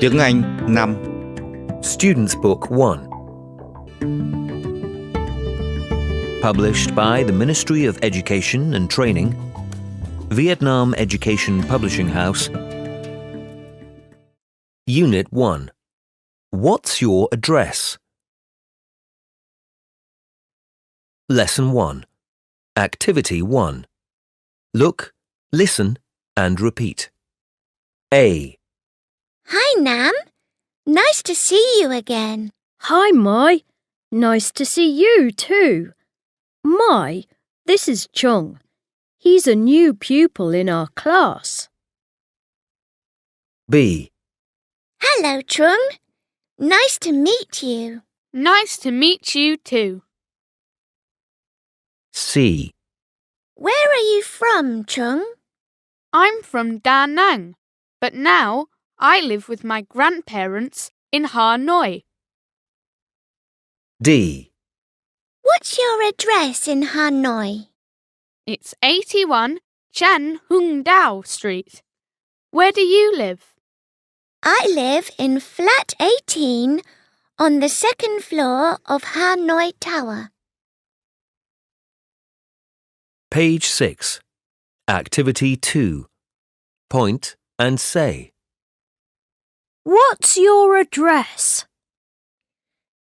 Tiếng Anh 5. Student's Book 1. Published by the Ministry of Education and Training, Vietnam Education Publishing House. Unit 1. What's your address? Lesson 1. Activity 1. Look, listen, and repeat. A. Hi, Nam. Nice to see you again. Hi, Mai. Nice to see you too. Mai, this is Chung. He's a new pupil in our class. B. Hello, Trung. Nice to meet you. Nice to meet you too. C. Where are you from, Trung? I'm from Da Nang, but now I live with my grandparents in Hanoi. D. What's your address in Hanoi? It's 81 Chan Hung Dao Street. Where do you live? I live in flat 18 on the second floor of Hanoi Tower. Page 6. Activity 2. Point and say. What's your address?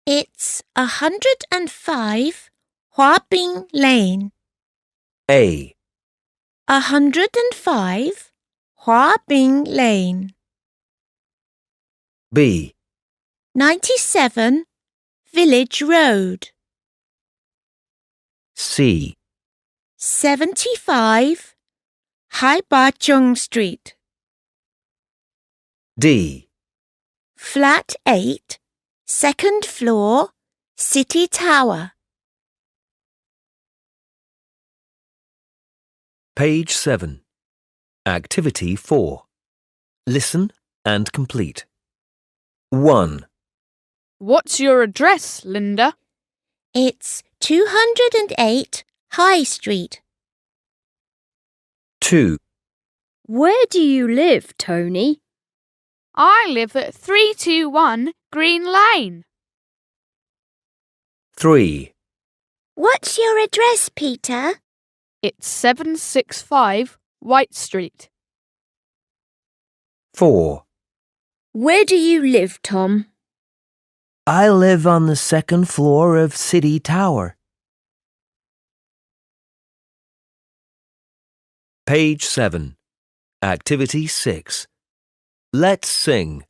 It's 105 Hoa Binh Lane. A. 105 Hoa Binh Lane. B. 97 Village Road. C. 75 Hai Ba Chung Street. D. Flat 8, second floor, City Tower. Page 7. Activity 4. Listen and complete. 1. What's your address, Linda? It's 208 High Street. 2. Where do you live, Tony? I live at 321 Green Lane. 3. What's your address, Peter? It's 765 White Street. 4. Where do you live, Tom? I live on the second floor of City Tower. Page 7. Activity 6. Let's sing.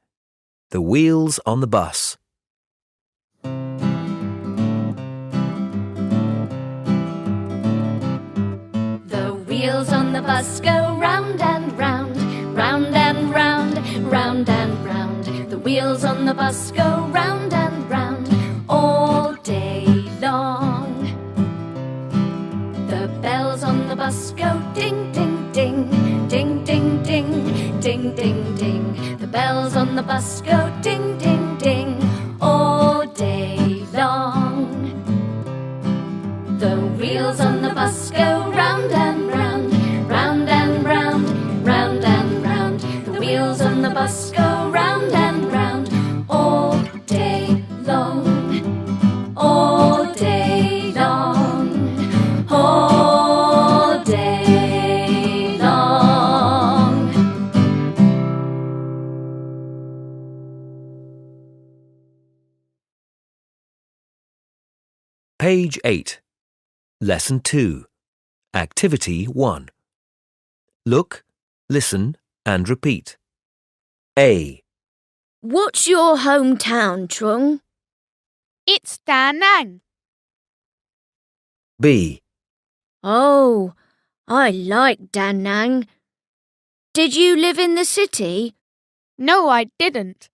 The Wheels on the Bus. The wheels on the bus go round and round, round and round, round and round. The wheels on the bus go round and round all day long. The bells on the bus go ding, ding, ding, ding, ding, ding, ding, ding, ding. The bells on the bus go ding, ding, ding all day long. The wheels on the bus go round and round, round and round, round and round. The wheels on the bus go round and round all day long, all day long, all day long. Page 8. Lesson 2. Activity 1. Look, listen, and repeat. A. What's your hometown, Trung? It's Da Nang. B. Oh, I like Da Nang. Did you live in the city? No, I didn't.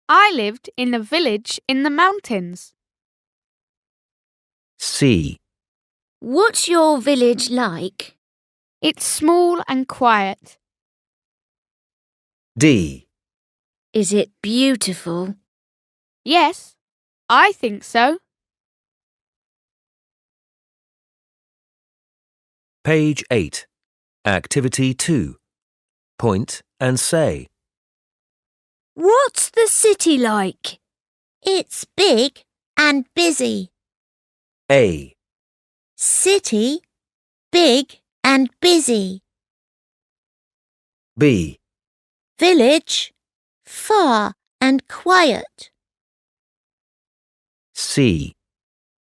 I lived in a village in the mountains. C. What's your village like? It's small and quiet. D. Is it beautiful? Yes, I think so. Page 8. Activity 2. Point and say. What's the city like? It's big and busy. A. City, big and busy. B. Village, far and quiet. C.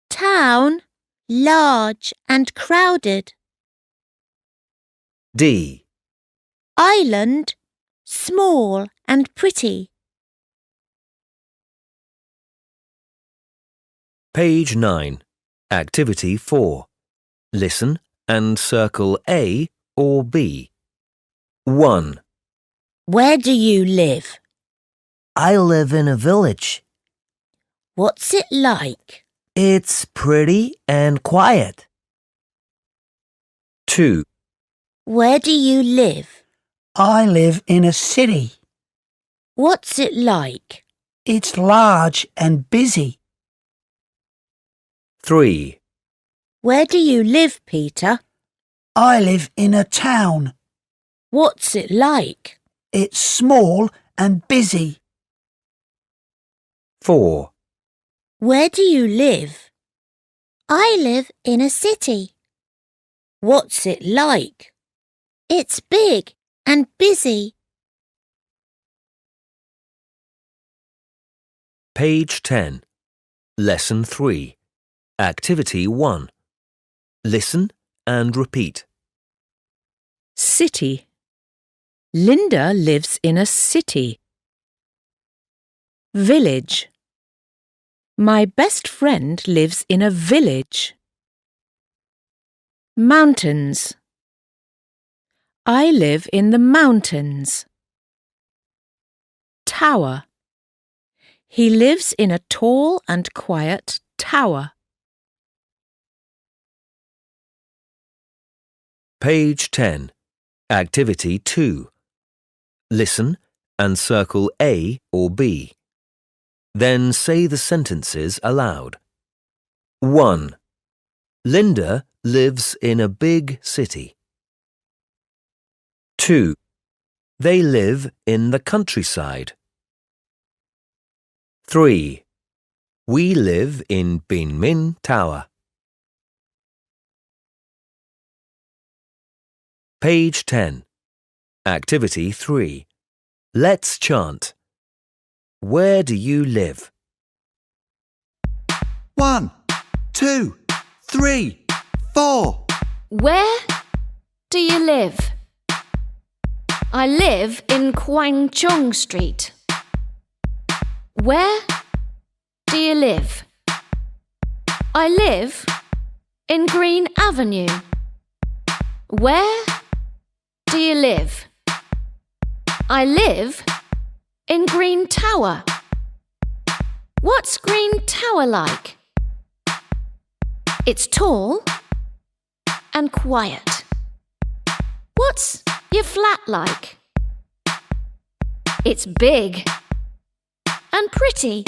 Town, large and crowded. D. Island, small and pretty. Page 9. Activity 4. Listen and circle A or B. 1. Where do you live? I live in a village. What's it like? It's pretty and quiet. 2. Where do you live? I live in a city. What's it like? It's large and busy. 3. Where do you live, Peter? I live in a town. What's it like? It's small and busy. 4. Where do you live? I live in a city. What's it like? It's big and busy. Page 10. Lesson 3. Activity 1. Listen and repeat. City. Linda lives in a city. Village. My best friend lives in a village. Mountains. I live in the mountains. Tower. He lives in a tall and quiet tower. Page 10. Activity 2. Listen and circle A or B. Then say the sentences aloud. 1. Linda lives in a big city. 2. They live in the countryside. 3. We live in Bin Min Tower. Page 10. Activity 3. Let's chant. Where do you live? 1, 2, 3, 4. Where do you live? I live in Kwang Chung Street. Where do you live? I live in Green Avenue. Where do you live? I live in Green Tower. What's Green Tower like? It's tall and quiet. What's your flat like? It's big and pretty.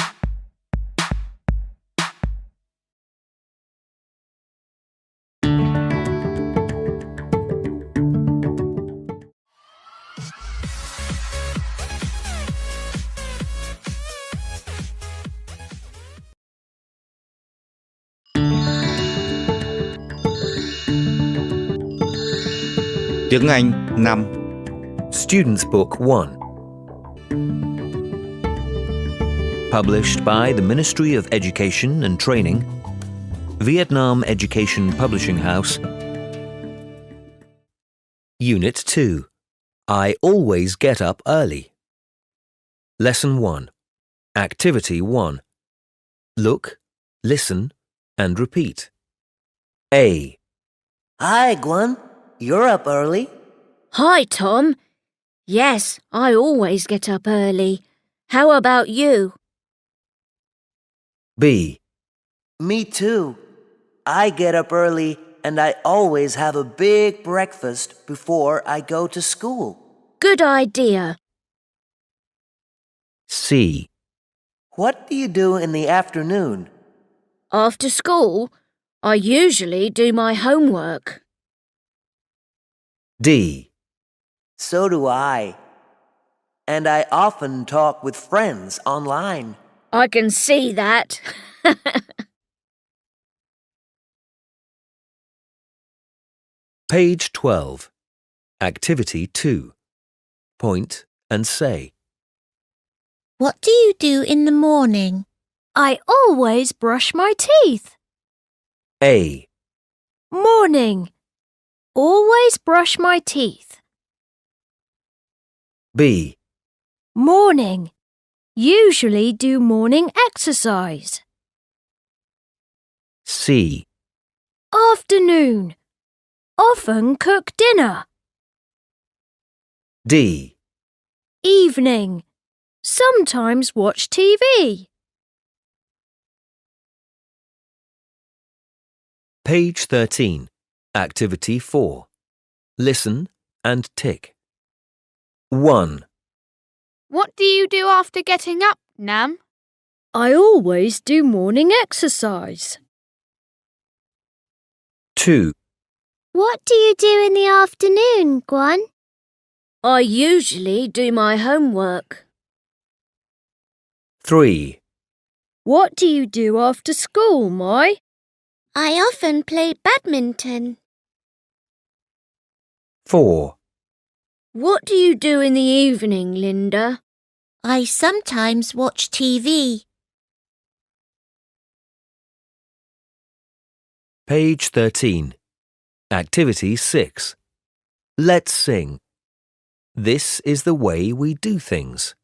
Tiếng Anh 5. Students' Book 1. Published by the Ministry of Education and Training, Vietnam Education Publishing House. Unit 2. I always get up early. Lesson 1. Activity 1. Look, listen, and repeat. A. Hi, Gwen. You're up early. Hi, Tom. Yes, I always get up early. How about you? B. Me too. I get up early and I always have a big breakfast before I go to school. Good idea. C. What do you do in the afternoon? After school, I usually do my homework. D. So do I. and I often talk with friends online. I can see that. Page 12. Activity 2. Point and say. What do you do in the morning? I always brush my teeth. A. Morning. Always brush my teeth. B. Morning. Usually do morning exercise. C. Afternoon. Often cook dinner. D. Evening. Sometimes watch TV. Page 13. Activity 4. Listen and tick. 1. What do you do after getting up, Nam? I always do morning exercise. 2. What do you do in the afternoon, Gwan? I usually do my homework. 3. What do you do after school, Mai? I often play badminton. 4. What do you do in the evening, Linda? I sometimes watch TV. Page 13. Activity 6. Let's sing. This is the way we do things.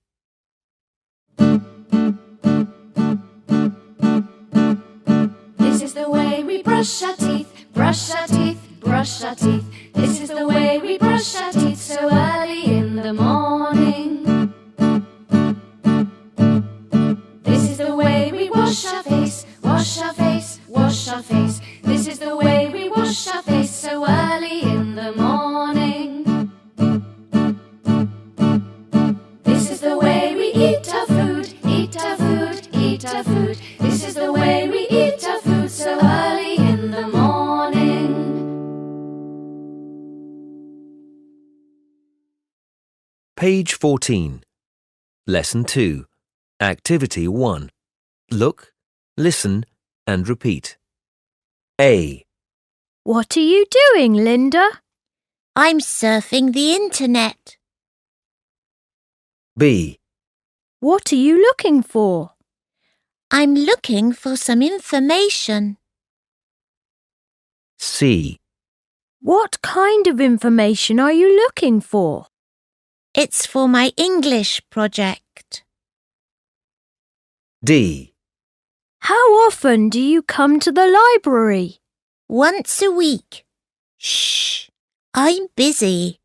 This is the way we brush our teeth, brush our teeth, brush our teeth. This is the way we brush our teeth so early in the morning. This is the way we wash our face, wash our face, wash our face. This is the way we wash our face so early in the morning. This is the way we eat our food, eat our food, eat our food. This is the way we eat our food so early in the morning. Page 14. Lesson 2. Activity 1. Look, listen, and repeat. A. What are you doing, Linda? I'm surfing the internet. B. What are you looking for? I'm looking for some information. C. What kind of information are you looking for? It's for my English project. D. How often do you come to the library? Once a week. Shh, I'm busy.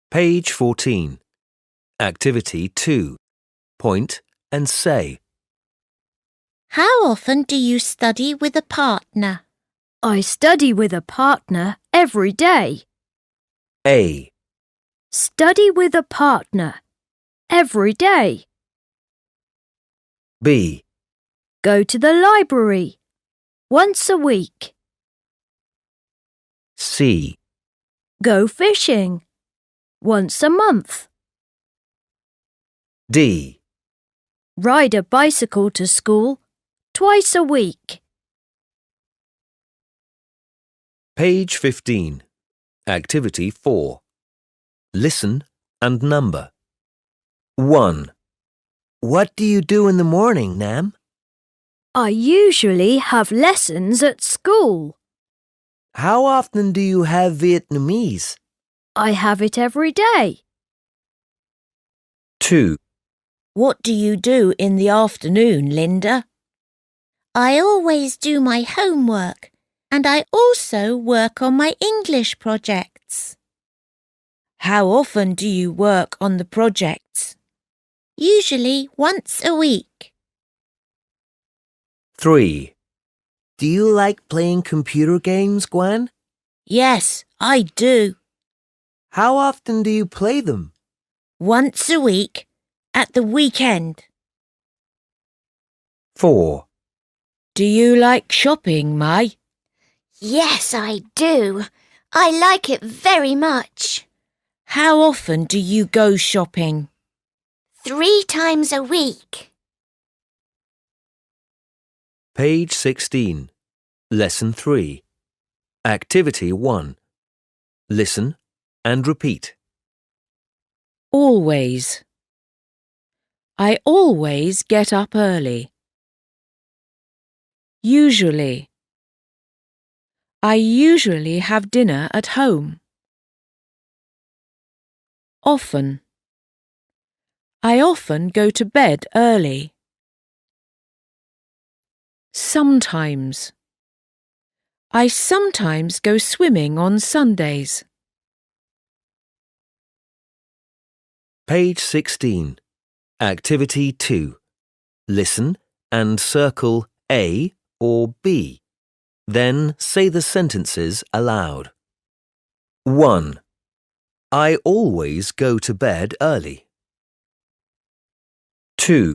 Page 14. Activity 2. Point and say. How often do you study with a partner? I study with a partner every day. A. Study with a partner every day. B. Go to the library once a week. C. Go fishing once a month. D. Ride a bicycle to school twice a week. Page 15. Activity 4. Listen and number. 1. What do you do in the morning, Nam? I usually have lessons at school. How often do you have Vietnamese? I have it every day. 2. What do you do in the afternoon, Linda? I always do my homework, and I also work on my English projects. How often do you work on the projects? Usually once a week. 3. Do you like playing computer games, Gwen? Yes, I do. How often do you play them? Once a week, at the weekend. 4. Do you like shopping, Mai? Yes, I do. I like it very much. How often do you go shopping? 3 times a week. Page 16. Lesson 3. Activity 1. Listen and repeat. Always. I always get up early. Usually. I usually have dinner at home. Often. I often go to bed early. Sometimes. I sometimes go swimming on Sundays. Page 16. Activity 2. Listen and circle A or B. Then say the sentences aloud. 1. I always go to bed early. 2.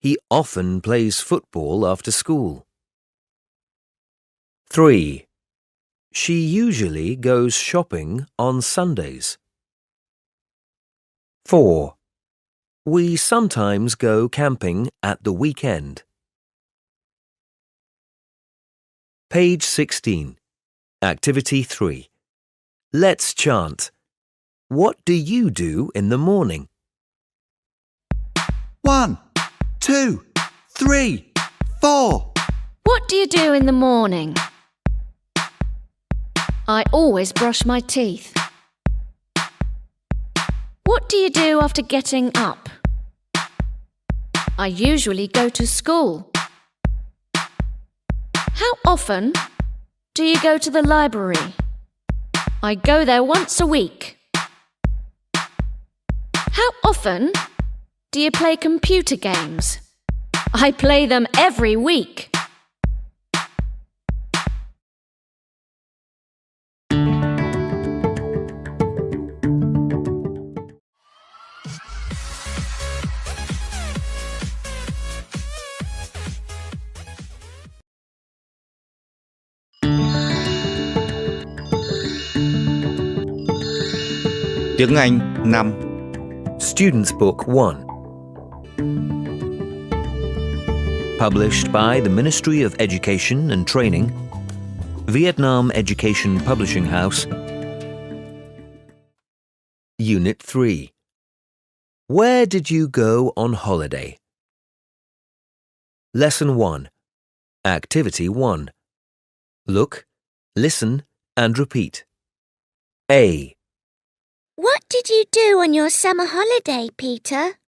He often plays football after school. 3. She usually goes shopping on Sundays. 4. We sometimes go camping at the weekend. Page 16. Activity 3. Let's chant. What do you do in the morning? 1, 2, 3, 4. What do you do in the morning? I always brush my teeth. What do you do after getting up? I usually go to school. How often do you go to the library? I go there once a week. How often do you play computer games? I play them every week. Tiếng Anh 5. Student's Book 1. Published by the Ministry of Education and Training, Vietnam Education Publishing House. Unit 3. Where did you go on holiday? Lesson 1. Activity 1. Look, listen and repeat. A. What did you do on your summer holiday, Peter?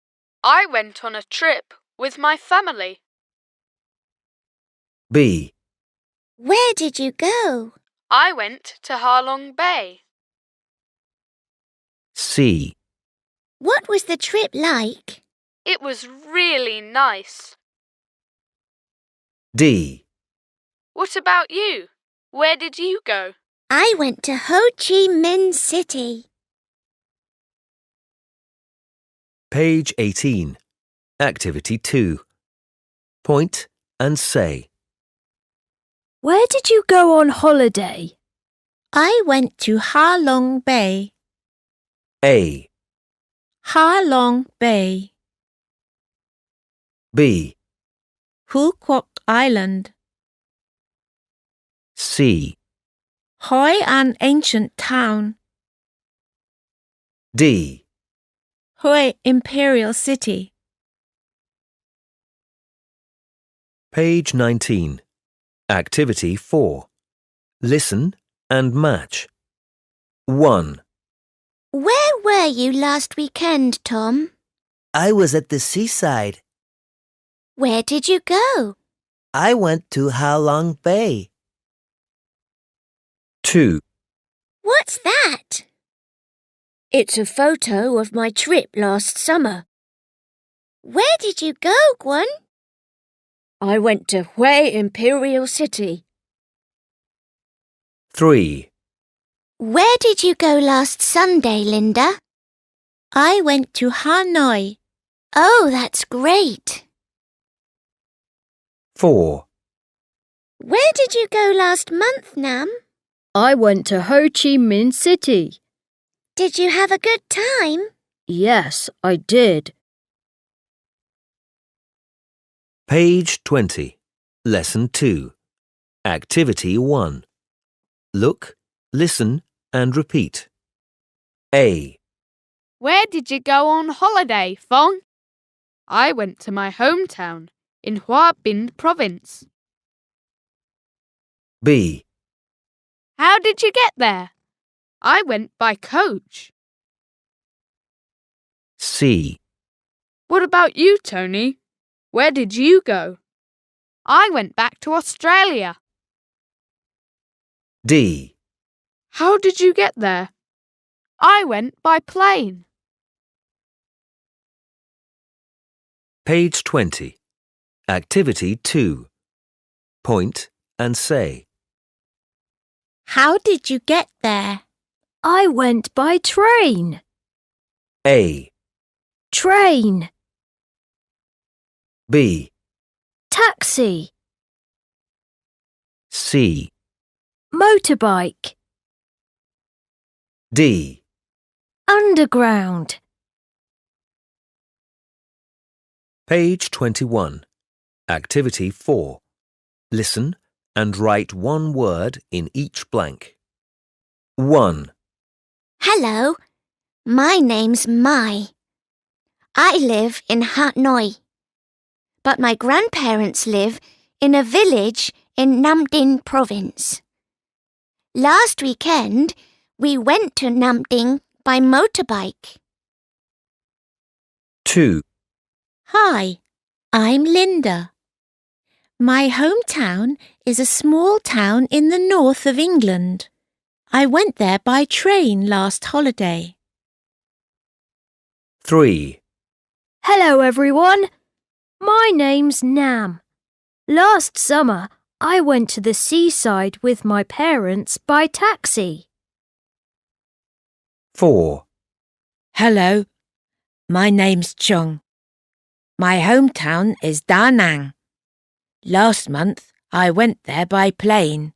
I went on a trip with my family. B. Where did you go? I went to Ha Long Bay. C. What was the trip like? It was really nice. D. What about you? Where did you go? I went to Ho Chi Minh City. Page 18. Activity 2. Point and say. Where did you go on holiday? I went to Ha Long Bay. A. Ha Long Bay. B. Phu Quoc Island. C. Hoi An ancient town. D. Hue Imperial City. Page 19. Activity 4. Listen and match. 1. Where were you last weekend, Tom? I was at the seaside. Where did you go? I went to Ha Long Bay. 2. What's that? It's a photo of my trip last summer. Where did you go, Guan? I went to Hue Imperial City. 3. Where did you go last Sunday, Linda? I went to Hanoi. Oh, that's great. 4. Where did you go last month, Nam? I went to Ho Chi Minh City. Did you have a good time? Yes, I did. Page 20. Lesson 2. Activity 1. Look, listen and repeat. A. Where did you go on holiday, Phong? I went to my hometown in Hoa Binh province. B. How did you get there? I went by coach. C. What about you, Tony? Where did you go? I went back to Australia. D. How did you get there? I went by plane. Page 20. Activity 2. Point and say. How did you get there? I went by train. A. Train. B. Taxi. C. Motorbike. D. Underground. Page 21. Activity 4. Listen and write one word in each blank. 1. Hello, my name's Mai. I live in Hanoi, but my grandparents live in a village in Nam Dinh province. Last weekend, we went to Nam Dinh by motorbike. 2. Hi, I'm Linda. My hometown is a small town in the north of England. I went there by train last holiday. 3. Hello, everyone. My name's Nam. Last summer, I went to the seaside with my parents by taxi. 4. Hello, my name's Chung. My hometown is Da Nang. Last month, I went there by plane.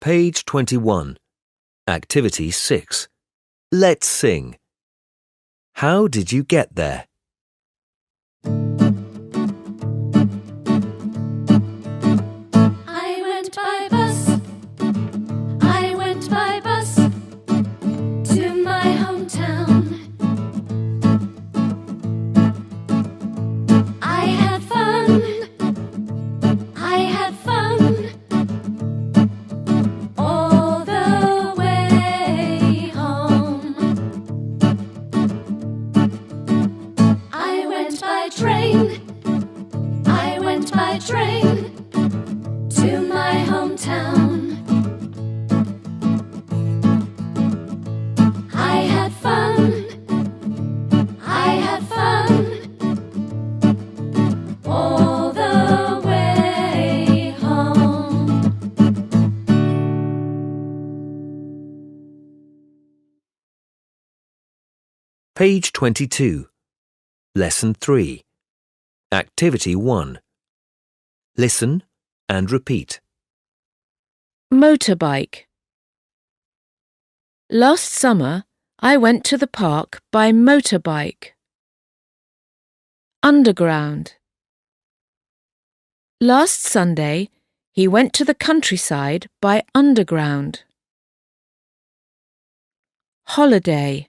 Page 21. Activity 6. Let's sing. How did you get there? I went by bus. I went by bus to my hometown. I had fun. I had fun all the way home. I went by train. I went by train to my hometown. I had fun. I had fun all the way home. Page 22. Lesson 3. Activity 1. Listen and repeat. Motorbike. Last summer, I went to the park by motorbike. Underground. Last Sunday, he went to the countryside by underground. Holiday.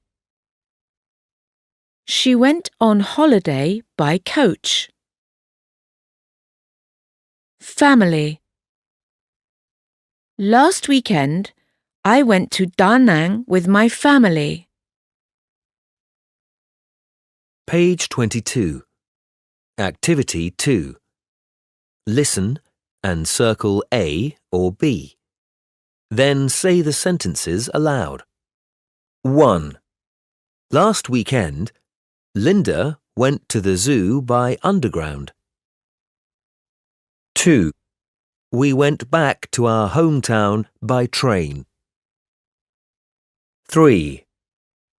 She went on holiday by coach. Family. Last weekend, I went to Da Nang with my family. Page 22. Activity 2. Listen and circle A or B. Then say the sentences aloud. 1. Last weekend, Linda went to the zoo by underground. 2. We went back to our hometown by train. 3.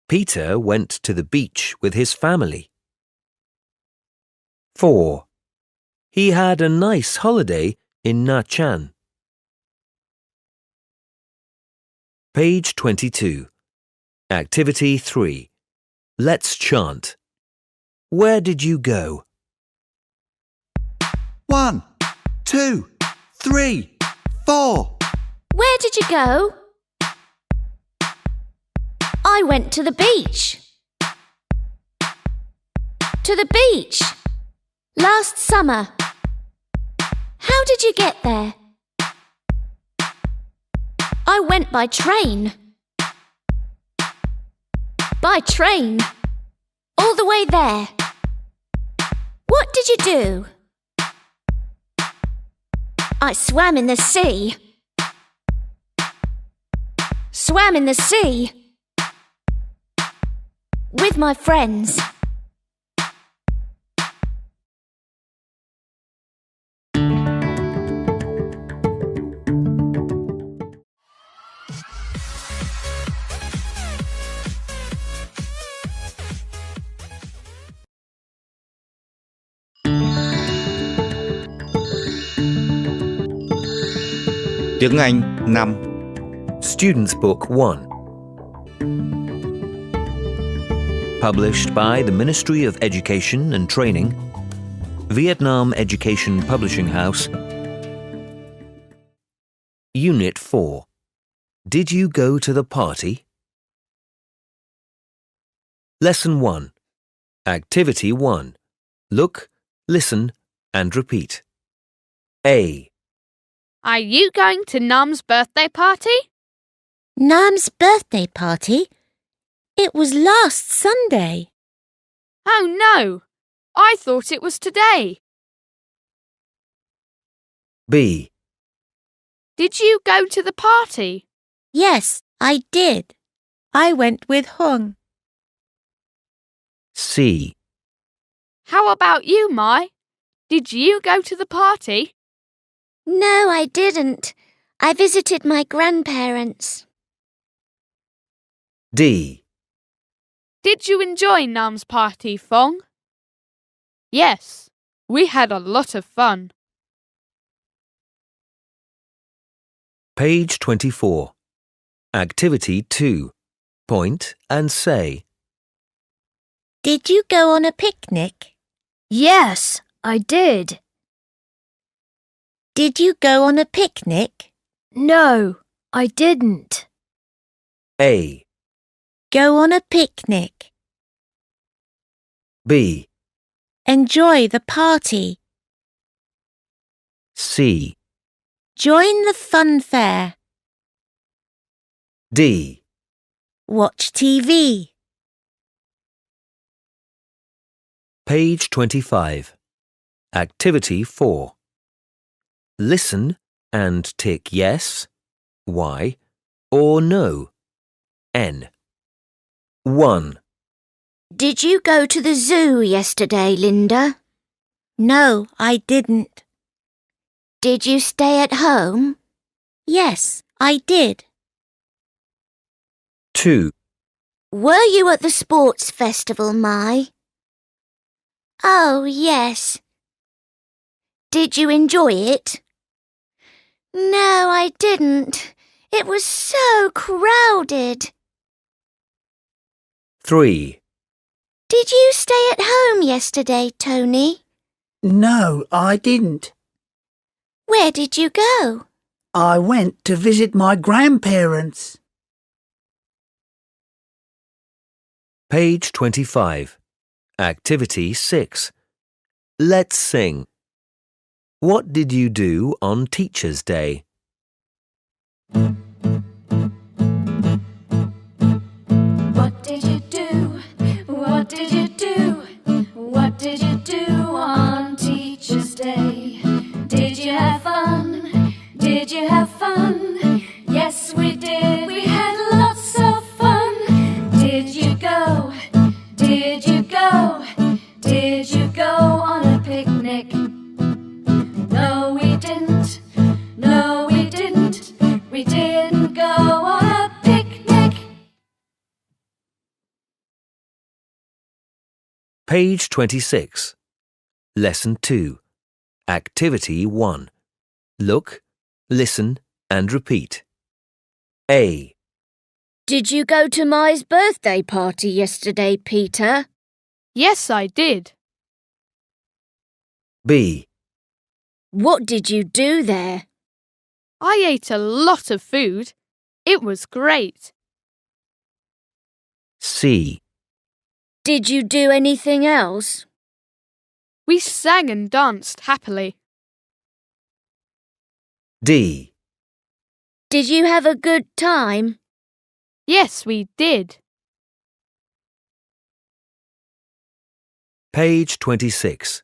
Peter went to the beach with his family. 4. He had a nice holiday in Nha Trang. Page 22. Activity 3. Let's chant. Where did you go? 1, 2, 3, 4. Where did you go? I went to the beach. To the beach. Last summer. How did you get there? I went by train. By train. All the way there. What did you do? I swam in the sea. Swam in the sea. With my friends. Tiếng Anh 5. Student's Book 1. Published by the Ministry of Education and Training, Vietnam Education Publishing House. Unit 4. Did you go to the party? Lesson 1. Activity 1. Look, listen, and repeat. A. Are you going to Num's birthday party? Nam's birthday party? It was last Sunday. Oh no, I thought it was today. B. Did you go to the party? Yes, I did. I went with Hung. C. How about you, Mai? Did you go to the party? No, I didn't. I visited my grandparents. D. Did you enjoy Num's party, Phong? Yes, we had a lot of fun. Page 24. Activity 2. Point and say. Did you go on a picnic? Yes, I did. Did you go on a picnic? No, I didn't. A. Go on a picnic. B. Enjoy the party. C. Join the fun fair. D. Watch TV. Page 25. Activity 4. Listen and tick yes, Y, or no, N. 1. Did you go to the zoo yesterday, Linda? No, I didn't. Did you stay at home? Yes, I did. 2. Were you at the sports festival, Mai? Oh, yes. Did you enjoy it? No, I didn't. It was so crowded. 3. Did you stay at home yesterday, Tony? No, I didn't. Where did you go? I went to visit my grandparents. Page 25. Activity 6. Let's sing. What did you do on Teacher's Day? What did you do? What did you do? What did you do on Teacher's Day? Did you have fun? Did you have fun? Yes, we did. We had lots of fun. Did you go? Did you go? Did you go on a picnic? No, we didn't. No, we didn't. We didn't go on a picnic. Page 26. Lesson 2. Activity 1. Look, listen, and repeat. A. Did you go to Mai's birthday party yesterday, Peter? Yes, I did. B. What did you do there? I ate a lot of food. It was great. C. Did you do anything else? We sang and danced happily. D. Did you have a good time? Yes, we did. Page 26.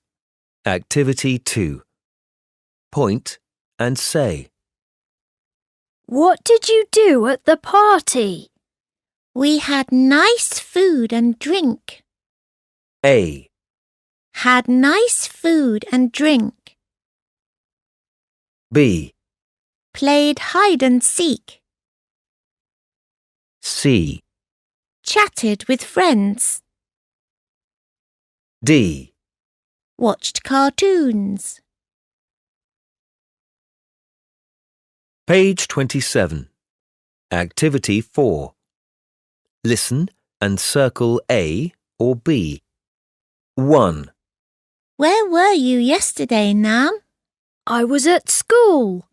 Activity 2. Point and say. What did you do at the party? We had nice food and drink. A. Had nice food and drink. B. Played hide and seek. C. Chatted with friends. D. Watched cartoons. Page 27. Activity 4. Listen and circle A or B. 1. Where were you yesterday, Nam? I was at school.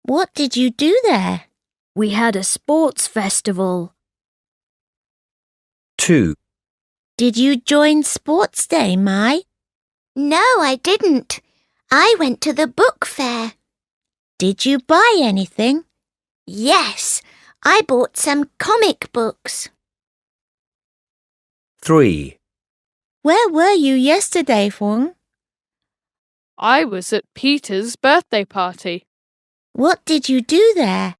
What did you do there? We had a sports festival. 2. Did you join Sports Day, Mai? No, I didn't. I went to the book fair. Did you buy anything? Yes, I bought some comic books. 3. Where were you yesterday, Huang? I was at Peter's birthday party. What did you do there?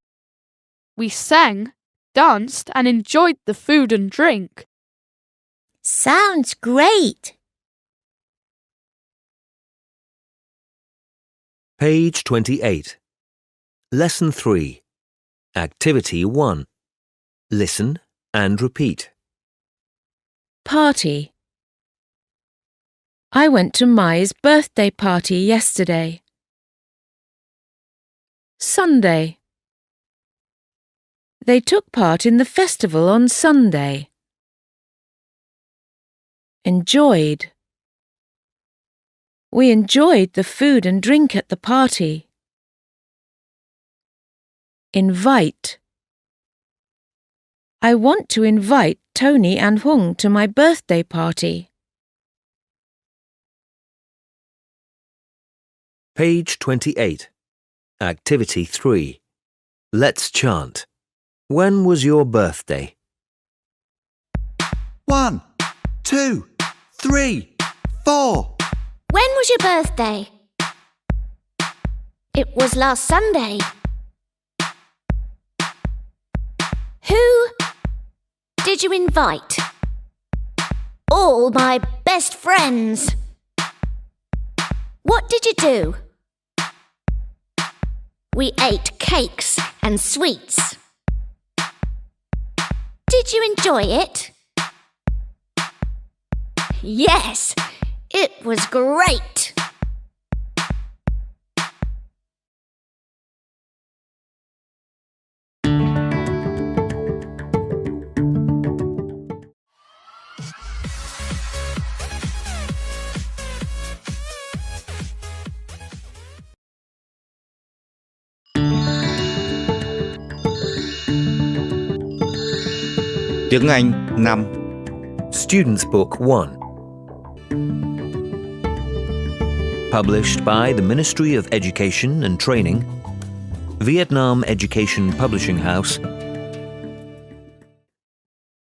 We sang, danced, and enjoyed the food and drink. Sounds great. Page 28. Lesson 3. Activity 1. Listen and repeat. Party. I went to Mai's birthday party yesterday. Sunday. They took part in the festival on Sunday. Enjoyed. We enjoyed the food and drink at the party. Invite. I want to invite Tony and Hung to my birthday party. Page 28. Activity 3. Let's chant. When was your birthday? 1, 2, 3, 4. When was your birthday? It was last Sunday. Who did you invite? All my best friends. What did you do? We ate cakes and sweets. Did you enjoy it? Yes, it was great. Tiếng Anh 5. Student's Book 1. Published by the Ministry of Education and Training, Vietnam Education Publishing House.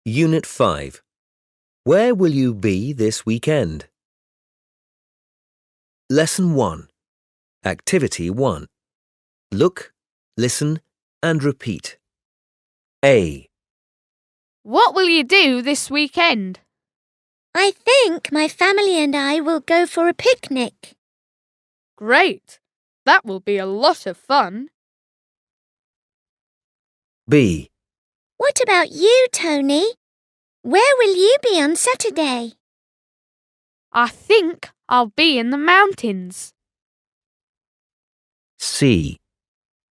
Unit 5. Where will you be this weekend? Lesson 1. Activity 1. Look, listen, and repeat. A. What will you do this weekend? I think my family and I will go for a picnic. Great! That will be a lot of fun. B. What about you, Tony? Where will you be on Saturday? I think I'll be in the mountains. C.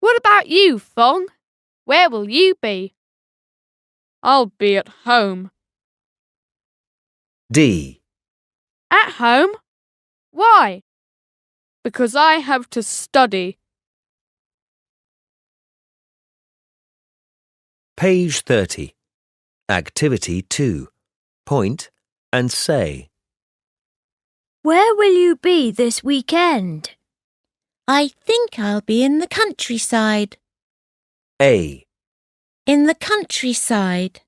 What about you, Fong? Where will you be? I'll be at home. D. At home? Why? Because I have to study. Page 30. Activity 2. Point and say. Where will you be this weekend? I think I'll be in the countryside. A. In the countryside.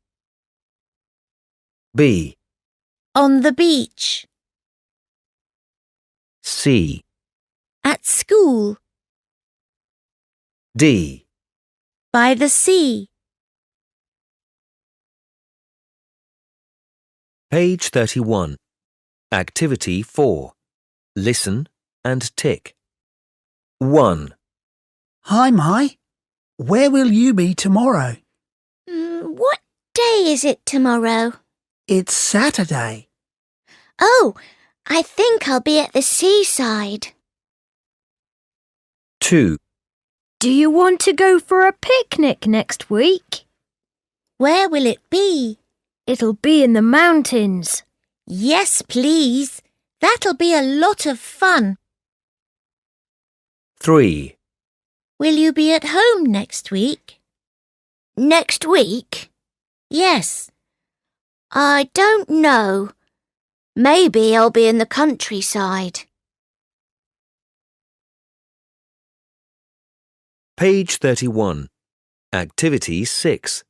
B. On the beach. C. At school. D. By the sea. Page 31. Activity 4. Listen and tick. 1. Hi, Mai. Where will you be tomorrow? What day is it tomorrow? It's Saturday. Oh, I think I'll be at the seaside. 2. Do you want to go for a picnic next week? Where will it be? It'll be in the mountains. Yes, please. That'll be a lot of fun. 3. Will you be at home next week? Next week? Yes. I don't know. Maybe I'll be in the countryside. Page 31. Activity 6.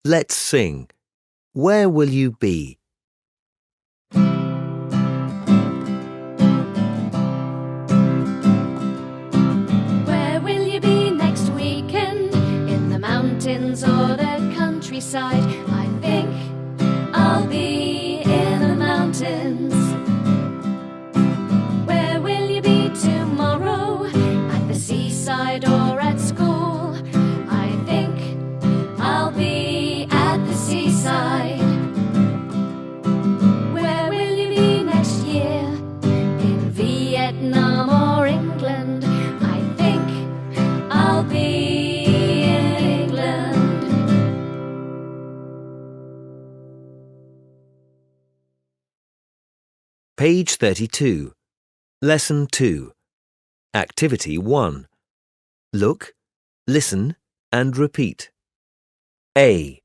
Let's sing. Where will you be? Where will you be next weekend? In the mountains or the countryside? I think I'll be in the mountains. Where will you be tomorrow? At the seaside or at school? I think I'll be at the seaside. Where will you be next year? In Vietnam or England? I think I'll be in England. Page 32. Lesson 2. Activity 1. Look, listen and repeat. A.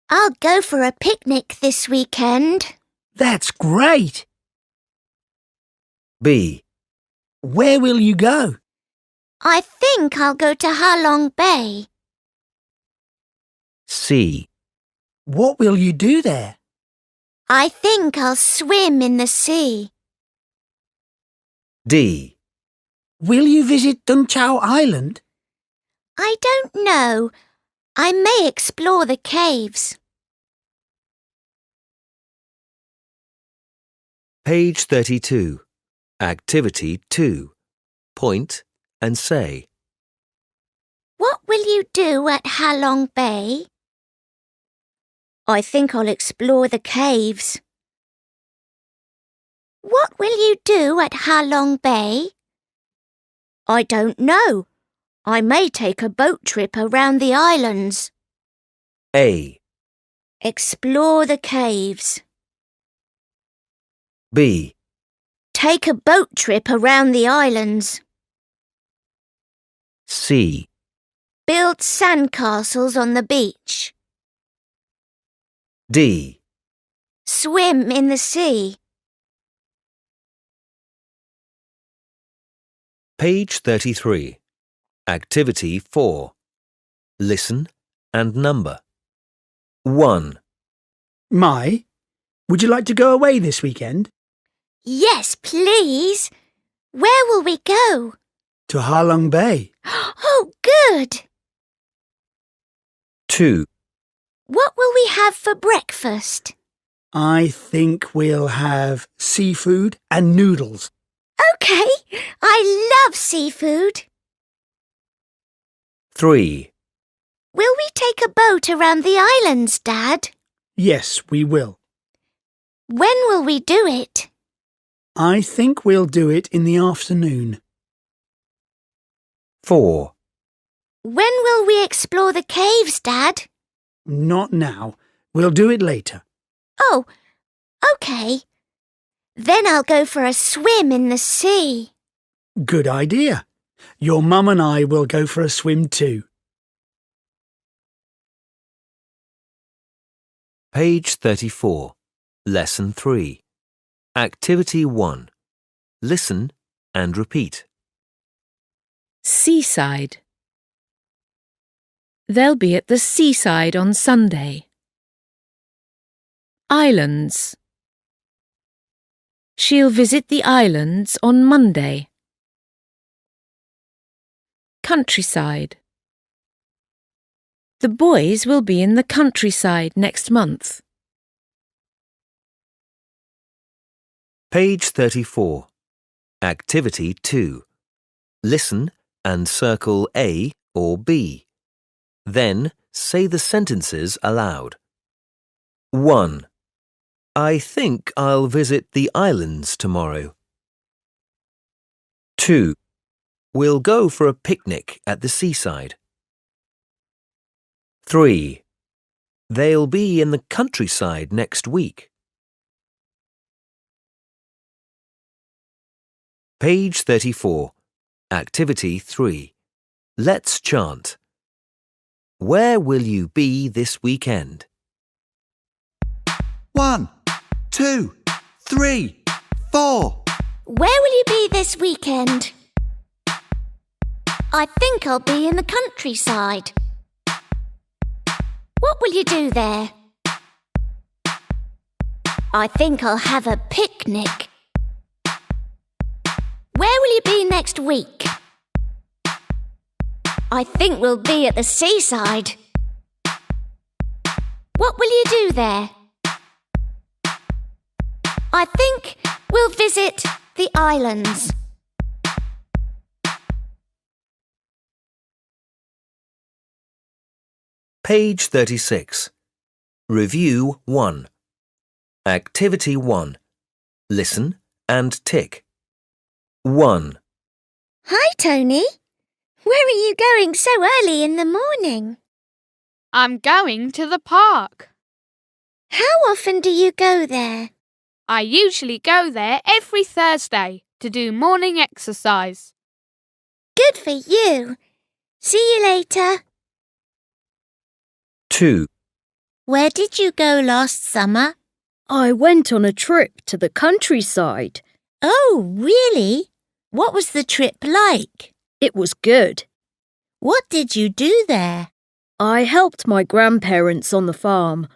I'll go for a picnic this weekend. That's great. B. Where will you go? I think I'll go to Ha Long Bay. C. What will you do there? I think I'll swim in the sea. D. Will you visit Dun Chau Island? I don't know. I may explore the caves. Page 32. Activity 2. Point and say. What will you do at Ha Long Bay? I think I'll explore the caves. What will you do at Ha Long Bay? I don't know. I may take a boat trip around the islands. A. Explore the caves. B. Take a boat trip around the islands. C. Build sandcastles on the beach. D. Swim in the sea. Page 33. Activity 4. Listen and number. 1. Mai, would you like to go away this weekend? Yes, please. Where will we go? To Ha Long Bay. Oh, good. 2. What will we have for breakfast? I think we'll have seafood and noodles. OK, I love seafood. 3. Will we take a boat around the islands, Dad? Yes, we will. When will we do it? I think we'll do it in the afternoon. 4. When will we explore the caves, Dad? Not now. We'll do it later. Oh, OK. Then I'll go for a swim in the sea. Good idea. Your mum and I will go for a swim too. Page 34. Lesson 3. Activity 1. Listen and repeat. Seaside. They'll be at the seaside on Sunday. Islands. She'll visit the islands on Monday. Countryside. The boys will be in the countryside next month. Page 34. Activity 2. Listen and circle A or B. Then say the sentences aloud. 1. I think I'll visit the islands tomorrow. 2. We'll go for a picnic at the seaside. 3. They'll be in the countryside next week. Page 34. Activity 3. Let's chant. Where will you be this weekend? 1, 2, 3, 4. Where will you be this weekend? I think I'll be in the countryside. What will you do there? I think I'll have a picnic. Where will you be next week? I think we'll be at the seaside. What will you do there? I think we'll visit the islands. Page 36. Review 1. Activity 1. Listen and tick. 1. Hi, Tony. Where are you going so early in the morning? I'm going to the park. How often do you go there? I usually go there every Thursday to do morning exercise. Good for you. See you later. 2. Where did you go last summer? I went on a trip to the countryside. Oh, really? What was the trip like? It was good. What did you do there? I helped my grandparents on the farm.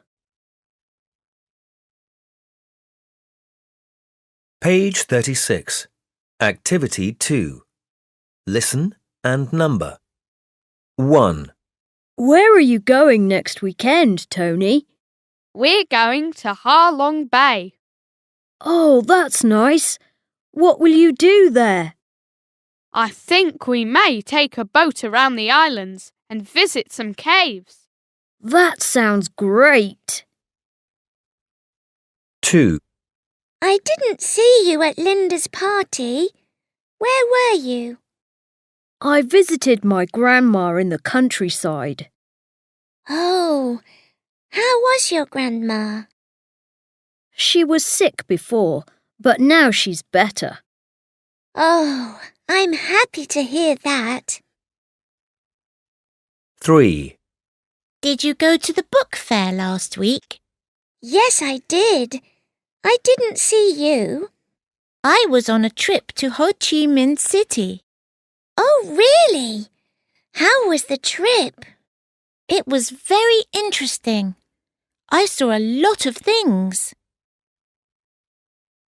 Page 36. Activity 2. Listen and number. 1. Where are you going next weekend, Tony? We're going to Ha Long Bay. Oh, that's nice. What will you do there? I think we may take a boat around the islands and visit some caves. That sounds great. 2. I didn't see you at Linda's party. Where were you? I visited my grandma in the countryside. Oh, how was your grandma? She was sick before, but now she's better. Oh, I'm happy to hear that. 3. Did you go to the book fair last week? Yes, I did. I didn't see you. I was on a trip to Ho Chi Minh City. Oh, really? How was the trip? It was very interesting. I saw a lot of things.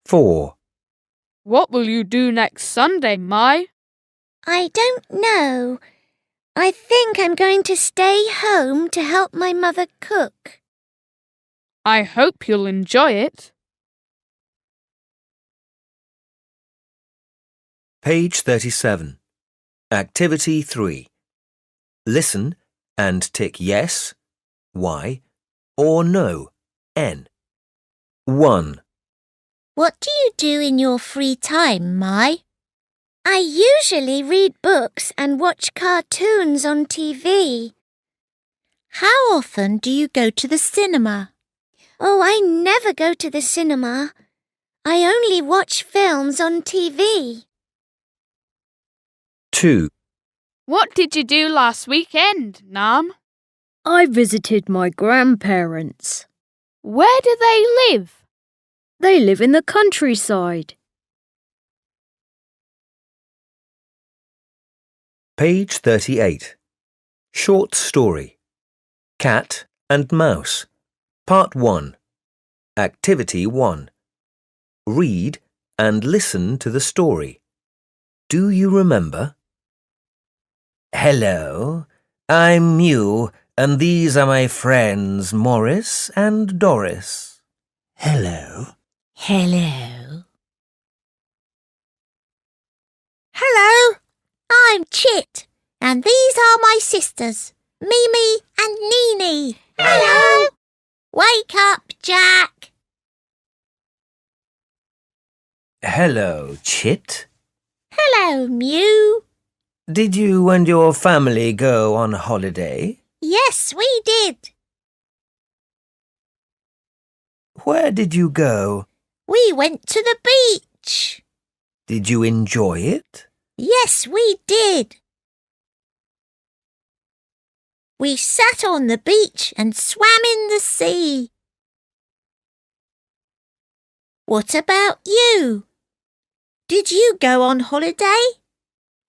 4. What will you do next Sunday, Mai? I don't know. I think I'm going to stay home to help my mother cook. I hope you'll enjoy it. Page 37. Activity 3. Listen and tick yes, Y, or no, N. 1. What do you do in your free time, Mai? I usually read books and watch cartoons on TV. How often do you go to the cinema? Oh, I never go to the cinema. I only watch films on TV. 2. What did you do last weekend, Nam? I visited my grandparents. Where do they live? They live in the countryside. Page 38. Short story. Cat and Mouse. Part 1. Activity 1. Read and listen to the story. Do you remember? Hello, I'm Mew, and these are my friends Morris and Doris. Hello. Hello. Hello, I'm Chit, and these are my sisters, Mimi and Nini. Hello. Wake up, Jack. Hello, Chit. Hello, Mew. Did you and your family go on holiday? Yes, we did. Where did you go? We went to the beach. Did you enjoy it? Yes, we did. We sat on the beach and swam in the sea. What about you? Did you go on holiday?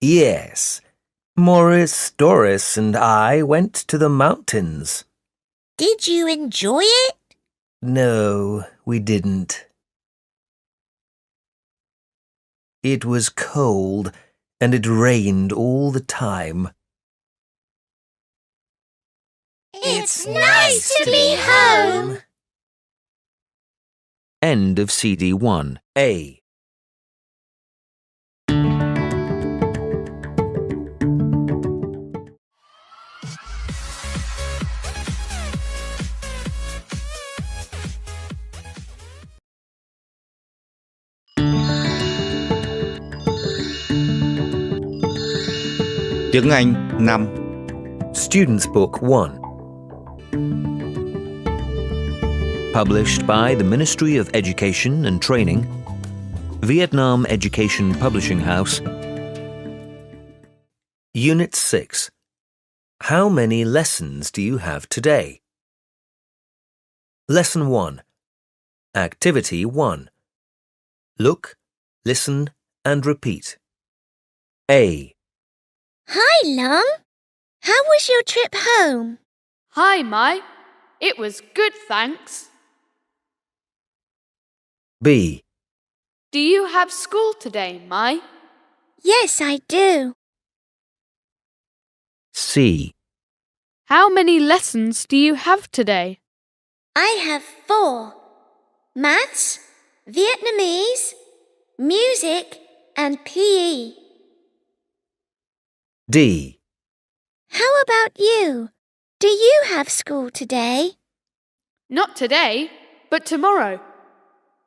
Yes. Morris, Doris, and I went to the mountains. Did you enjoy it? No, we didn't. It was cold, and it rained all the time. It's nice to be home. End of CD 1A. Tiếng Anh 5. Student's Book 1. Published by the Ministry of Education and Training, Vietnam Education Publishing House. Unit 6. How many lessons do you have today? Lesson 1. Activity 1. Look, listen, and repeat. A. Hi, Lum. How was your trip home? Hi, Mai. It was good, thanks. B. Do you have school today, Mai? Yes, I do. C. How many lessons do you have today? I have 4. Maths, Vietnamese, music, and PE. D. How about you? Do you have school today? Not today, but tomorrow.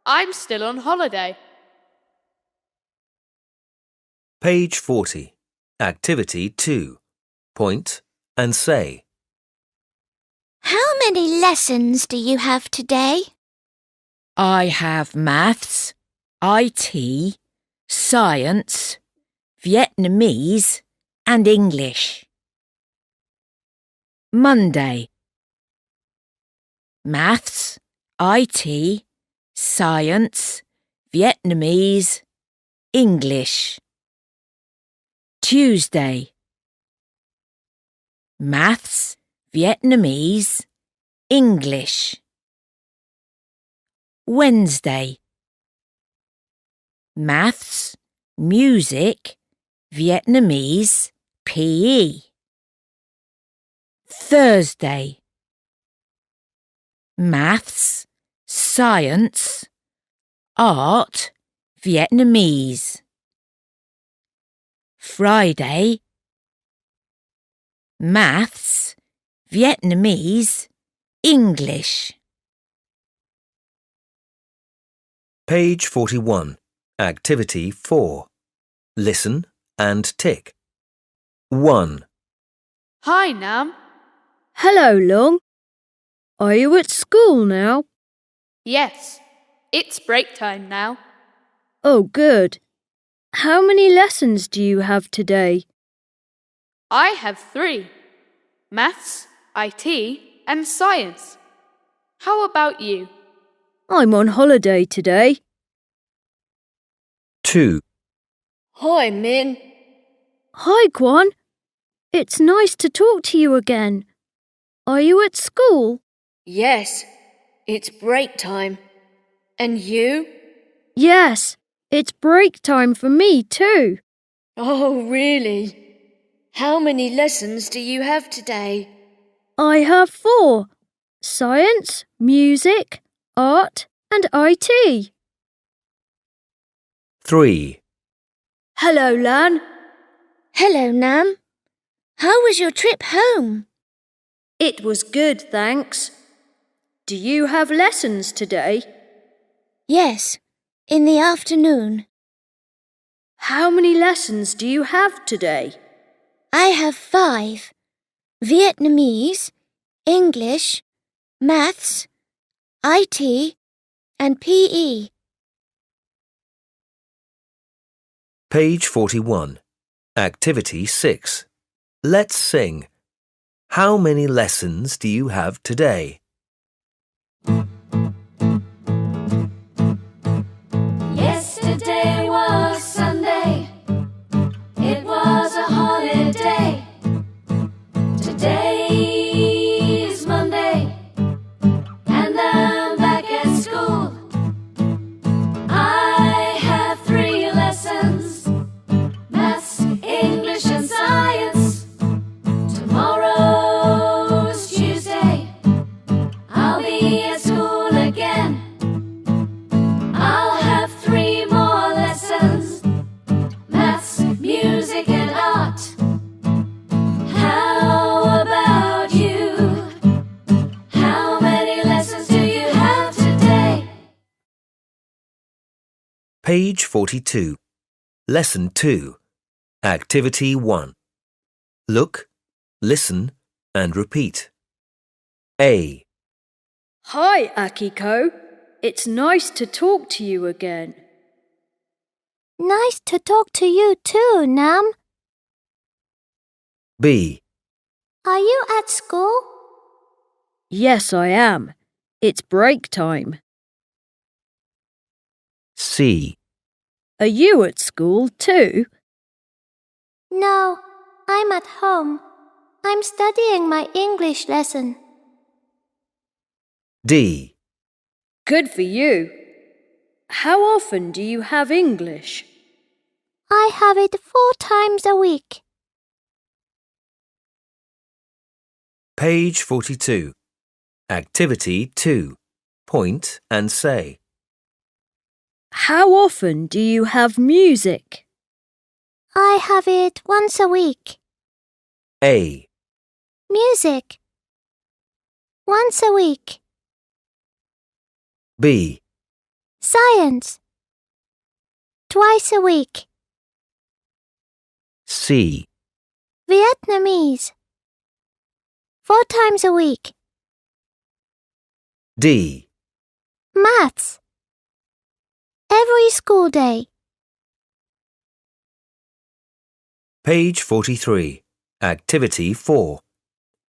I'm still on holiday. Page 40. Activity 2. Point and say. How many lessons do you have today? I have maths, IT, science, Vietnamese, and English. Monday. Maths, IT, science, Vietnamese, English. Tuesday. Maths, Vietnamese, English. Wednesday. Maths, music, Vietnamese, PE. Thursday. Maths, science, art, Vietnamese. Friday. Maths, Vietnamese, English. Page 41. Activity 4. Listen and tick. 1. Hi, Nam. Hello, Long. Are you at school now? Yes, it's break time now. Oh, good. How many lessons do you have today? I have 3. Maths, IT, and science. How about you? I'm on holiday today. 2. Hi, Min. Hi, Kwan. It's nice to talk to you again. Are you at school? Yes, it's break time. And you? Yes, it's break time for me too. Oh, really? How many lessons do you have today? I have 4. Science, music, art and IT. 3. Hello, Lan. Hello, Nam. How was your trip home? It was good, thanks. Do you have lessons today? Yes, in the afternoon. How many lessons do you have today? I have 5. Vietnamese, English, Maths, IT, and PE. Page 41. Activity 6. Let's sing. How many lessons do you have today? Yesterday was Sunday. It was a holiday. Today is Monday, and I'm back at school. I have 3 lessons: Maths, English, and Science. Tomorrow's Tuesday. I'll be at school again. I'll have 3 more lessons: Maths, music, and art. How about you? How many lessons do you have today? Page 42. Lesson 2. Activity 1. Look, listen, and repeat. A. Hi, Akiko. It's nice to talk to you again. Nice to talk to you too, Nam. B. Are you at school? Yes, I am. It's break time. C. Are you at school too? No, I'm at home. I'm studying my English lesson. D. Good for you. How often do you have English? I have it 4 times a week. Page 42. Activity 2. Point and say. How often do you have music? I have it once a week. A. Music. Once a week. B. Science. Twice a week. C. Vietnamese. 4 times a week. D. Maths. Every school day. Page 43. Activity 4.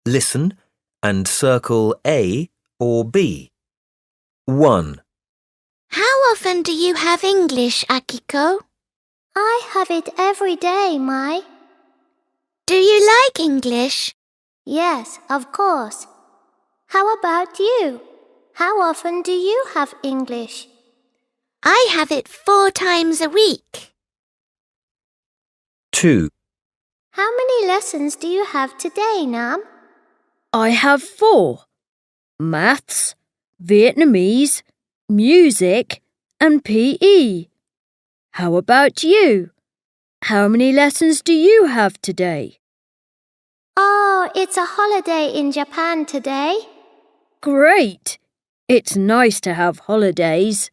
Listen and circle A or B. 1. How often do you have English, Akiko? I have it every day, Mai. Do you like English? Yes, of course. How about you? How often do you have English? I have it 4 times a week. 2. How many lessons do you have today, Nam? I have 4. Maths, Vietnamese, music and PE. How about you? How many lessons do you have today? Oh, it's a holiday in Japan today. Great! It's nice to have holidays.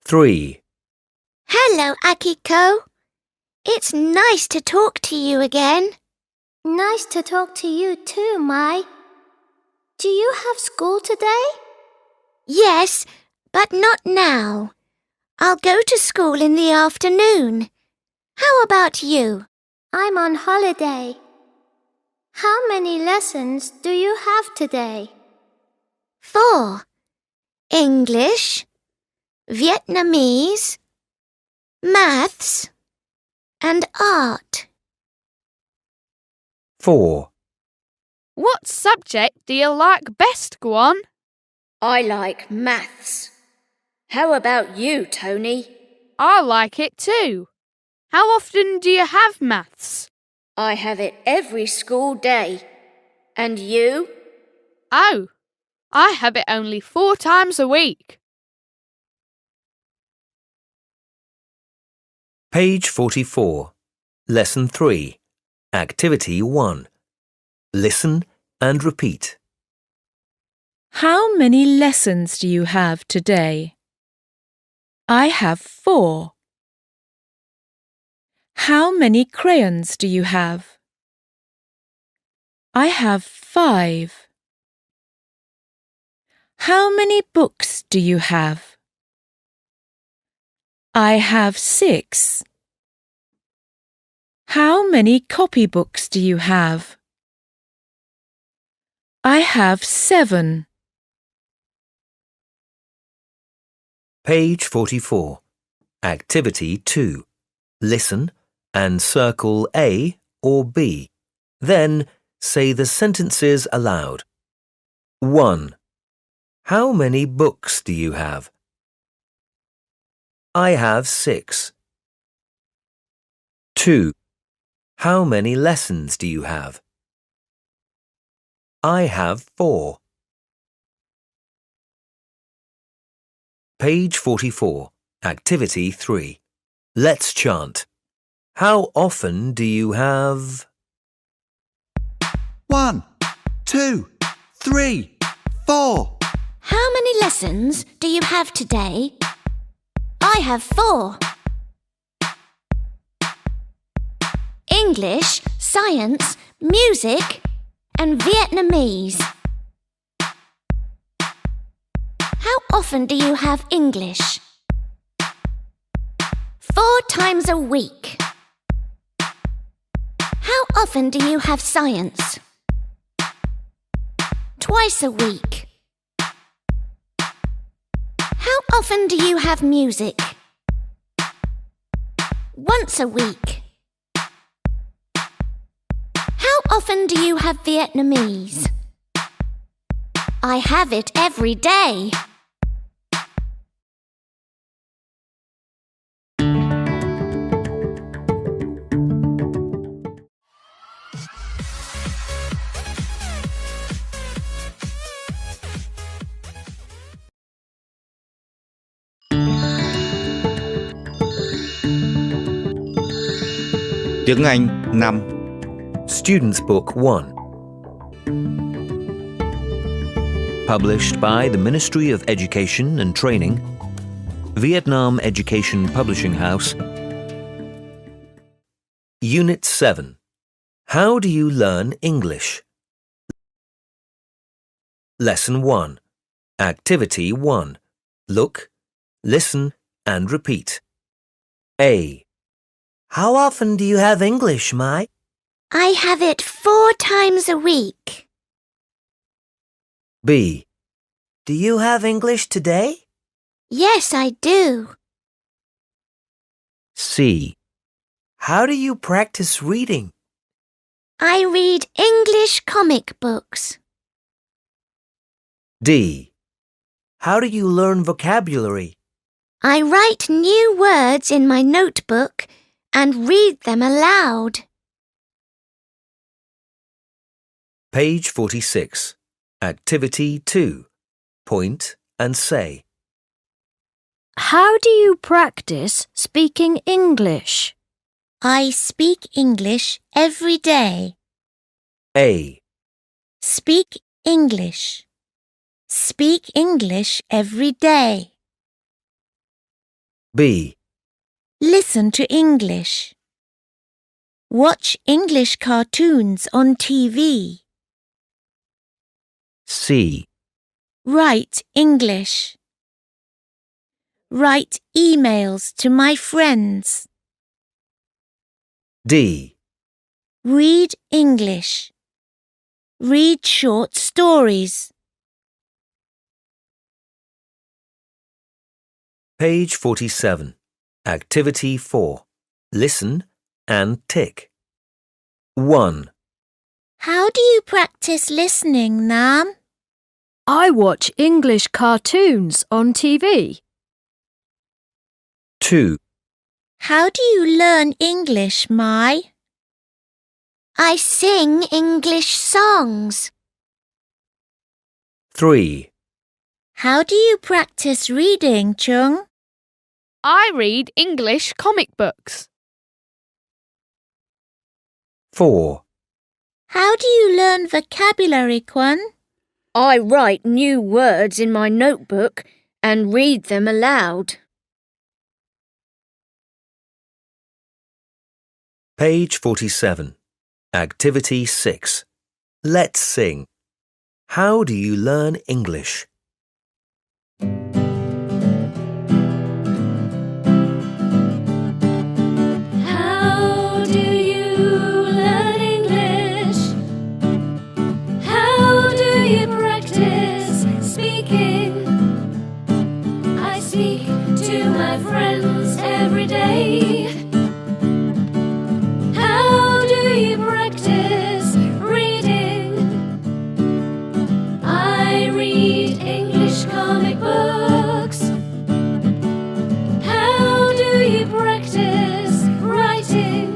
3. Hello, Akiko. It's nice to talk to you again. Nice to talk to you too, Mai. Do you have school today? Yes, but not now. I'll go to school in the afternoon. How about you? I'm on holiday. How many lessons do you have today? 4. English, Vietnamese, maths, and art. 4. What subject do you like best, Guan? I like maths. How about you, Tony? I like it too. How often do you have maths? I have it every school day. And you? Oh, I have it only 4 times a week. Page 44. Lesson 3. Activity 1. Listen and repeat. How many lessons do you have today? I have 4. How many crayons do you have? I have 5. How many books do you have? I have 6. How many copybooks do you have? I have 7. Page 44. Activity 2. Listen and circle A or B. Then say the sentences aloud. 1. How many books do you have? I have 6. 2. How many lessons do you have? I have 4. Page 44. Activity 3. Let's chant. How often do you have? 1, 2, 3, 4. How many lessons do you have today? I have 4. English, science, music, and Vietnamese. How often do you have English? 4 times a week. How often do you have science? Twice a week. How often do you have music? Once a week. How often do you have Vietnamese? I have it every day. Tiếng Anh 5. Student's Book 1. Published by the Ministry of Education and Training, Vietnam Education Publishing House. Unit 7. How do you learn English? Lesson 1. Activity 1. Look, listen and repeat. A. How often do you have English, Mai? I have it 4 times a week. B. Do you have English today? Yes, I do. C. How do you practice reading? I read English comic books. D. How do you learn vocabulary? I write new words in my notebook and read them aloud. Page 46. Activity 2. Point and say. How do you practice speaking English? I speak English every day. A. Speak English. Speak English every day. B. Listen to English. Watch English cartoons on TV. C. Write English. Write emails to my friends. D. Read English. Read short stories. Page 47. Activity 4. Listen and tick. 1. How do you practice listening, Nam? I watch English cartoons on TV. 2. How do you learn English, Mai? I sing English songs. 3. How do you practice reading, Chung? I read English comic books. 4. How do you learn vocabulary, Kwon? I write new words in my notebook and read them aloud. Page 47. Activity 6. Let's sing. How do you learn English? How do you learn English? How do you practice speaking? I speak to my friends every day. How do you practice reading? I read English comic books. How do you practice writing?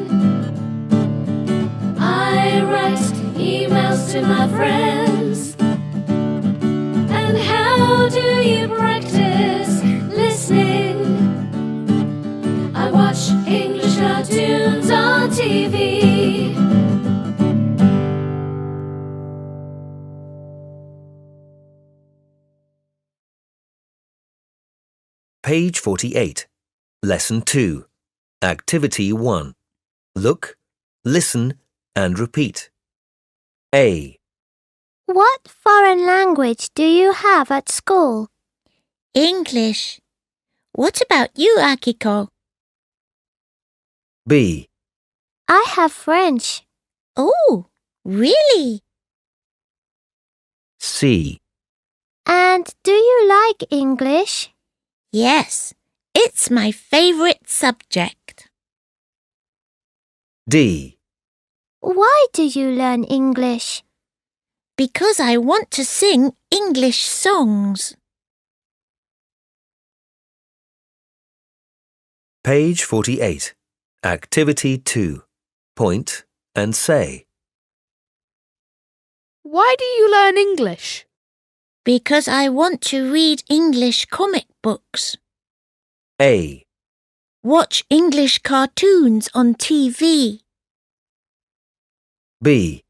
I write emails to my friends. And how do you practice listening? I watch English cartoons on TV. Page 48. Lesson 2. Activity 1. Look, listen and repeat. A. What foreign language do you have at school? English. What about you, Akiko? B. I have French. Oh, really? C. And do you like English? Yes, it's my favorite subject. D. Why do you learn English? Because I want to sing English songs. Page 48. Activity 2. Point and say. Why do you learn English? Because I want to read English comic books. A. Watch English cartoons on TV. B.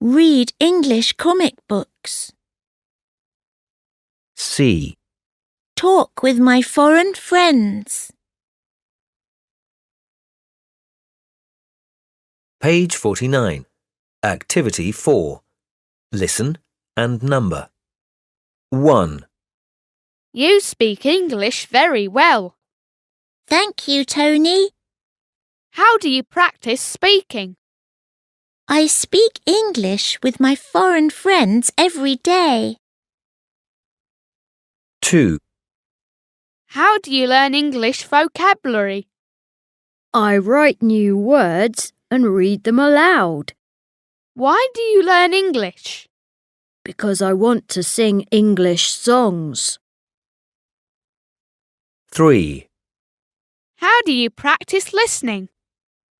Read English comic books. C. Talk with my foreign friends. Page 49. Activity 4. Listen and number. 1. You speak English very well. Thank you, Tony. How do you practice speaking? I speak English with my foreign friends every day. 2. How do you learn English vocabulary? I write new words and read them aloud. Why do you learn English? Because I want to sing English songs. 3. How do you practice listening?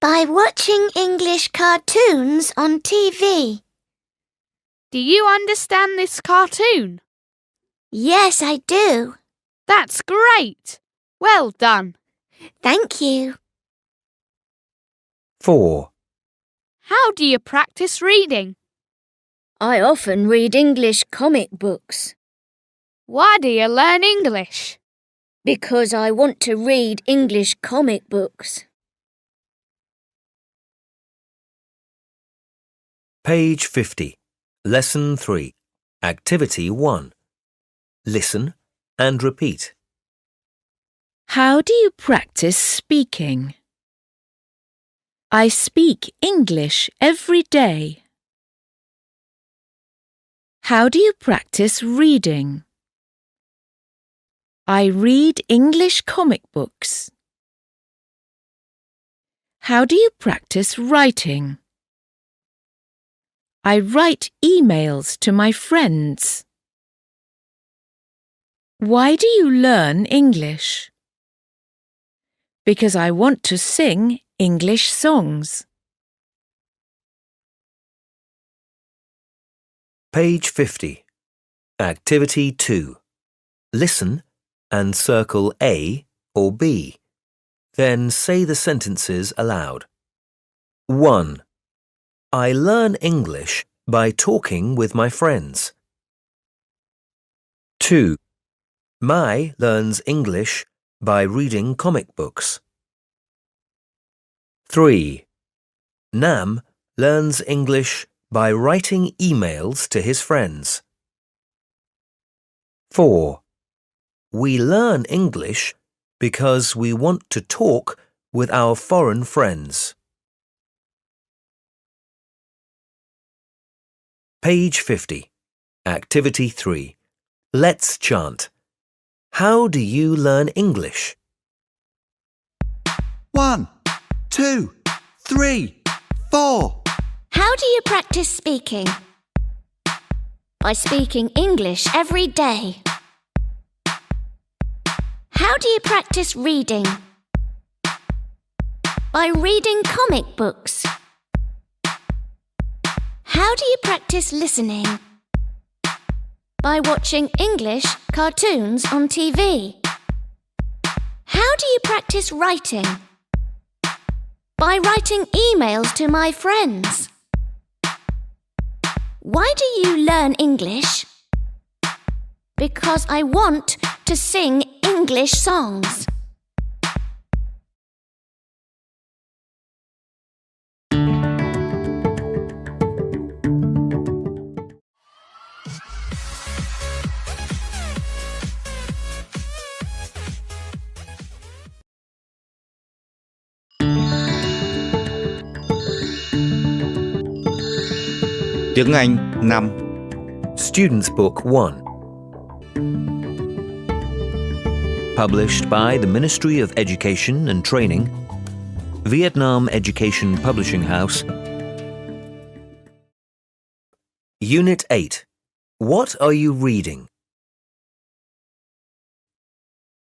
By watching English cartoons on TV. Do you understand this cartoon? Yes, I do. That's great. Well done. Thank you. 4. How do you practice reading? I often read English comic books. Why do you learn English? Because I want to read English comic books. Page 50. Lesson 3. Activity 1. listen, and repeat. How do you practice speaking? I speak English every day. How do you practice reading? I read English comic books. How do you practice writing? I write emails to my friends. Why do you learn English? Because I want to sing English songs. Page 50. Activity 2. Listen and circle A or B. Then say the sentences aloud. 1. I learn English by talking with my friends. 2. Mai learns English by reading comic books. 3. Nam learns English by writing emails to his friends. 4. We learn English because we want to talk with our foreign friends. Page 50. Activity 3. Let's chant. How do you learn English? 1, 2, 3, 4. How do you practice speaking? By speaking English every day. How do you practice reading? By reading comic books. How do you practice listening? By watching English cartoons on TV. How do you practice writing? By writing emails to my friends. Why do you learn English? Because I want to sing English songs. Tiếng Anh 5. Student's Book 1. Published by the Ministry of Education and Training, Vietnam Education Publishing House. Unit 8. What are you reading?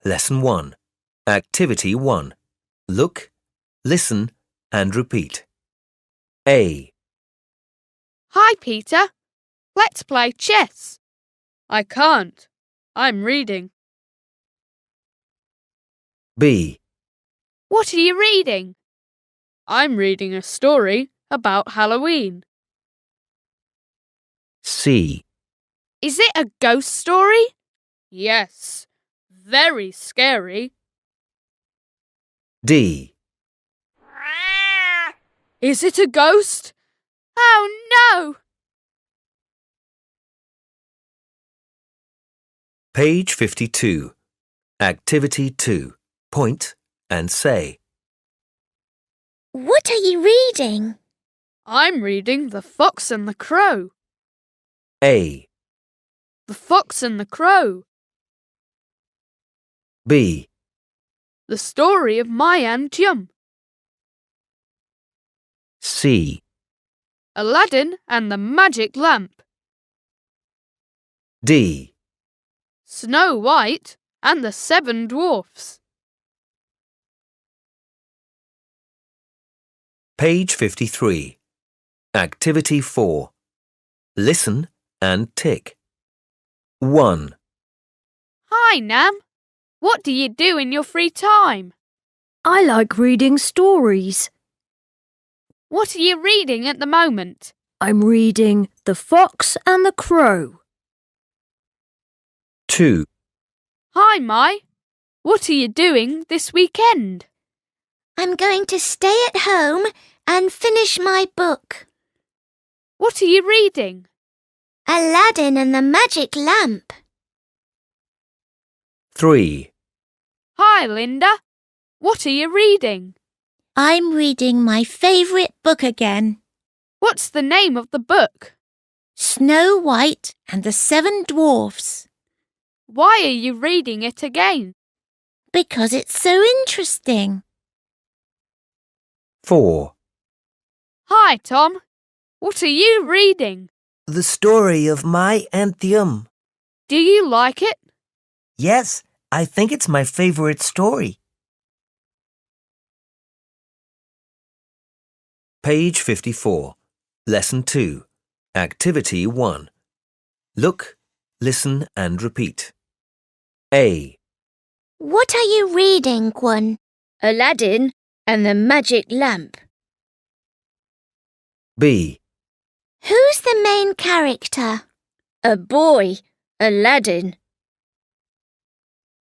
Lesson 1. Activity 1. Look, listen, and repeat. A. Hi, Peter. Let's play chess. I can't. I'm reading. B. What are you reading? I'm reading a story about Halloween. C. Is it a ghost story? Yes. Very scary. D. Is it a ghost? Oh no! Page 52. Activity 2. Point and say. What are you reading? I'm reading The Fox and the Crow. A. The Fox and the Crow. B. The story of my Aunt Yum. C. Aladdin and the Magic Lamp. D. Snow White and the Seven Dwarfs. Page 53. Activity 4. Listen and tick. 1. Hi, Nam. What do you do in your free time? I like reading stories. What are you reading at the moment? I'm reading The Fox and the Crow. 2. Hi, Mai. What are you doing this weekend? I'm going to stay at home and finish my book. What are you reading? Aladdin and the Magic Lamp. 3. Hi, Linda. What are you reading? I'm reading my favourite book again. What's the name of the book? Snow White and the Seven Dwarfs. Why are you reading it again? Because it's so interesting. 4. Hi, Tom. What are you reading? The story of my Anthem. Do you like it? Yes, I think it's my favorite story. Page 54. Lesson 2. Activity 1. Look, listen and repeat. A. What are you reading, Kwon? Aladdin and the Magic Lamp. B. Who's the main character? A boy, Aladdin.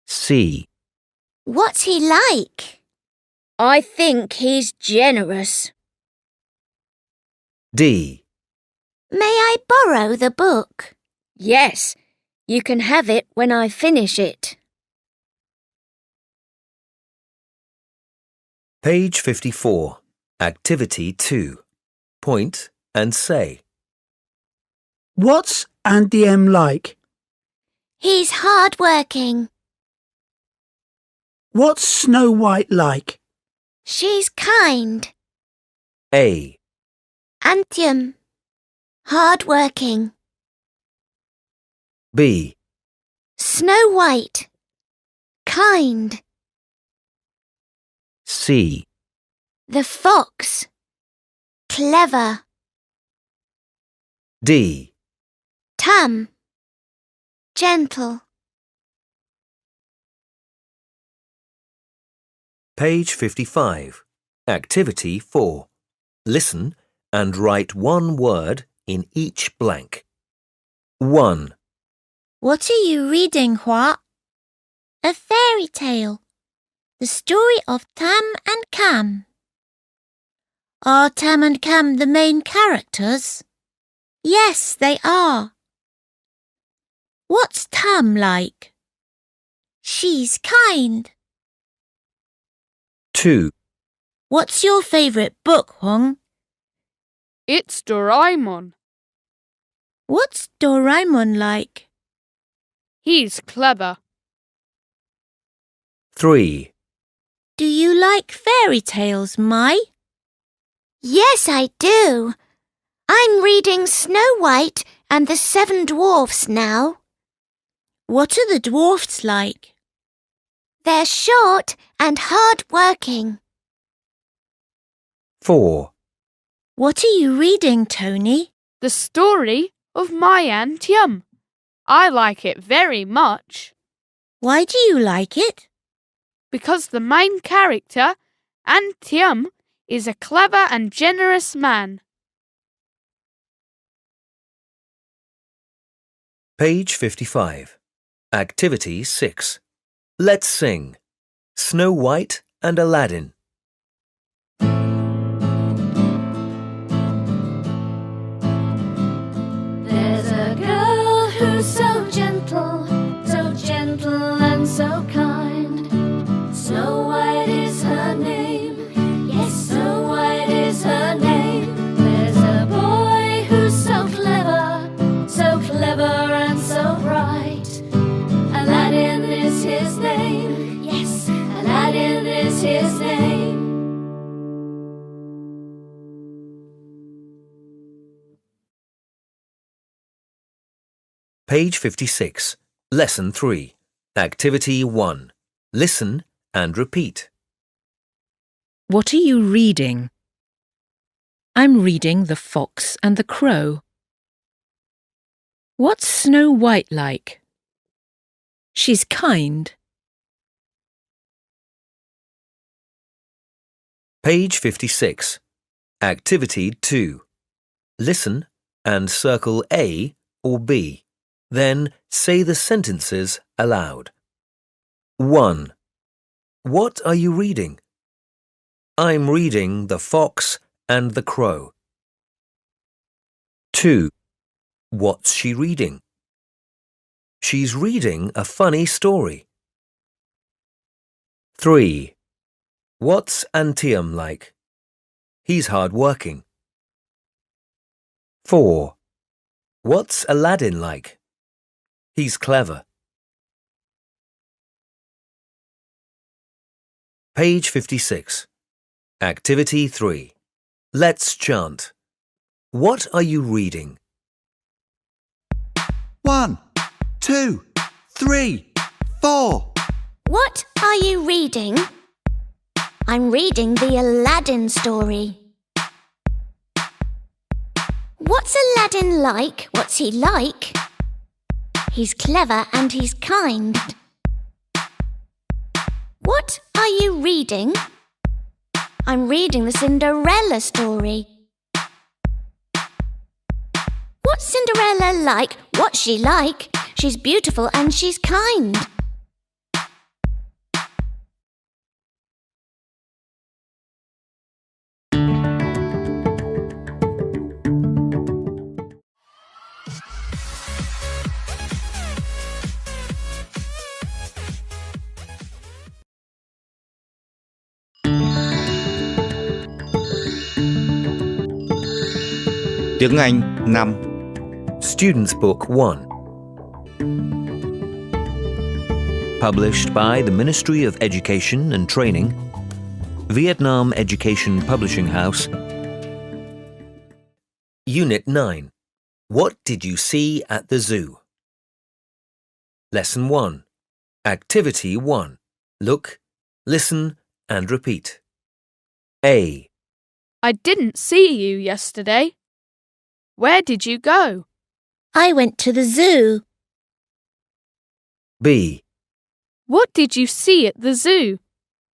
C. What's he like? I think he's generous. D. May I borrow the book? Yes, you can have it when I finish it. Page 54. Activity 2. Point and say. What's Auntie M like? He's hard-working. What's Snow White like? She's kind. A. Anthem. Hard-working. B. Snow White. Kind. C. The fox. Clever. D. Tam. Gentle. Page 55. Activity 4. Listen and write one word in each blank. 1. What are you reading, Hua? A fairy tale. The story of Tam and Cam. Are Tam and Cam the main characters? Yes, they are. What's Tam like? She's kind. 2. What's your favourite book, Hong? It's Doraemon. What's Doraemon like? He's clever. 3. Do you like fairy tales, Mai? Yes, I do. I'm reading Snow White and the Seven Dwarfs now. What are the dwarfs like? They're short and hard-working. 4. What are you reading, Tony? The story of my Aunt Yum. I like it very much. Why do you like it? Because the main character, Aunt Yum, is a clever and generous man. Page 55. Activity 6. Let's sing. Snow White and Aladdin. There's a girl who's so gentle and so kind. Snow White is her name. Yes, Snow White is her name. There's a boy who's so clever and so bright. Aladdin is his name. Yes, Aladdin is his name. Page 56. Lesson 3. Activity 1. Listen and repeat. What are you reading? I'm reading The Fox and the Crow. What's Snow White like? She's kind. Page 56. Activity 2. Listen and circle A or B. Then say the sentences aloud. 1. What are you reading? I'm reading The Fox and the Crow. 2. What's she reading? She's reading a funny story. 3. What's Antium like? He's hard-working. 4. What's Aladdin like? He's clever. Page 56. Activity 3. Let's chant. What are you reading? 1, 2, 3, 4. What are you reading? I'm reading the Aladdin story. What's Aladdin like? What's he like? He's clever and he's kind. What are you reading? I'm reading the Cinderella story. What's Cinderella like? What's she like? She's beautiful and she's kind. Tiếng Anh 5. Students Book 1. Published by the Ministry of Education and Training, Vietnam Education Publishing House. Unit 9. What did you see at the zoo? Lesson 1. Activity 1. Look, listen and repeat. A. I didn't see you yesterday. Where did you go? I went to the zoo. B. What did you see at the zoo?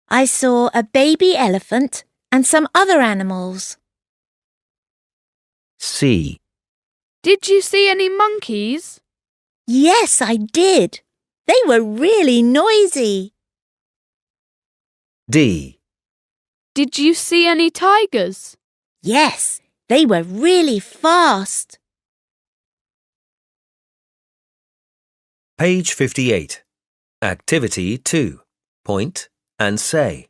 I saw a baby elephant and some other animals. C. Did you see any monkeys? Yes, I did. They were really noisy. D. Did you see any tigers? Yes, they were really fast. Page 58. Activity 2. Point and say.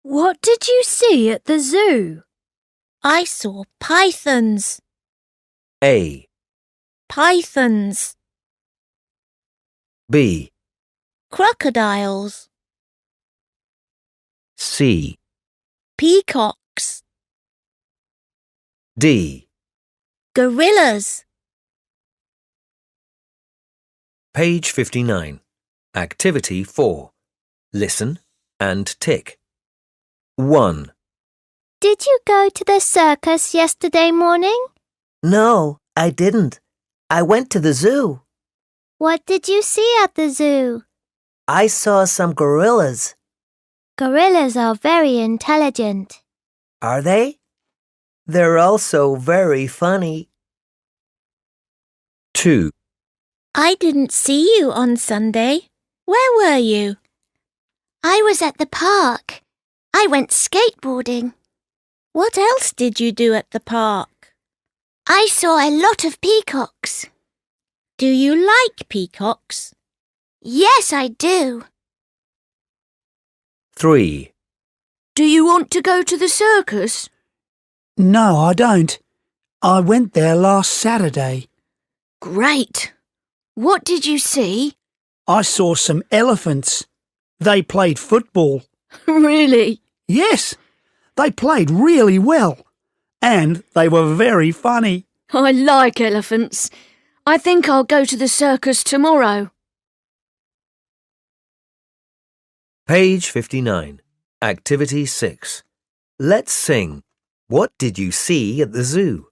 What did you see at the zoo? I saw pythons. A. Pythons. B. Crocodiles. C. Peacocks. D. Gorillas. Page 59. Activity 4. Listen and tick. 1. Did you go to the circus yesterday morning? No, I didn't. I went to the zoo. What did you see at the zoo? I saw some gorillas. Gorillas are very intelligent. Are they? They're also very funny. 2. I didn't see you on Sunday. Where were you? I was at the park. I went skateboarding. What else did you do at the park? I saw a lot of peacocks. Do you like peacocks? Yes, I do. 3. Do you want to go to the circus? No, I don't. I went there last Saturday. Great. What did you see? I saw some elephants. They played football. Really? Yes, they played really well. And they were very funny. I like elephants. I think I'll go to the circus tomorrow. Page 59. Activity 6. Let's sing. What did you see at the zoo?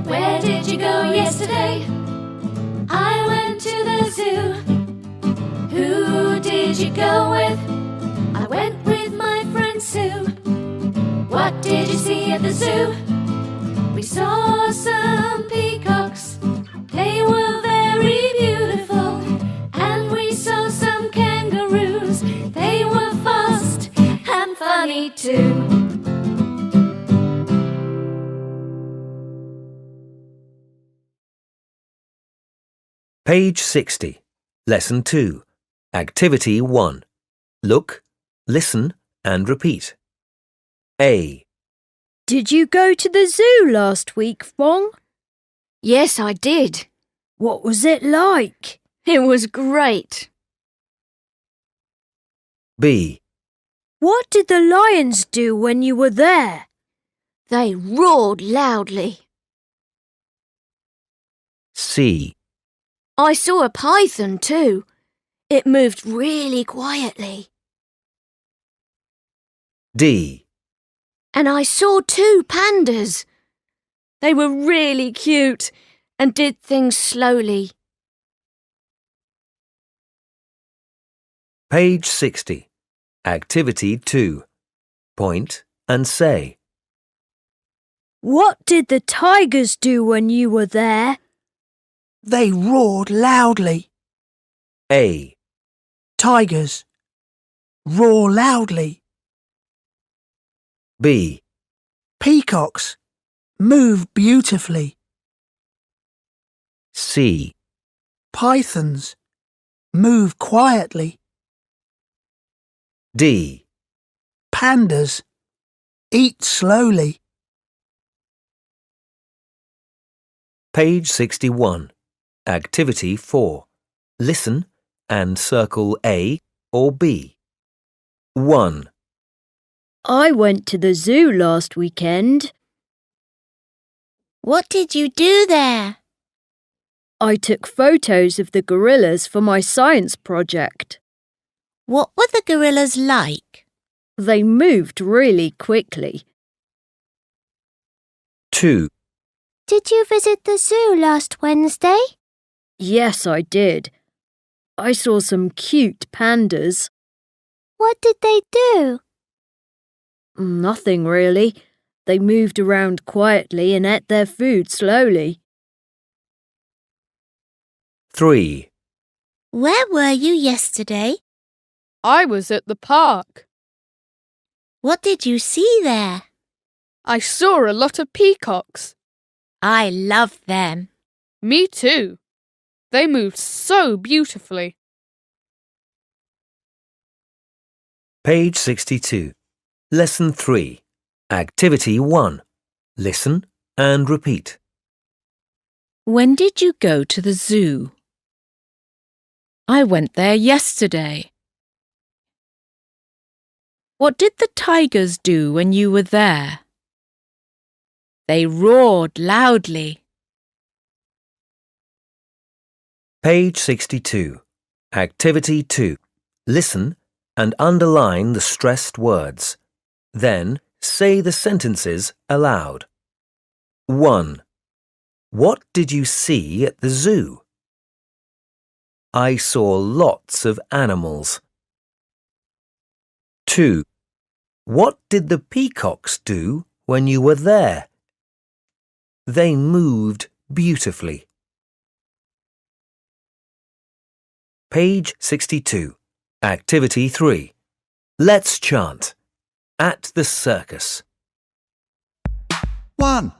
Where did you go yesterday? I went to the zoo. Who did you go with? I went with my friend Sue. What did you see at the zoo? We saw some peacocks. They were very beautiful. And we saw some kangaroos. They were fast and funny too. Page 60. Lesson 2. Activity 1. Look, listen and repeat. A. Did you go to the zoo last week, Fong? Yes, I did. What was it like? It was great. B. What did the lions do when you were there? They roared loudly. C. I saw a python too. It moved really quietly. D. And I saw 2 pandas. They were really cute and did things slowly. Page 60. Activity 2. Point and say. What did the tigers do when you were there? They roared loudly. A. Tigers roar loudly. B. Peacocks move beautifully. C. Pythons move quietly. D. Pandas eat slowly. Page 61. Activity 4. Listen and circle A or B. 1. I went to the zoo last weekend. What did you do there? I took photos of the gorillas for my science project. What were the gorillas like? They moved really quickly. 2. Did you visit the zoo last Wednesday? Yes, I did. I saw some cute pandas. What did they do? Nothing really. They moved around quietly and ate their food slowly. 3. Where were you yesterday? I was at the park. What did you see there? I saw a lot of peacocks. I love them. Me too. They moved so beautifully. Page 62. Lesson 3. Activity 1. Listen and repeat. When did you go to the zoo? I went there yesterday. What did the tigers do when you were there? They roared loudly. Page 62. Activity 2. Listen and underline the stressed words. Then say the sentences aloud. 1. What did you see at the zoo? I saw lots of animals. 2. What did the peacocks do when you were there? They moved beautifully. Page 62. Activity 3. Let's chant. At the circus. 1,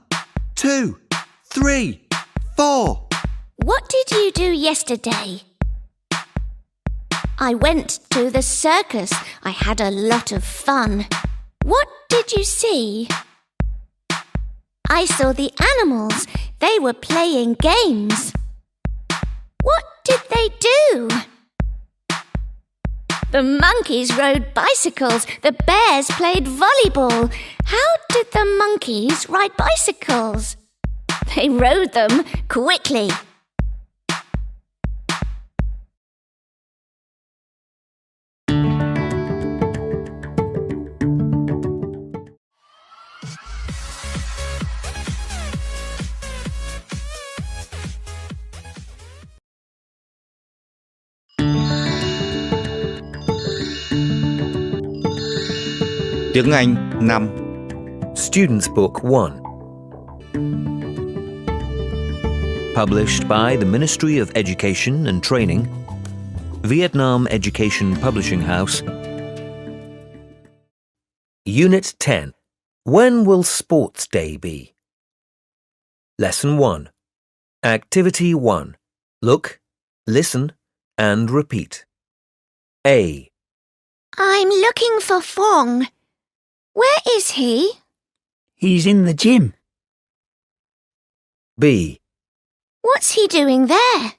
2, 3, 4. What did you do yesterday? I went to the circus. I had a lot of fun. What did you see? I saw the animals. They were playing games. What did they do? The monkeys rode bicycles. The bears played volleyball. How did the monkeys ride bicycles? They rode them quickly. Tiếng Anh 5. Student's Book 1. Published by the Ministry of Education and Training, Vietnam Education Publishing House. Unit 10. When will Sports Day be? Lesson 1. Activity 1. Look, listen and repeat. A, I'm looking for Fong. Where is he? He's in the gym. B, What's he doing there?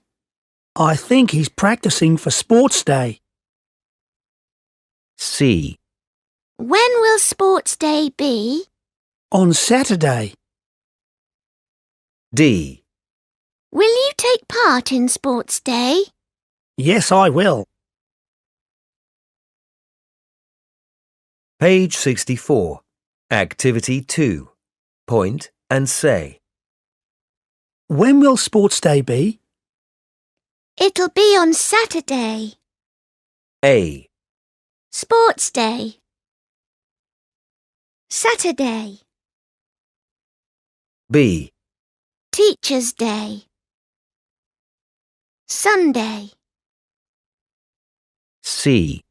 I think he's practicing for sports day. C, When will sports day be? On Saturday. D. Will you take part in sports day? Yes, I will. Page 64. Activity 2. Point and say. When will sports day be? It'll be on Saturday. A, Sports day. Saturday. B, Teacher's day. Sunday. C,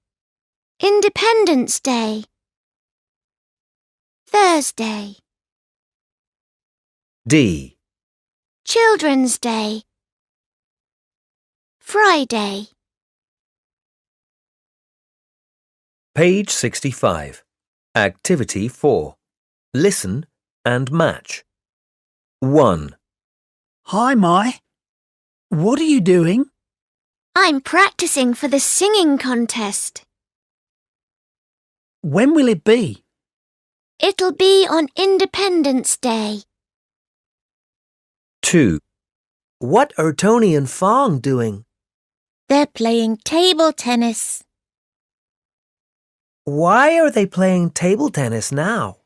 Independence Day. Thursday. D. Children's Day. Friday. Page 65. Activity 4. Listen and match. 1, Hi, Mai. What are you doing? I'm practicing for the singing contest. When will it be? It'll be on Independence Day. 2, What are Tony and Fong doing? They're playing table tennis. Why are they playing table tennis now?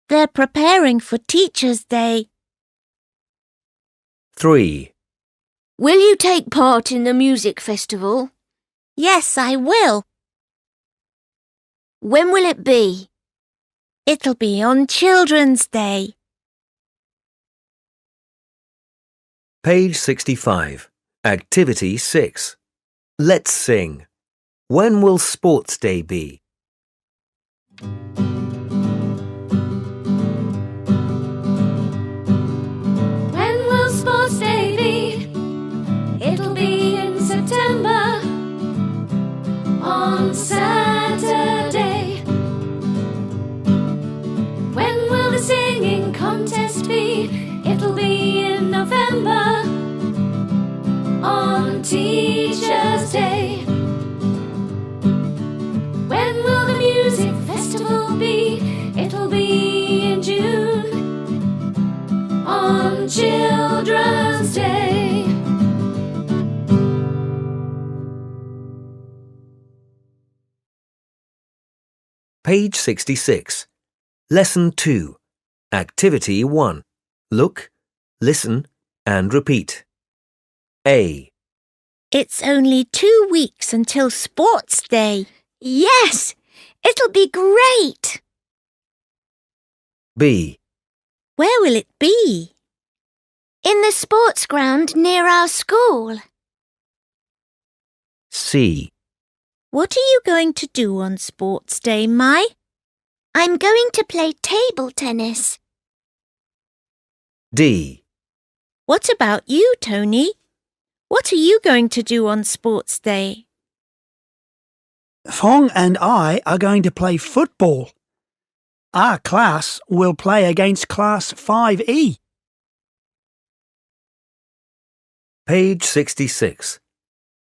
They're preparing for Teacher's Day. 3, Will you take part in the music festival? Yes, I will. When will it be? It'll be on Children's Day. Page 65. Activity 6. Let's sing. When will sports day be? When will sports day be? It'll be in September, on Saturday. When will the singing contest be? It'll be in November, on Teacher's Day. When will the music festival be? It'll be in June, on Children's Day. Page 66. Lesson 2. Activity 1. Look, listen, and repeat. A, It's only 2 weeks until Sports Day. Yes! It'll be great! B, Where will it be? In the sports ground near our school. C, What are you going to do on Sports Day, Mai? I'm going to play table tennis. D. What about you, Tony? What are you going to do on Sports Day? Fong and I are going to play football. Our class will play against Class 5E. Page 66.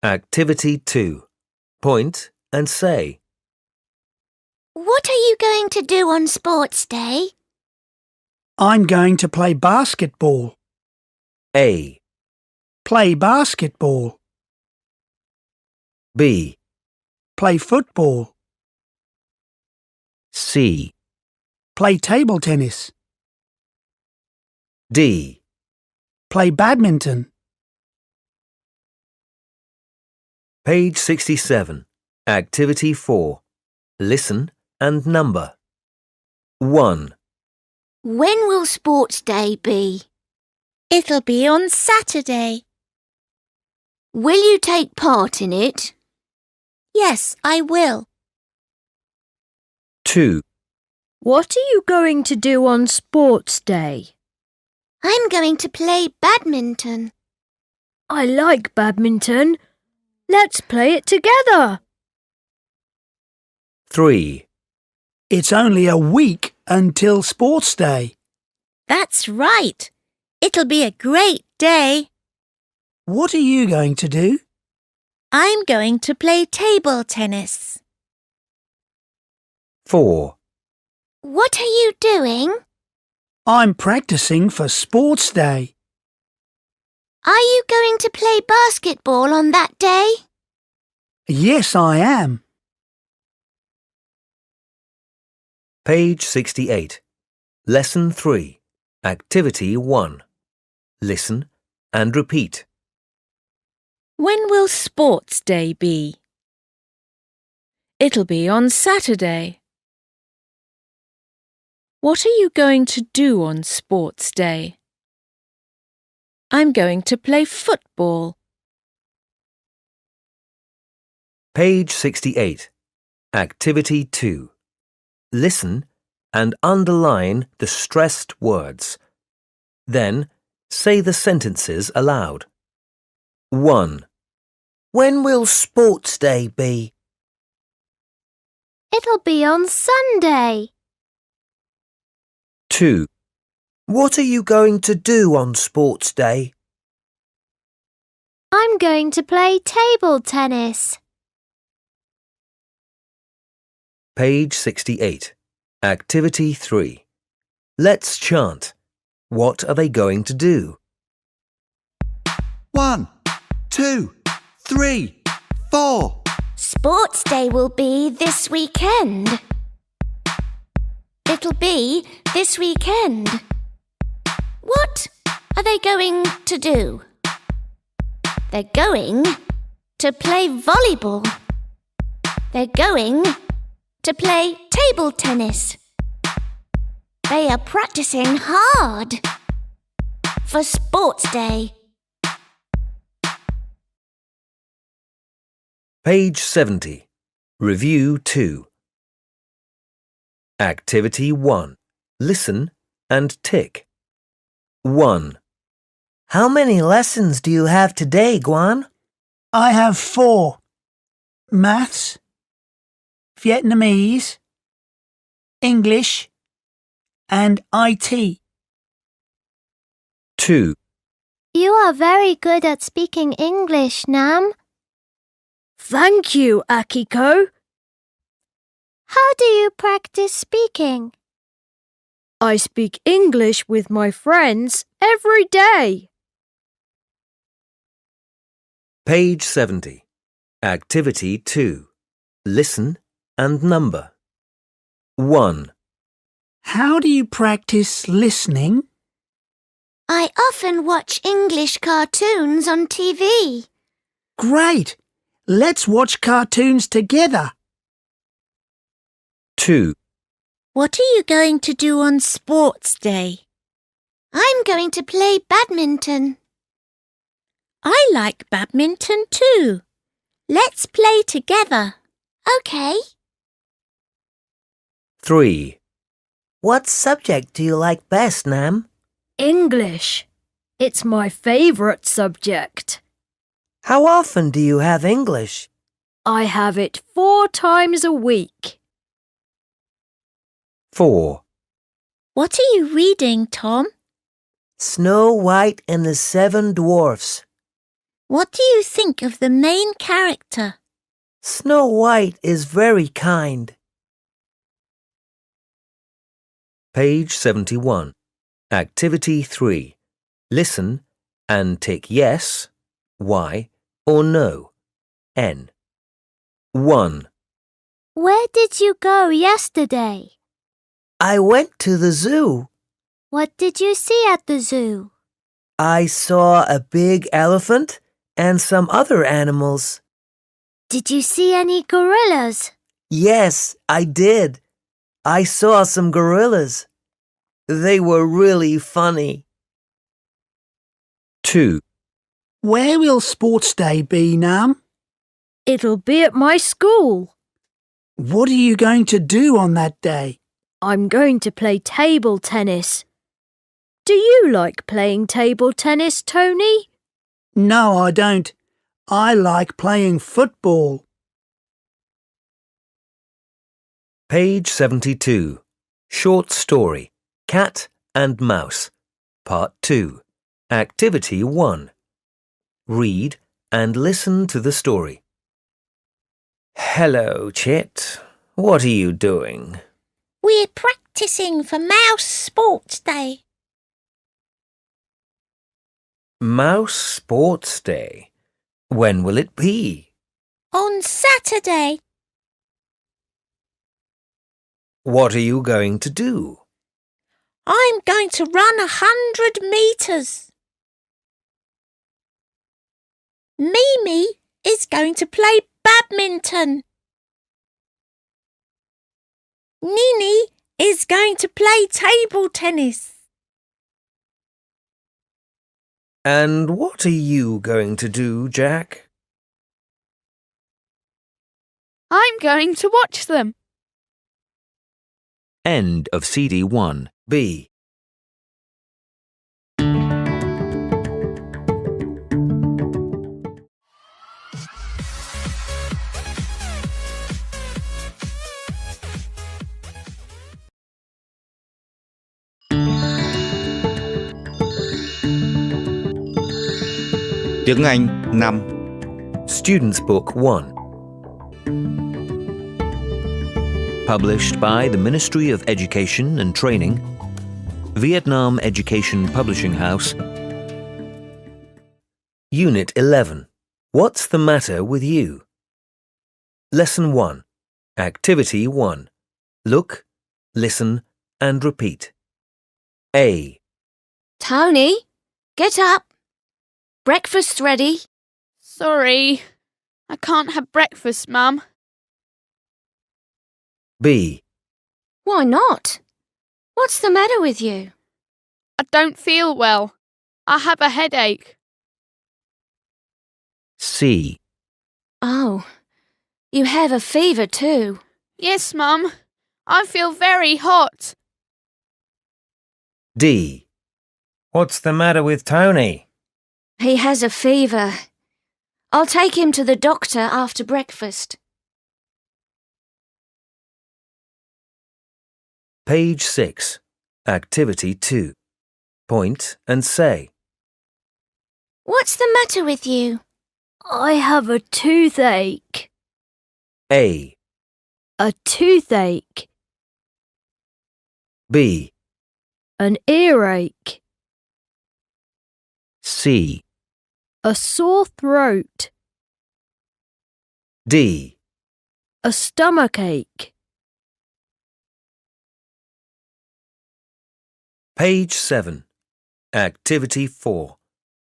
Activity 2. Point and say. What are you going to do on sports day? I'm going to play basketball. A, Play basketball. B, Play football. C, Play table tennis. D. Play badminton. Page 67. Activity 4. Listen and number. 1, When will sports day be? It'll be on Saturday. Will you take part in it? Yes, I will. 2, What are you going to do on Sports Day? I'm going to play badminton. I like badminton. Let's play it together. 3. It's only a week until sports day. That's right. It'll be a great day. What are you going to do? I'm going to play table tennis. 4. What are you doing? I'm practicing for sports day. Are you going to play basketball on that day? Yes, I am. Page 68. Lesson 3. Activity 1. Listen and repeat. When will sports day be? It'll be on Saturday. What are you going to do on sports day? I'm going to play football. Page 68. Activity 2. Listen and underline the stressed words. Then say the sentences aloud. 1. When will sports day be? It'll be on Sunday. 2. What are you going to do on sports day? I'm going to play table tennis. Page 68. Activity 3. Let's chant. What are they going to do? 1, 2, 3, 4. Sports day will be this weekend. It'll be this weekend. What are they going to do? They're going to play volleyball. They're going to play table tennis. They are practicing hard for sports day. Page 70. Review 2. Activity 1. Listen and tick. 1. How many lessons do you have today, Guan? I have 4. Maths, Vietnamese, English, and IT. 2. You are very good at speaking English, Nam. Thank you, Akiko. How do you practice speaking? I speak English with my friends every day. Page 70. Activity 2. Listen and number. 1. How do you practice listening? I often watch English cartoons on TV. Great! Let's watch cartoons together. 2. What are you going to do on sports day? I'm going to play badminton. I like badminton too. Let's play together. Okay. 3. What subject do you like best, Nam? English. It's my favourite subject. How often do you have English? I have it 4 times a week. 4. What are you reading, Tom? Snow White and the Seven Dwarfs. What do you think of the main character? Snow White is very kind. Page 71. Activity 3. Listen and tick yes, Y, or no, N. 1. Where did you go yesterday? I went to the zoo. What did you see at the zoo? I saw a big elephant and some other animals. Did you see any gorillas? Yes, I did. I saw some gorillas. They were really funny. 2. Where will sports day be, Nam? It'll be at my school. What are you going to do on that day? I'm going to play table tennis. Do you like playing table tennis, Tony? No, I don't. I like playing football. Page 72. Short story. Cat and Mouse. Part 2. Activity 1. Read and listen to the story. Hello, Chit. What are you doing? We're practicing for Mouse Sports Day. Mouse Sports Day. When will it be? On Saturday. What are you going to do? I'm going to run 100 metres. Mimi is going to play badminton. Nini is going to play table tennis. And what are you going to do, Jack? I'm going to watch them. End of CD 1B. Tiếng Anh 5. Student's Book 1. Published by the Ministry of Education and Training, Vietnam Education Publishing House. Unit 11. What's the matter with you? Lesson 1. Activity 1. Look, listen and repeat. A. Tony, get up. Breakfast's ready. Sorry, I can't have breakfast, Mum. B. Why not? What's the matter with you? I don't feel well. I have a headache. C. Oh, you have a fever too. Yes, Mum. I feel very hot. D. What's the matter with Tony? He has a fever. I'll take him to the doctor after breakfast. Page 6. Activity 2. Point and say. What's the matter with you? I have a toothache. A. A toothache. B. An earache. C. A sore throat. D. A stomachache. Page 7. Activity 4.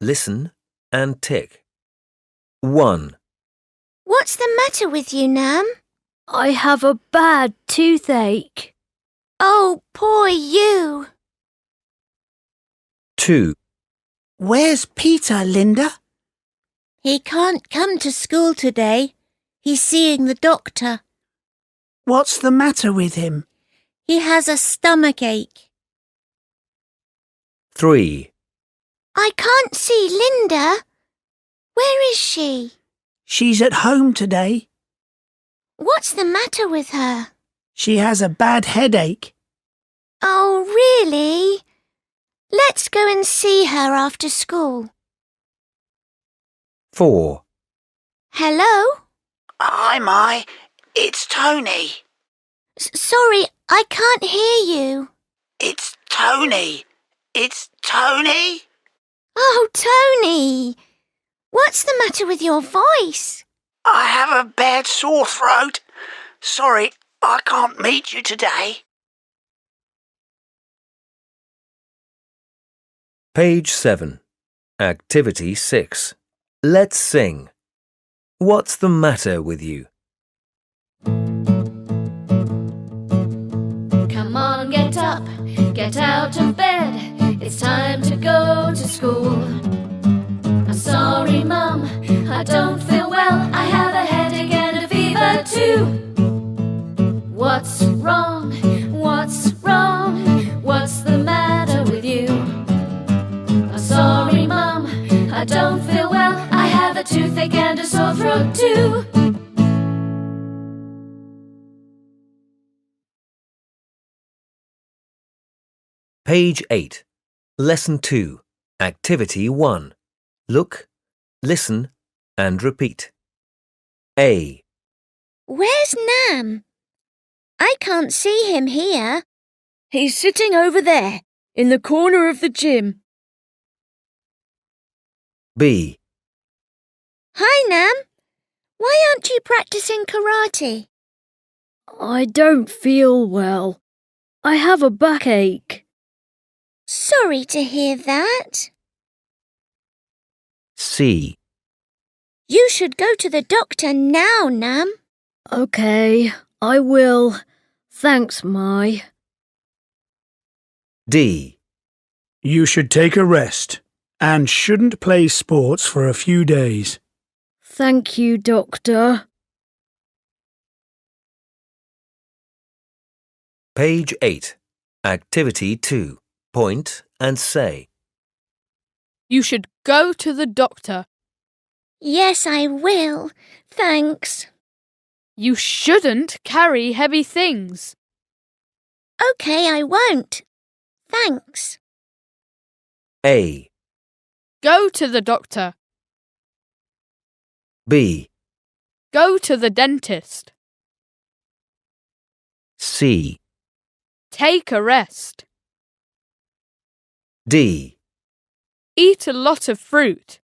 Listen and tick. 1. What's the matter with you, Nam? I have a bad toothache. Oh, poor you. 2. Where's Peter, Linda? He can't come to school today. He's seeing the doctor. What's the matter with him? He has a stomachache. 3. I can't see Linda. Where is she? She's at home today. What's the matter with her? She has a bad headache. Oh, really? Let's go and see her after school. 4. Hello? Hi, Mai. It's Tony. Sorry, I can't hear you. It's Tony. It's Tony. Oh, Tony! What's the matter with your voice? I have a bad sore throat. Sorry, I can't meet you today. Page 7. Activity 6. Let's sing. What's the matter with you? Come on, get up, get out of bed. It's time to go to school. I'm sorry, Mum, I don't feel well. I have a headache and a fever too. What's wrong? What's wrong? What's the matter with you? I'm sorry, Mum, I don't feel well. road too. Page 8. Lesson 2. Activity 1. Look, listen, and repeat. A. Where's Nam? I can't see him here. He's sitting over there, in the corner of the gym. B. Hi, Nam. Why aren't you practicing karate? I don't feel well. I have a backache. Sorry to hear that. C. You should go to the doctor now, Nam. OK, I will. Thanks, Mai. D. You should take a rest and shouldn't play sports for a few days. Thank you, Doctor. Page 8. Activity 2. Point and say. You should go to the doctor. Yes, I will. Thanks. You shouldn't carry heavy things. OK, I won't. Thanks. A. Go to the doctor. B. Go to the dentist. C. Take a rest. D. Eat a lot of fruit.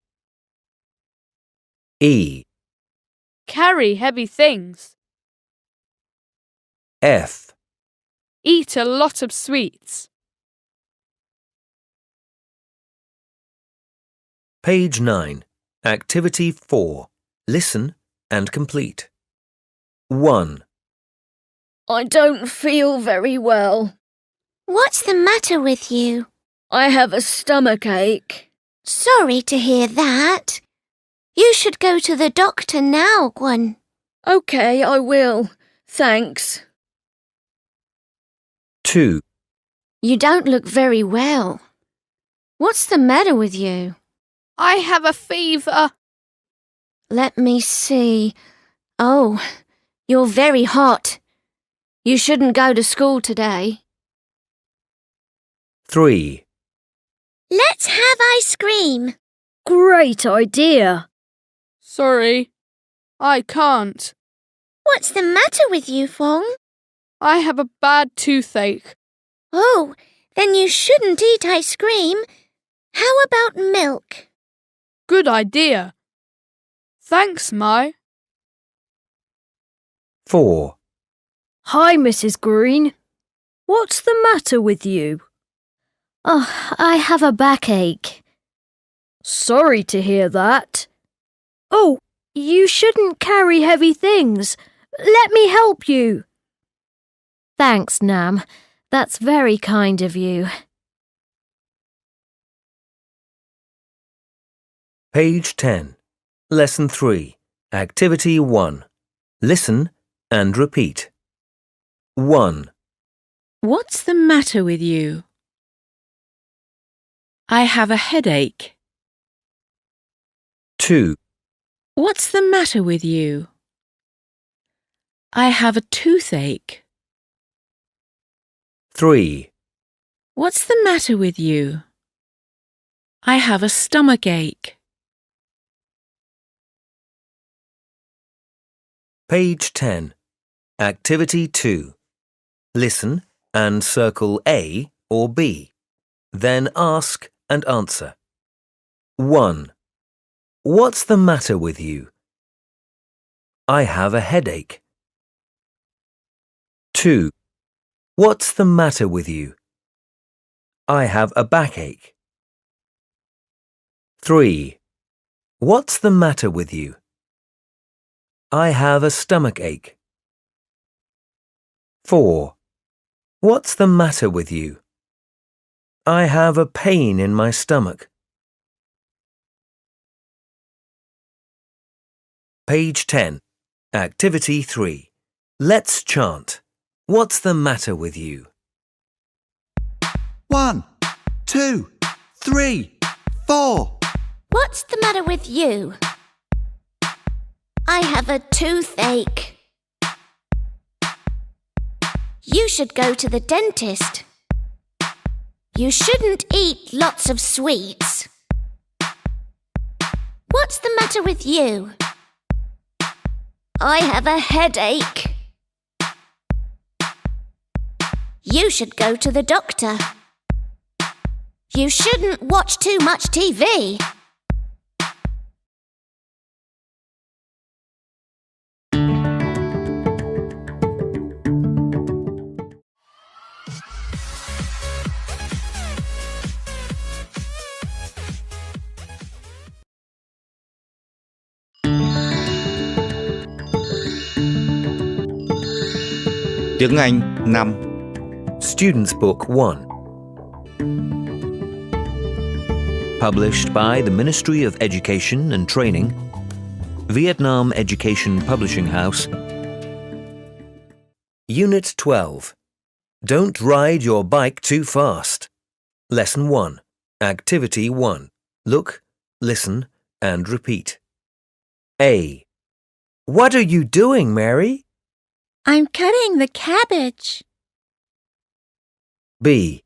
E. Carry heavy things. F. Eat a lot of sweets. Page 9. Activity 4. Listen and complete. 1. I don't feel very well. What's the matter with you? I have a stomach ache. Sorry to hear that. You should go to the doctor now, Gwen. OK, I will. Thanks. 2. You don't look very well. What's the matter with you? I have a fever. Let me see. Oh, you're very hot. You shouldn't go to school today. 3. Let's have ice cream. Great idea. Sorry, I can't. What's the matter with you, Fong? I have a bad toothache. Oh, then you shouldn't eat ice cream. How about milk? Good idea. Thanks, Mai. 4. Hi, Mrs. Green. What's the matter with you? Oh, I have a backache. Sorry to hear that. Oh, you shouldn't carry heavy things. Let me help you. Thanks, Nam. That's very kind of you. Page 10. Lesson 3. Activity 1. Listen and repeat. 1. What's the matter with you? I have a headache. 2. What's the matter with you? I have a toothache. 3. What's the matter with you? I have a stomach ache. Page 10. Activity 2. Listen and circle A or B. Then ask and answer. 1. What's the matter with you? I have a headache. 2. What's the matter with you? I have a backache. 3. What's the matter with you? I have a stomach ache. 4. What's the matter with you? I have a pain in my stomach. Page 10. Activity 3. Let's chant. What's the matter with you? 1, 2, 3, 4. What's the matter with you? I have a toothache. You should go to the dentist. You shouldn't eat lots of sweets. What's the matter with you? I have a headache. You should go to the doctor. You shouldn't watch too much TV. Tiếng Anh 5. Student's Book 1. Published by the Ministry of Education and Training, Vietnam Education Publishing House. Unit 12. Don't ride your bike too fast. Lesson 1. Activity 1. Look, listen, and repeat. A. What are you doing, Mary? I'm cutting the cabbage. B.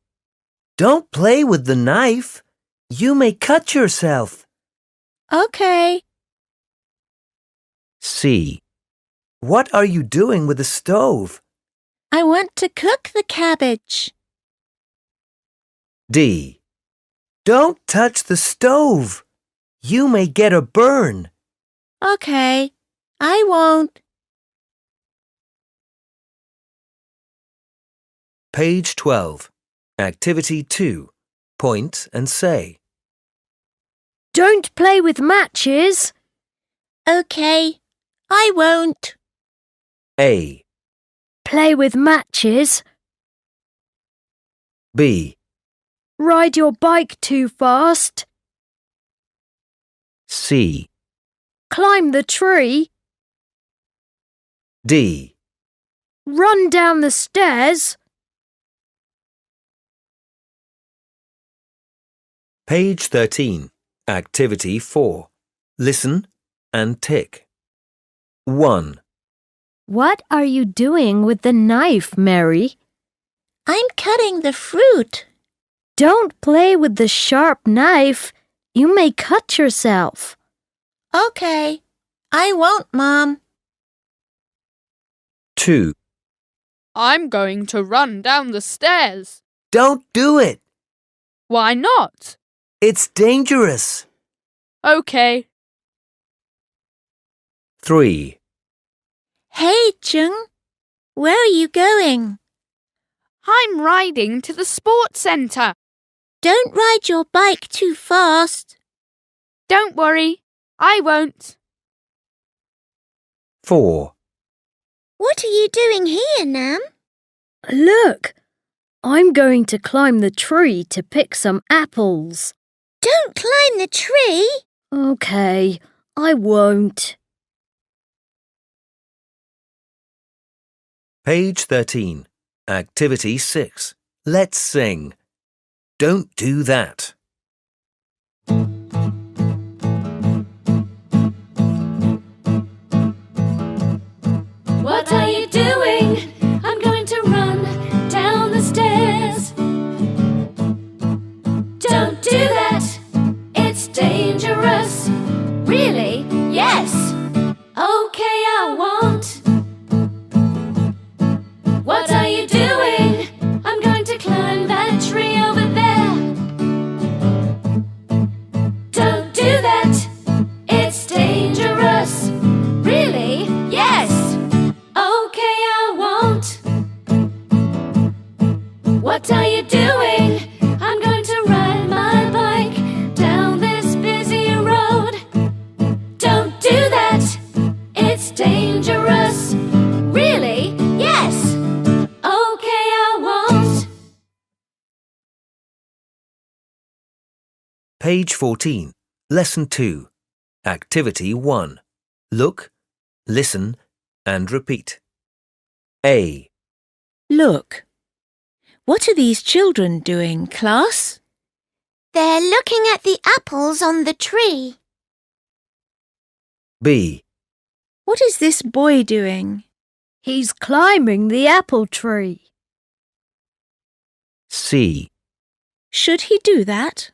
Don't play with the knife. You may cut yourself. Okay. C. What are you doing with the stove? I want to cook the cabbage. D. Don't touch the stove. You may get a burn. Okay, I won't. Page 12. Activity 2. Point and say. Don't play with matches. Okay, I won't. A. Play with matches. B. Ride your bike too fast. C. Climb the tree. D. Run down the stairs. Page 13. Activity 4. Listen and tick. 1. What are you doing with the knife, Mary? I'm cutting the fruit. Don't play with the sharp knife. You may cut yourself. Okay, I won't, Mom. 2. I'm going to run down the stairs. Don't do it. Why not? It's dangerous. Okay. 3. Hey, Chung, where are you going? I'm riding to the sports centre. Don't ride your bike too fast. Don't worry, I won't. 4. What are you doing here, Nam? Look, I'm going to climb the tree to pick some apples. Don't climb the tree. Okay, I won't. Page 13. Activity 6. Let's sing. Don't do that. What are you doing? I'm going to run down the stairs. Don't do that. It's dangerous. Really? Yes. Okay, I won't. What are you doing? I'm going to climb that tree over there. Don't do that. It's dangerous. Really? Yes. Okay, I won't. What are you doing? I'm going to ride my bike down this busy road. Don't do that. It's dangerous. Really? Yes. Okay, I won't. Page 14. Lesson 2. Activity 1. Look, listen, and repeat. A. Look. What are these children doing, class? They're looking at the apples on the tree. B. What is this boy doing? He's climbing the apple tree. C. Should he do that?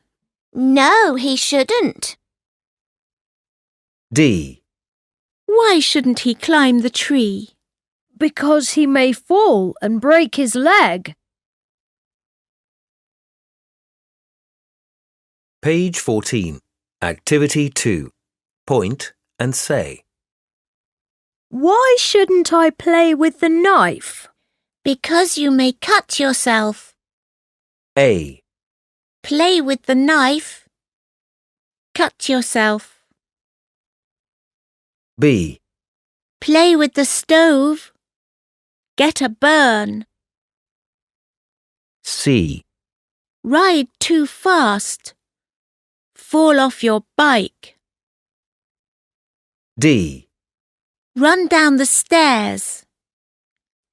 No, he shouldn't. D. Why shouldn't he climb the tree? Because he may fall and break his leg. Page 14. Activity 2. Point and say. Why shouldn't I play with the knife? Because you may cut yourself. A. Play with the knife. Cut yourself. B. Play with the stove. Get a burn. C. Ride too fast. Fall off your bike. D. Run down the stairs.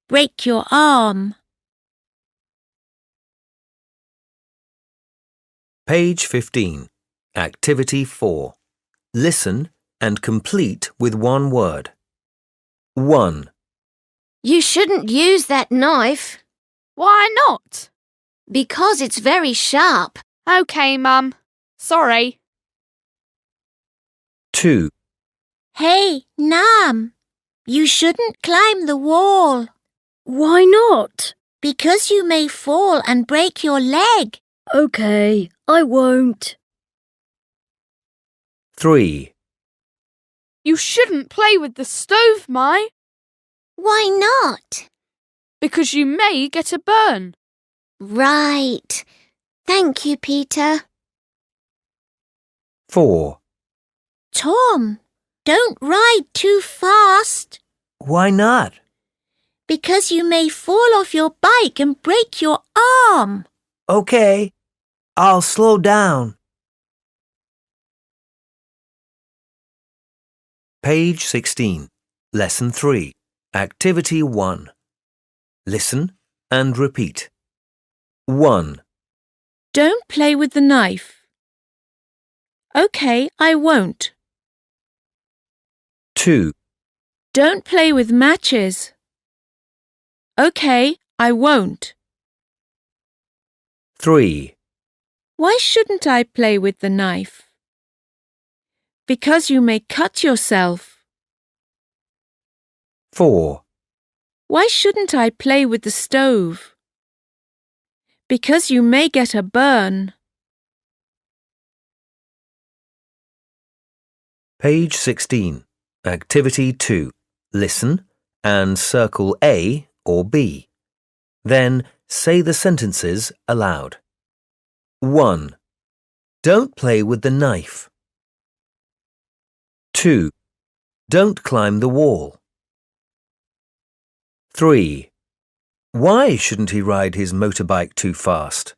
Break your arm. Page 15. Activity 4. Listen and complete with one word. 1. You shouldn't use that knife. Why not? Because it's very sharp. OK, Mum. Sorry. 2. Hey, Nam, you shouldn't climb the wall. Why not? Because you may fall and break your leg. OK, I won't. 3. You shouldn't play with the stove, Mai, Why not? because you may get a burn. Right. Thank you, Peter. 4. Tom, don't ride too fast. Why not? Because you may fall off your bike and break your arm. Okay, I'll slow down. Page 16. Lesson 3. Activity 1. Listen and repeat. 1. Don't play with the knife. OK, I won't. 2. Don't play with matches. OK, I won't. 3. Why shouldn't I play with the knife? Because you may cut yourself. 4. Why shouldn't I play with the stove? Because you may get a burn. Page 16. Activity 2. Listen and circle A or B. Then say the sentences aloud. 1. Don't play with the knife. 2. Don't climb the wall. 3. Why shouldn't he ride his motorbike too fast?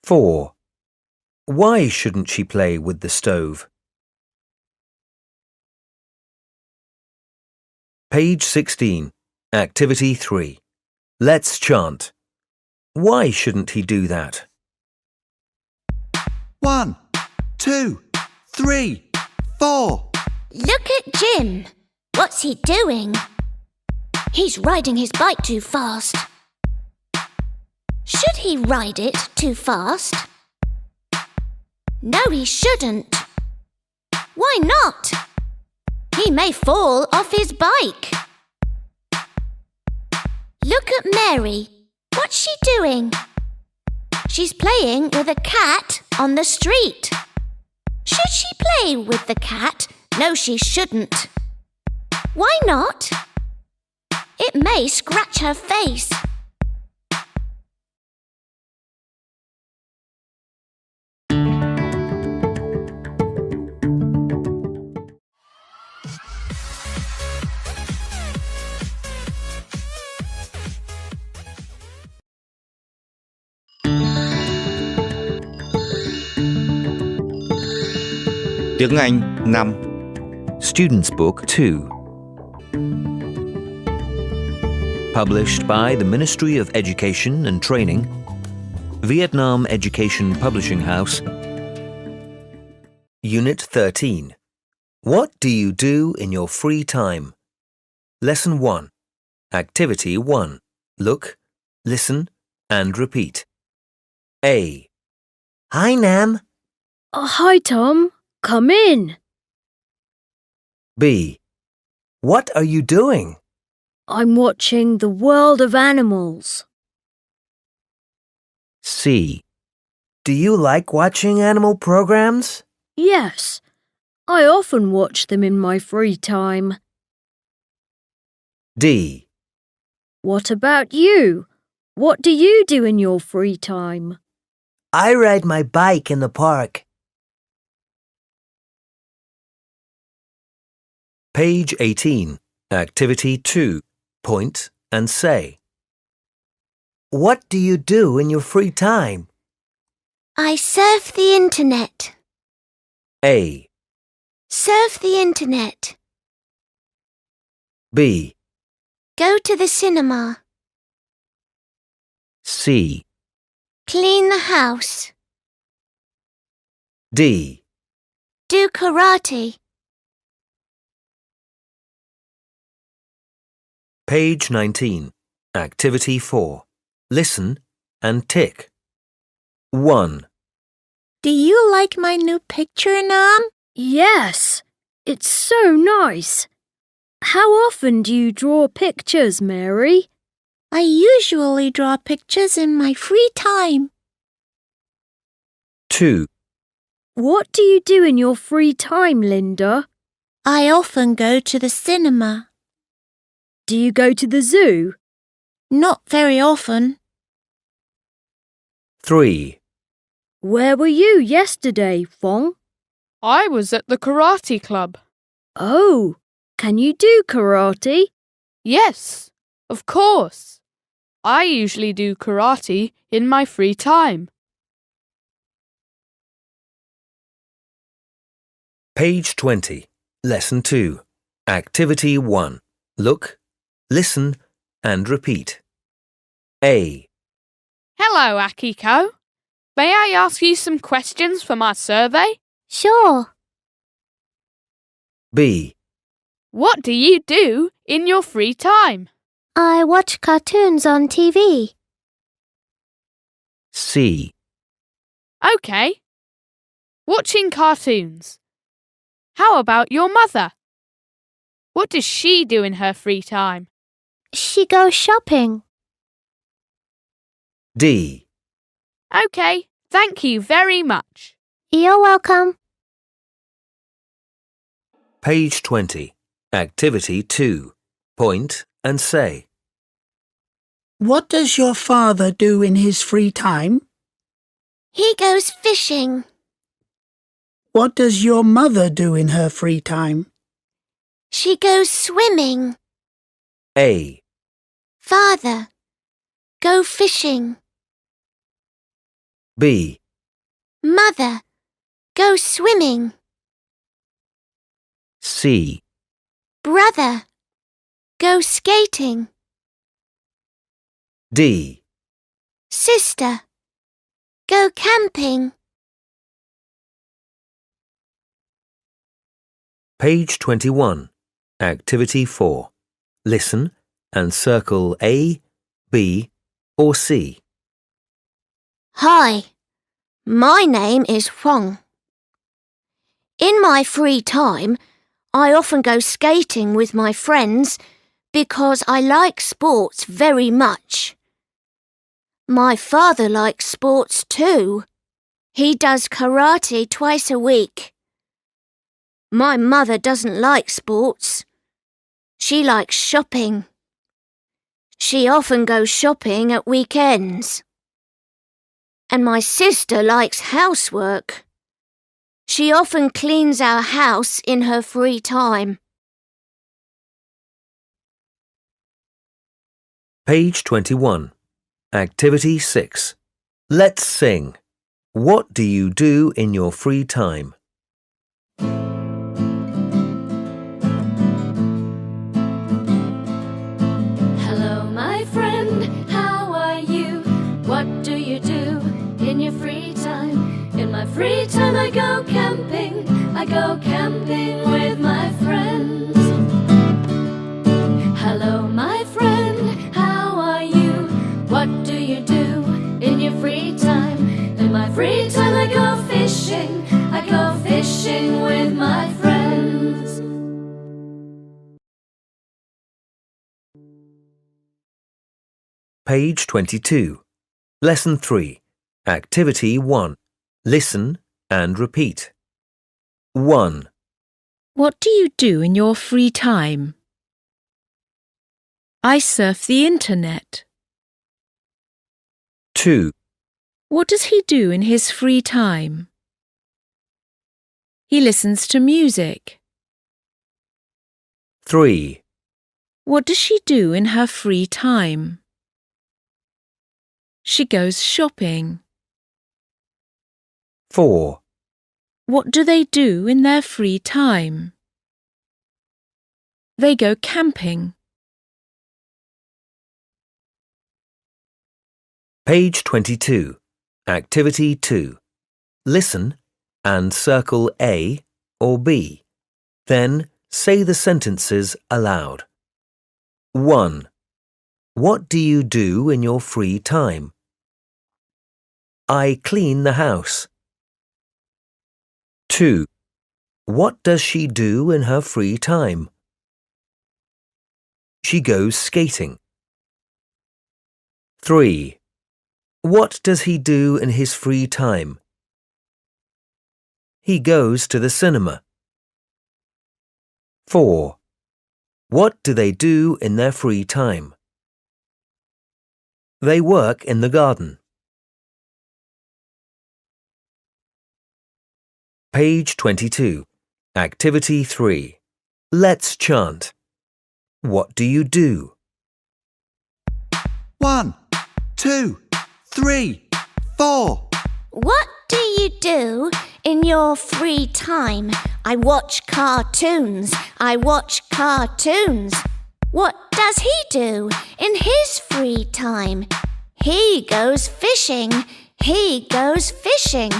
4. Why shouldn't she play with the stove? Page 16. Activity 3. Let's chant. Why shouldn't he do that? 1, 2, 3, 4. Look at Jim. What's he doing? He's riding his bike too fast. Should he ride it too fast? No, he shouldn't. Why not? He may fall off his bike. Look at Mary. What's she doing? She's playing with a cat on the street. Should she play with the cat? No, she shouldn't. Why not? It may scratch her face. Tiếng Anh 5. Student's Book 2. Published by the Ministry of Education and Training, Vietnam Education Publishing House, Unit 13, What do you do in your free time? Lesson 1. Activity 1. Look, listen, and repeat. A. Hi, Nam. Oh, hi, Tom. Come in. B. What are you doing? I'm watching The World of Animals. C. Do you like watching animal programs? Yes, I often watch them in my free time. D. What about you? What do you do in your free time? I ride my bike in the park. Page 18. Activity 2. Point and say. What do you do in your free time? I surf the internet. A. Surf the internet. B. Go to the cinema. C. Clean the house. D. Do karate. Page 19. Activity 4. Listen and tick. 1. Do you like my new picture, Nam? Yes, it's so nice. How often do you draw pictures, Mary? I usually draw pictures in my free time. 2. What do you do in your free time, Linda? I often go to the cinema. Do you go to the zoo? Not very often. 3. Where were you yesterday, Fong? I was at the karate club. Oh, can you do karate? Yes, of course. I usually do karate in my free time. Page 20. Lesson 2. Activity 1. Look, listen, and repeat. A. Hello, Akiko. May I ask you some questions for my survey? Sure. B. What do you do in your free time? I watch cartoons on TV. C. OK. Watching cartoons. How about your mother? What does she do in her free time? She goes shopping. D. OK, thank you very much. You're welcome. Page 20. Activity 2. Point and say. What does your father do in his free time? He goes fishing. What does your mother do in her free time? She goes swimming. A. Father, go fishing. B. Mother, go swimming. C. Brother, go skating. D. Sister, go camping. Page 21. Activity 4. Listen and circle A, B, or C. Hi, my name is Huang. In my free time, I often go skating with my friends because I like sports very much. My father likes sports too. He does karate twice a week. My mother doesn't like sports. She likes shopping. She often goes shopping at weekends. And my sister likes housework. She often cleans our house in her free time. Page 21. Activity 6. Let's sing. What do you do in your free time? Hello, my friend, how are you? What do you do in your free time? In my free time I go camping with do you do in your free time? In my free time I go fishing. I go fishing with my friends. Page 22. Lesson 3. Activity 1. Listen and repeat. 1. What do you do in your free time? I surf the internet. 2. What does he do in his free time? He listens to music. 3. What does she do in her free time? She goes shopping. 4. What do they do in their free time? They go camping. Page 22. Activity 2. Listen and circle A or B. Then say the sentences aloud. 1. What do you do in your free time? I clean the house. 2. What does she do in her free time? She goes skating. 3. What does he do in his free time? He goes to the cinema. 4. What do they do in their free time? They work in the garden. Page 22. Activity 3. Let's chant. What do you do? 1, 2, 3, 4. What do you do in your free time? I watch cartoons. I watch cartoons. What does he do in his free time? He goes fishing. He goes fishing.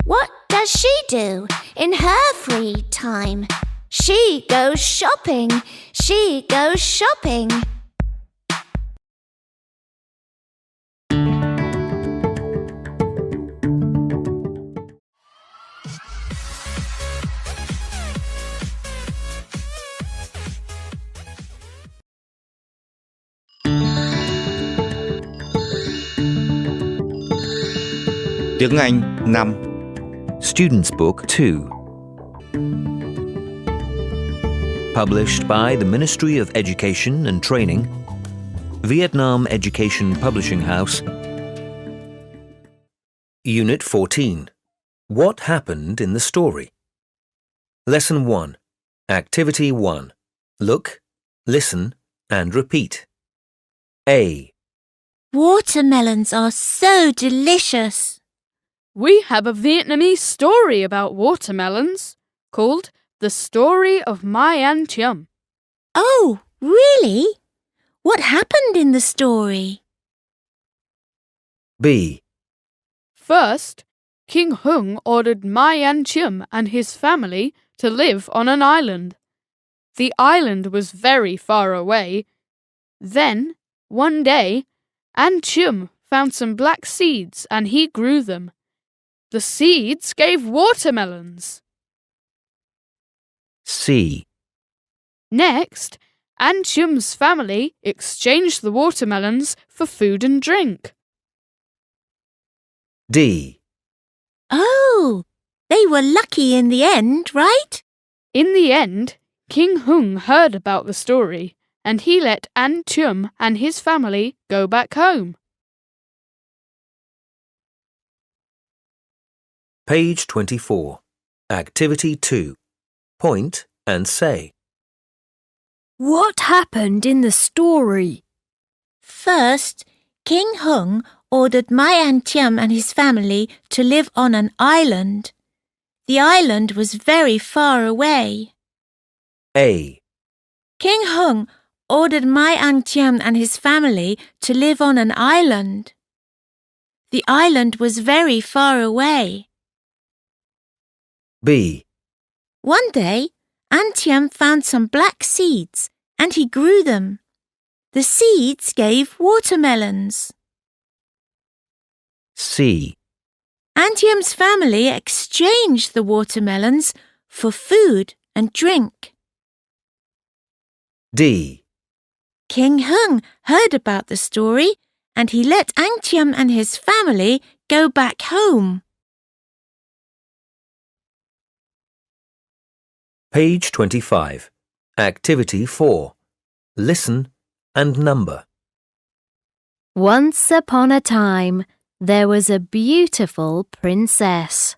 What does she do in her free time? She goes shopping. She goes shopping. Tiếng Anh 5. Student's Book 2. Published by the Ministry of Education and Training, Vietnam Education Publishing House. Unit 14. What happened in the story? Lesson 1. Activity 1. Look, listen, and repeat. A. Watermelons are so delicious. We have a Vietnamese story about watermelons called The Story of My An Chum. Oh, really? What happened in the story? B. First, King Hung ordered My An Chum and his family to live on an island. The island was very far away. Then, one day, An Chum found some black seeds and he grew them. The seeds gave watermelons. C. Next, An Chum's family exchanged the watermelons for food and drink. D. Oh, they were lucky in the end, right? In the end, King Hung heard about the story and he let An Chum and his family go back home. Page 24. Activity 2. Point and say. What happened in the story? First, King Hung ordered My An Chum and his family to live on an island. The island was very far away. A. King Hung ordered My An Chum and his family to live on an island. The island was very far away. B. One day, An Chum found some black seeds and he grew them. The seeds gave watermelons. C. Auntie Em's family exchanged the watermelons for food and drink. D. King Hung heard about the story and he let Auntie Em and his family go back home. Page 25. Activity 4. Listen and number. Once upon a time, there was a beautiful princess.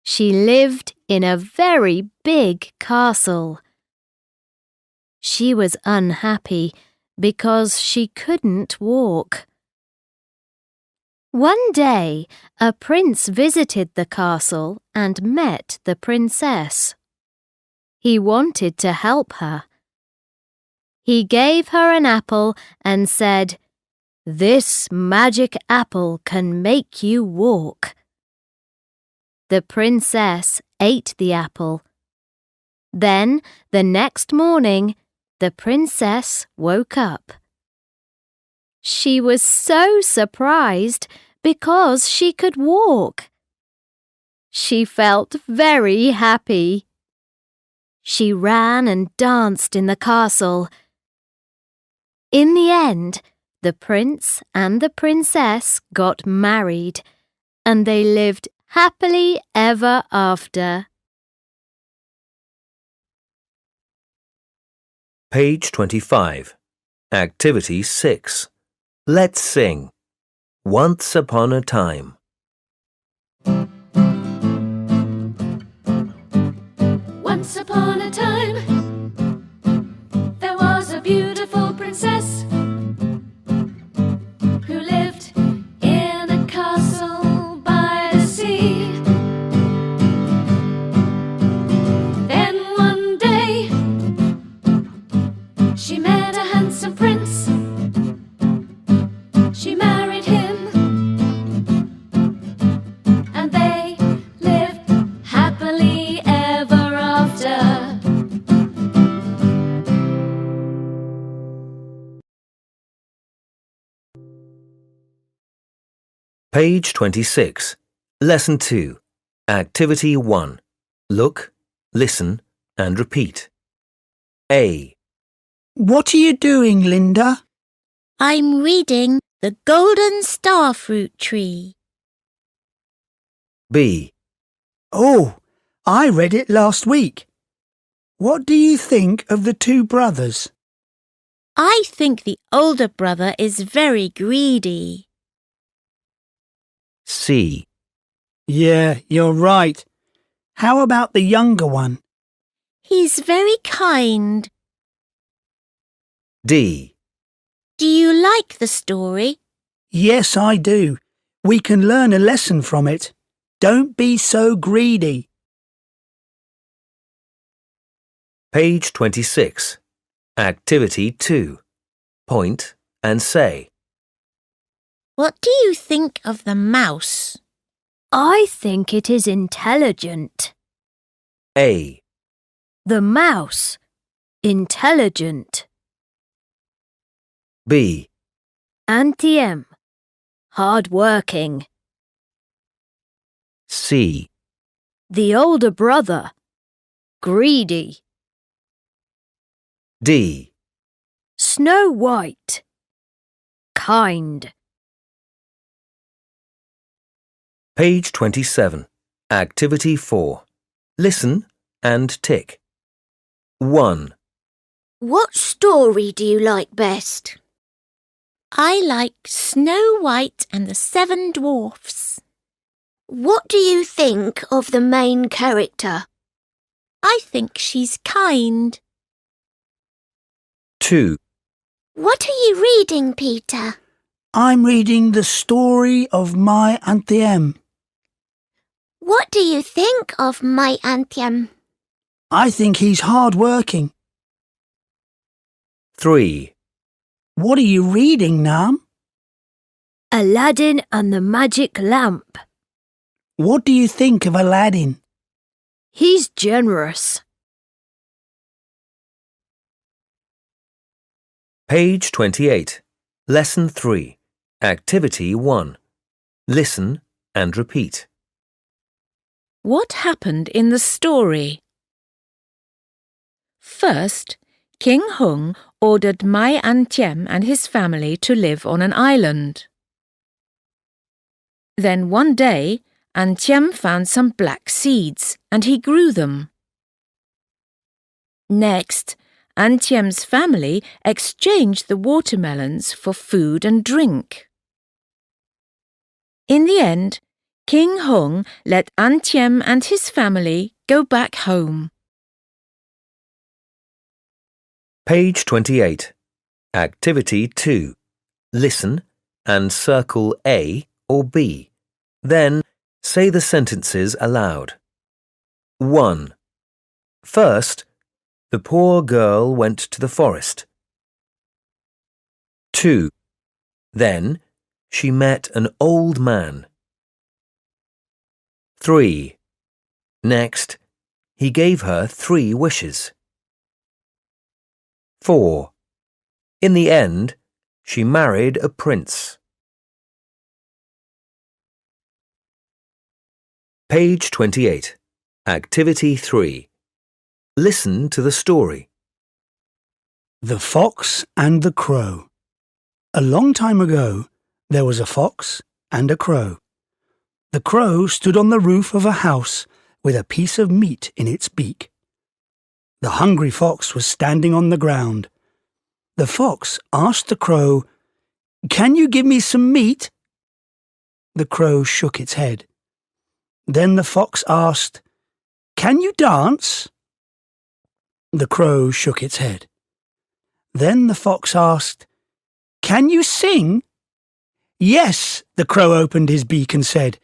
She lived in a very big castle. She was unhappy because she couldn't walk. One day, a prince visited the castle and met the princess. He wanted to help her. He gave her an apple and said, "This magic apple can make you walk." The princess ate the apple. Then, the next morning, the princess woke up. She was so surprised because she could walk. She felt very happy. She ran and danced in the castle. In the end, the prince and the princess got married, and they lived happily ever after. Page 25. Activity 6. Let's sing. Once upon a time. Once upon a time, there was a beautiful princess who lived in a castle by the sea. Then one day, she met a handsome prince. She married him, and they lived happily ever after. Page 26. Lesson 2. Activity 1. Look, listen, and repeat. A. What are you doing, Linda? I'm reading The Golden Starfruit Tree. B. Oh, I read it last week. What do you think of the two brothers? I think the older brother is very greedy. C. Yeah, you're right. How about the younger one? He's very kind. D. Do you like the story? Yes, I do. We can learn a lesson from it. Don't be so greedy. Page 26. Activity 2. Point and say. What do you think of the mouse? I think it is intelligent. A. The mouse. Intelligent. B. Auntie Em. Hard-working. C. The older brother. Greedy. D. Snow White. Kind. Page 27. Activity 4. Listen and tick. 1. What story do you like best? I like Snow White and the Seven Dwarfs. What do you think of the main character? I think she's kind. 2. What are you reading, Peter? I'm reading the story of my Auntie Em. What do you think of my Auntie Em? I think he's hard-working. 3. What are you reading, Nam? Aladdin and the Magic Lamp. What do you think of Aladdin? He's generous. Page 28. Lesson 3. Activity 1. Listen and repeat. What happened in the story? First, King Hung ordered Mai An Tiem and his family to live on an island. Then one day, An Tiem found some black seeds and he grew them. Next, An Tiem's family exchanged the watermelons for food and drink. In the end, King Hung let An Tiem and his family go back home. Page 28. Activity 2. Listen and circle A or B. Then say the sentences aloud. 1. First, the poor girl went to the forest. 2. Then, she met an old man. 3. Next, he gave her 3 wishes. 4. In the end, she married a prince. Page 28. Activity 3. Listen to the story. The Fox and the Crow. A long time ago, there was a fox and a crow. The crow stood on the roof of a house with a piece of meat in its beak. The hungry fox was standing on the ground. The fox asked the crow, "Can you give me some meat?" The crow shook its head. Then the fox asked, "Can you dance?" The crow shook its head. Then the fox asked, "Can you sing?" "Yes," the crow opened his beak and said.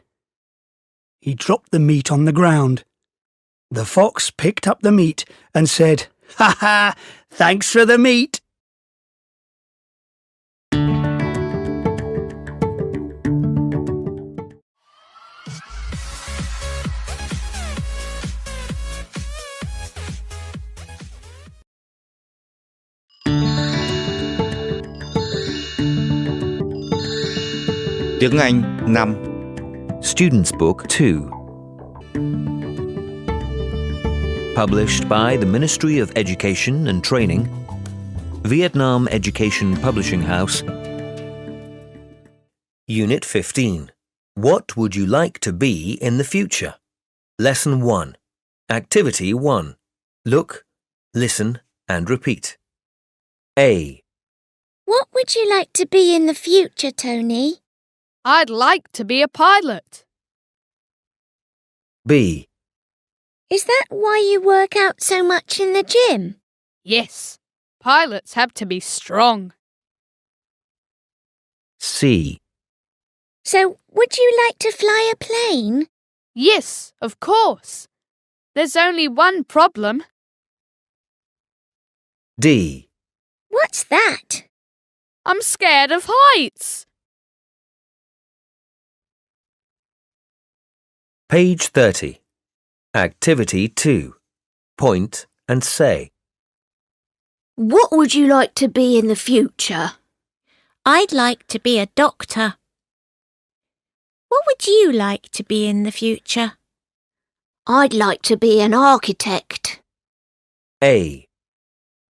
He dropped the meat on the ground. The fox picked up the meat and said, "Ha ha, thanks for the meat." Tiếng Anh 5. Student's Book 2. Published by the Ministry of Education and Training, Vietnam Education Publishing House. Unit 15. What would you like to be in the future? Lesson 1. Activity 1. Look, listen and repeat. A. What would you like to be in the future, Tony? I'd like to be a pilot. B. Is that why you work out so much in the gym? Yes, pilots have to be strong. C. So, would you like to fly a plane? Yes, of course. There's only one problem. D. What's that? I'm scared of heights. Page 30. Activity 2. Point and say. What would you like to be in the future? I'd like to be a doctor. What would you like to be in the future? I'd like to be an architect. A.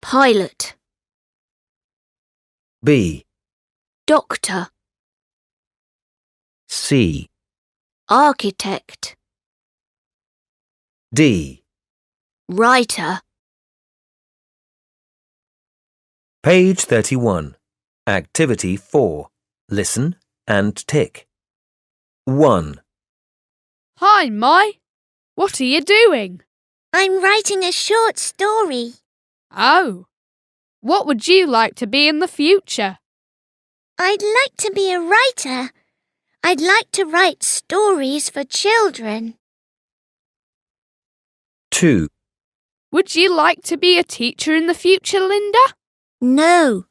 Pilot. B. Doctor. C. Architect. D. Writer. Page 31. Activity 4. Listen and tick. 1. Hi, Mai. What are you doing? I'm writing a short story. Oh. What would you like to be in the future? I'd like to be a writer. I'd like to write stories for children. 2. Would you like to be a teacher in the future, Linda? No,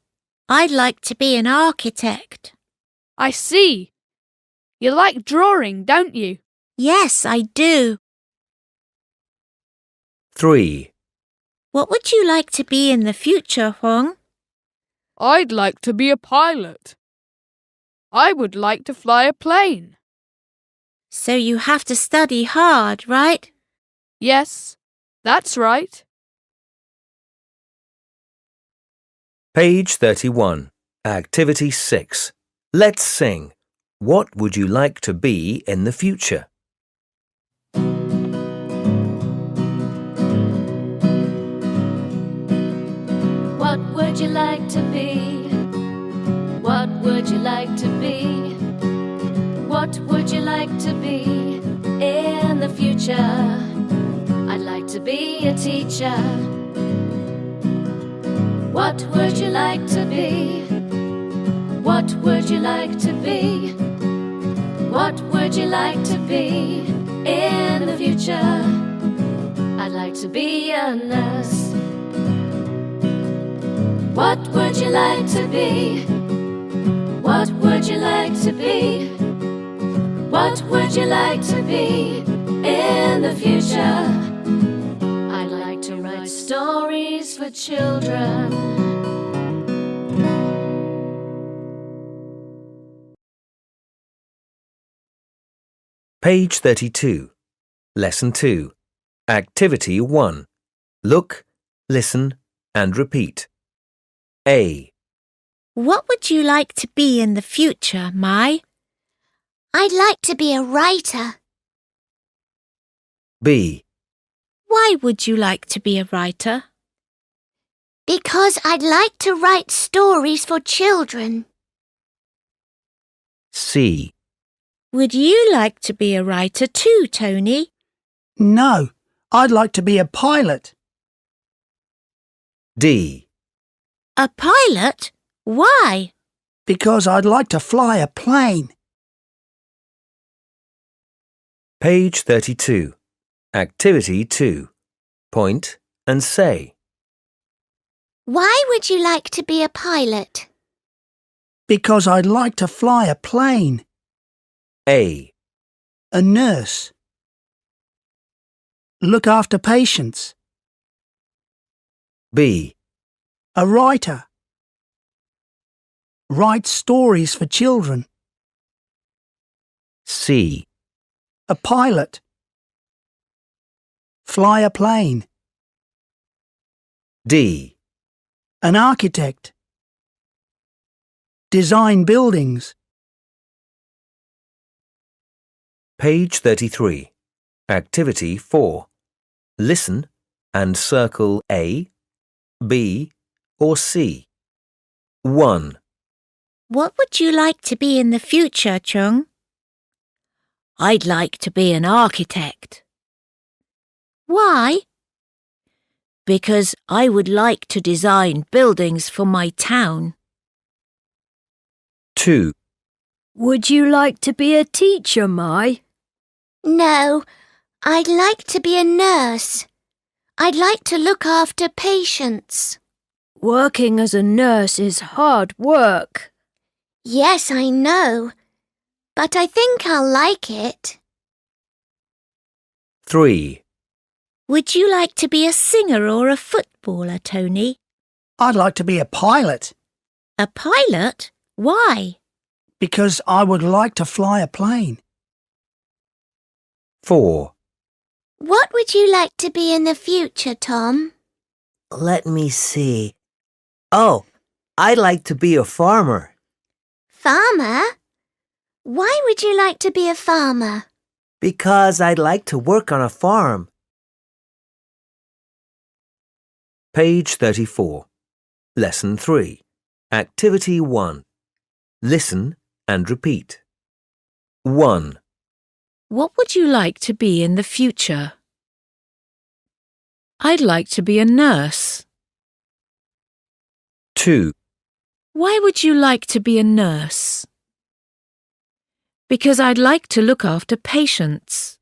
I'd like to be an architect. I see. You like drawing, don't you? Yes, I do. 3. What would you like to be in the future, Huang? I'd like to be a pilot. I would like to fly a plane. So you have to study hard, right? Yes, that's right. Page 31. Activity 6. Let's sing. What would you like to be in the future? What would you like to be? What would you like to be? What would you like to be in the future? I'd like to be a teacher. What would you like to be? What would you like to be? What would you like to be in the future? I'd like to be a nurse. What would you like to be? What would you like to be? What would you like to be in the future? I'd like to write stories for children. Page 32. Lesson 2. Activity 1. Look, listen, and repeat. A. What would you like to be in the future, Mai? I'd like to be a writer. B. Why would you like to be a writer? Because I'd like to write stories for children. C. Would you like to be a writer too, Tony? No, I'd like to be a pilot. D. A pilot? Why? Because I'd like to fly a plane. Page 32. Activity 2. Point and say. Why would you like to be a pilot? Because I'd like to fly a plane. A. A nurse. Look after patients. B. A writer. Write stories for children. C. A pilot. Fly a plane. D. An architect. Design buildings. Page 33. Activity 4. Listen and circle A, B, or C. 1. What would you like to be in the future, Chung? I'd like to be an architect. Why? Because I would like to design buildings for my town. 2. Would you like to be a teacher, Mai? No, I'd like to be a nurse. I'd like to look after patients. Working as a nurse is hard work. Yes, I know, but I think I'll like it. 3. Would you like to be a singer or a footballer, Tony? I'd like to be a pilot. A pilot? Why? Because I would like to fly a plane. 4. What would you like to be in the future, Tom? Let me see. Oh, I'd like to be a farmer. Farmer? Why would you like to be a farmer? Because I'd like to work on a farm. Page 34. Lesson 3. Activity 1. Listen and repeat. 1. What would you like to be in the future? I'd like to be a nurse. 2. Why would you like to be a nurse? Because I'd like to look after patients.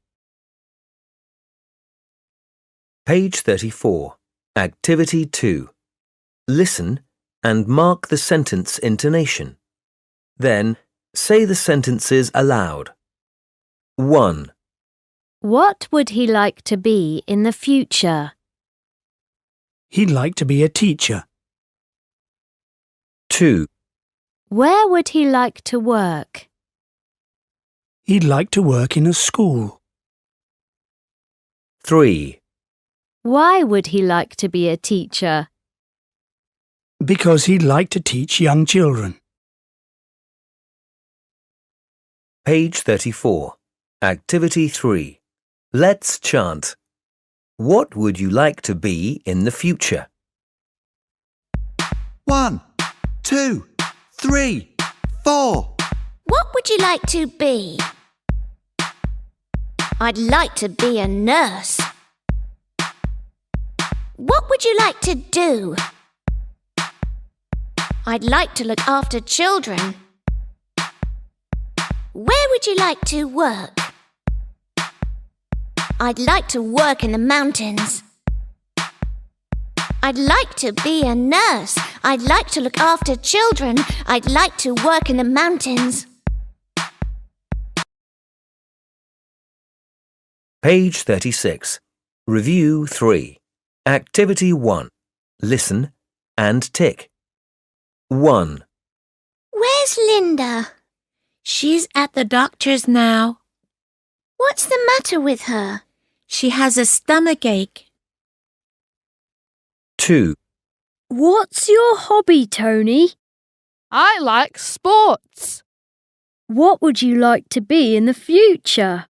Page 34. Activity 2. Listen and mark the sentence intonation. Then say the sentences aloud. 1. What would he like to be in the future? He'd like to be a teacher. 2. Where would he like to work? he'd like to work in a school. 3. Why would he like to be a teacher? Because he'd like to teach young children. Page 34. Activity 3. Let's chant. What would you like to be in the future? 1, 2, 3, 4. What would you like to be? I'd like to be a nurse. What would you like to do? I'd like to look after children. Where would you like to work? I'd like to work in the mountains. I'd like to be a nurse. I'd like to look after children. I'd like to work in the mountains. Page 36. Review 3. Activity 1. Listen and tick. 1. Where's Linda? She's at the doctor's now. What's the matter with her? She has a stomachache. 2. What's your hobby, Tony? I like sports. What would you like to be in the future?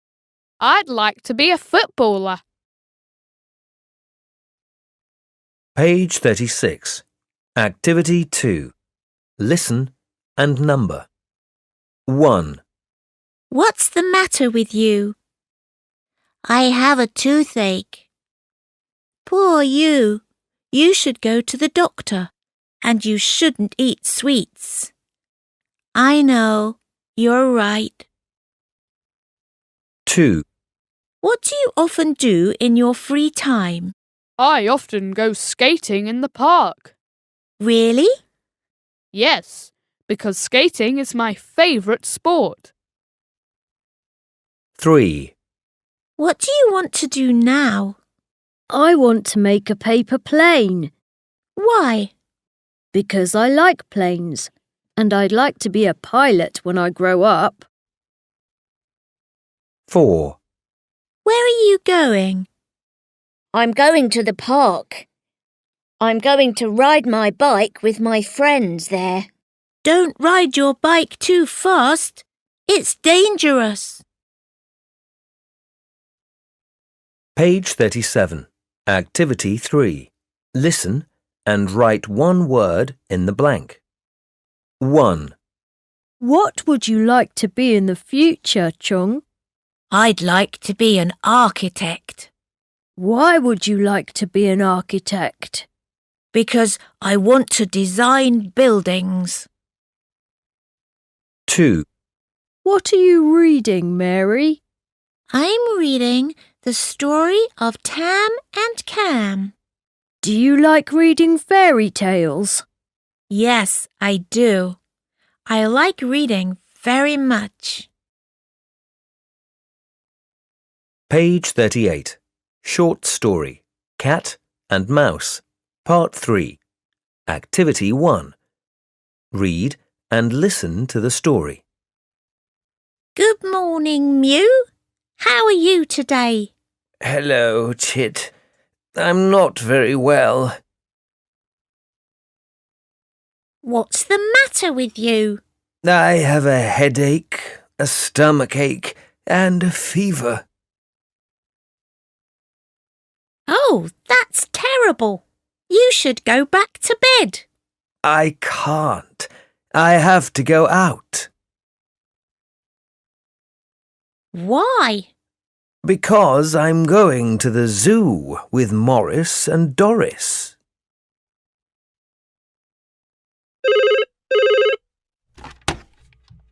I'd like to be a footballer. Page 36. Activity 2. Listen and number. 1. What's the matter with you? I have a toothache. Poor you. You should go to the doctor, and you shouldn't eat sweets. I know, you're right. 2. What do you often do in your free time? I often go skating in the park. Really? Yes, because skating is my favourite sport. 3. What do you want to do now? I want to make a paper plane. Why? Because I like planes, and I'd like to be a pilot when I grow up. 4. Where are you going? I'm going to the park. I'm going to ride my bike with my friends there. Don't ride your bike too fast. It's dangerous. Page 37. Activity 3. Listen and write one word in the blank. 1. What would you like to be in the future, Chung? I'd like to be an architect. Why would you like to be an architect? Because I want to design buildings. 2. What are you reading, Mary? I'm reading the story of Tam and Cam. Do you like reading fairy tales? Yes, I do. I like reading very much. Page 38. Short story. Cat and Mouse. Part 3. Activity 1. Read and listen to the story. Good morning, Mew. How are you today? Hello, Chit. I'm not very well. What's the matter with you? I have a headache, a stomachache, and a fever. Oh, that's terrible. You should go back to bed. I can't. I have to go out. Why? Because I'm going to the zoo with Morris and Doris.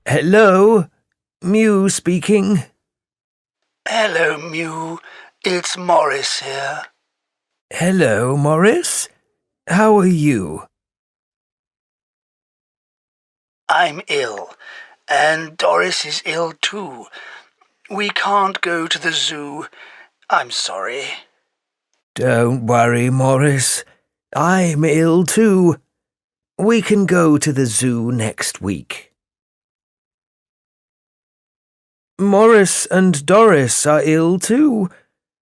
Hello? Mew speaking. Hello, Mew. It's Morris here. Hello, Morris. How are you? I'm ill, and Doris is ill too. We can't go to the zoo. I'm sorry. Don't worry, Morris. I'm ill too. We can go to the zoo next week. Morris and Doris are ill too.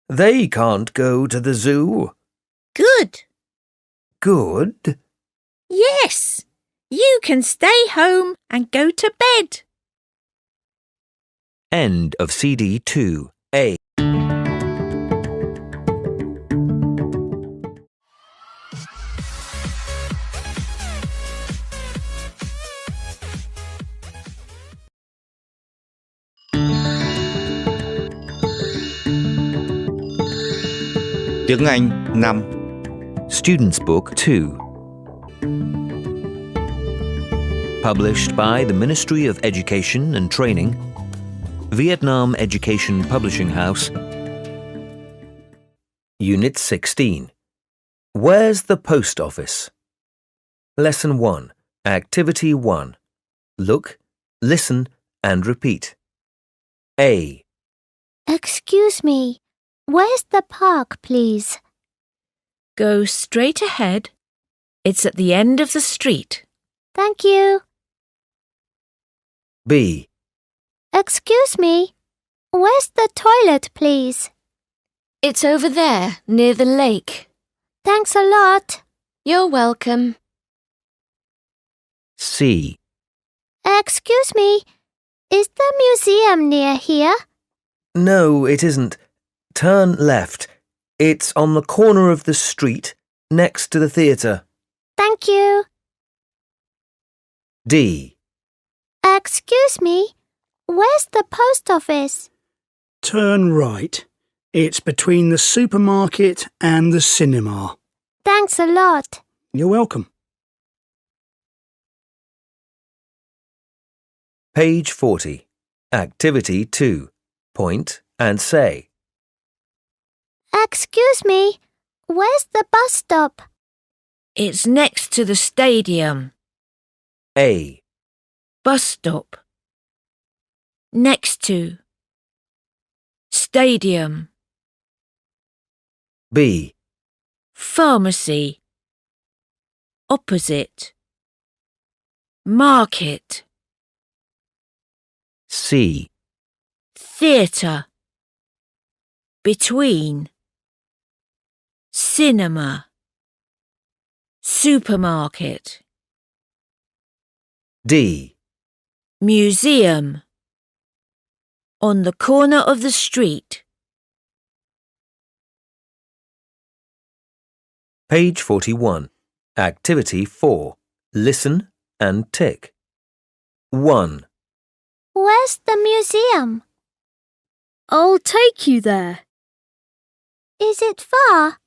They can't go to the zoo. Good. Good? Yes. You can stay home and go to bed. End of CD 2A. Tiếng Anh 5. Student's Book 2. Published by the Ministry of Education and Training, Vietnam Education Publishing House. Unit 16. Where's the post office? Lesson 1. Activity 1. Look, listen and repeat. A. Excuse me, where's the park, please? Go straight ahead. It's at the end of the street. Thank you. B. Excuse me, where's the toilet, please? It's over there, near the lake. Thanks a lot. You're welcome. C. Excuse me, is the museum near here? No, it isn't. Turn left. It's on the corner of the street, next to the theatre. Thank you. D. Excuse me, where's the post office? Turn right. It's between the supermarket and the cinema. Thanks a lot. You're welcome. Page 40. Activity 2. Point and say. Excuse me, where's the bus stop? It's next to the stadium. A. Bus stop. Next to. Stadium. B. Pharmacy. Opposite. Market. C. Theatre. Between. Cinema. Supermarket. D. Museum. On the corner of the street. Page 41. Activity 4. Listen and tick. 1. Where's the museum? I'll take you there. Is it far?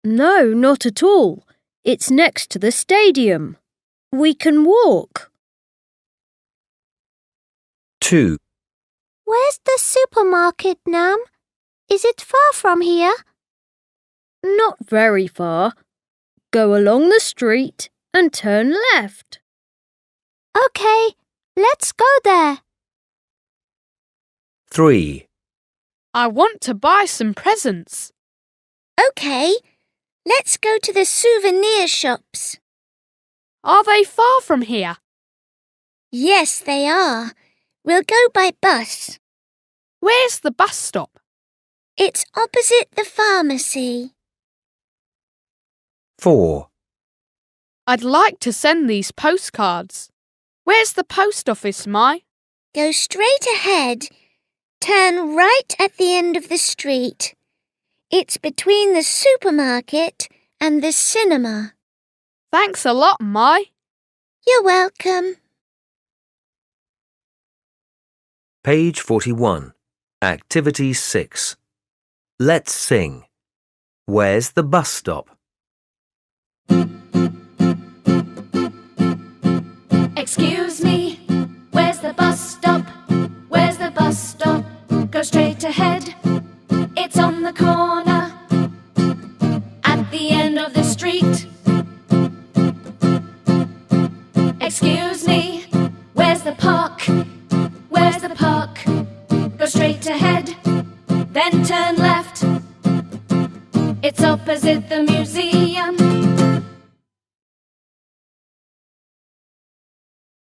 No, not at all. It's next to the stadium. We can walk. 2. Where's the supermarket, Nam? Is it far from here? Not very far. Go along the street and turn left. Okay, let's go there. 3. I want to buy some presents. Okay, let's go to the souvenir shops. Are they far from here? Yes, they are. We'll go by bus. Where's the bus stop? It's opposite the pharmacy. 4. I'd like to send these postcards. Where's the post office, Mai? Go straight ahead. Turn right at the end of the street. It's between the supermarket and the cinema. Thanks a lot, Mai. You're welcome. Page 41. Activity 6. Let's sing. Where's the bus stop? Excuse me, where's the bus stop? Where's the bus stop? Go straight ahead. It's on the corner at the end of the street. Excuse me, where's the park? Where's the park? Go straight ahead, then turn left. It's opposite the museum.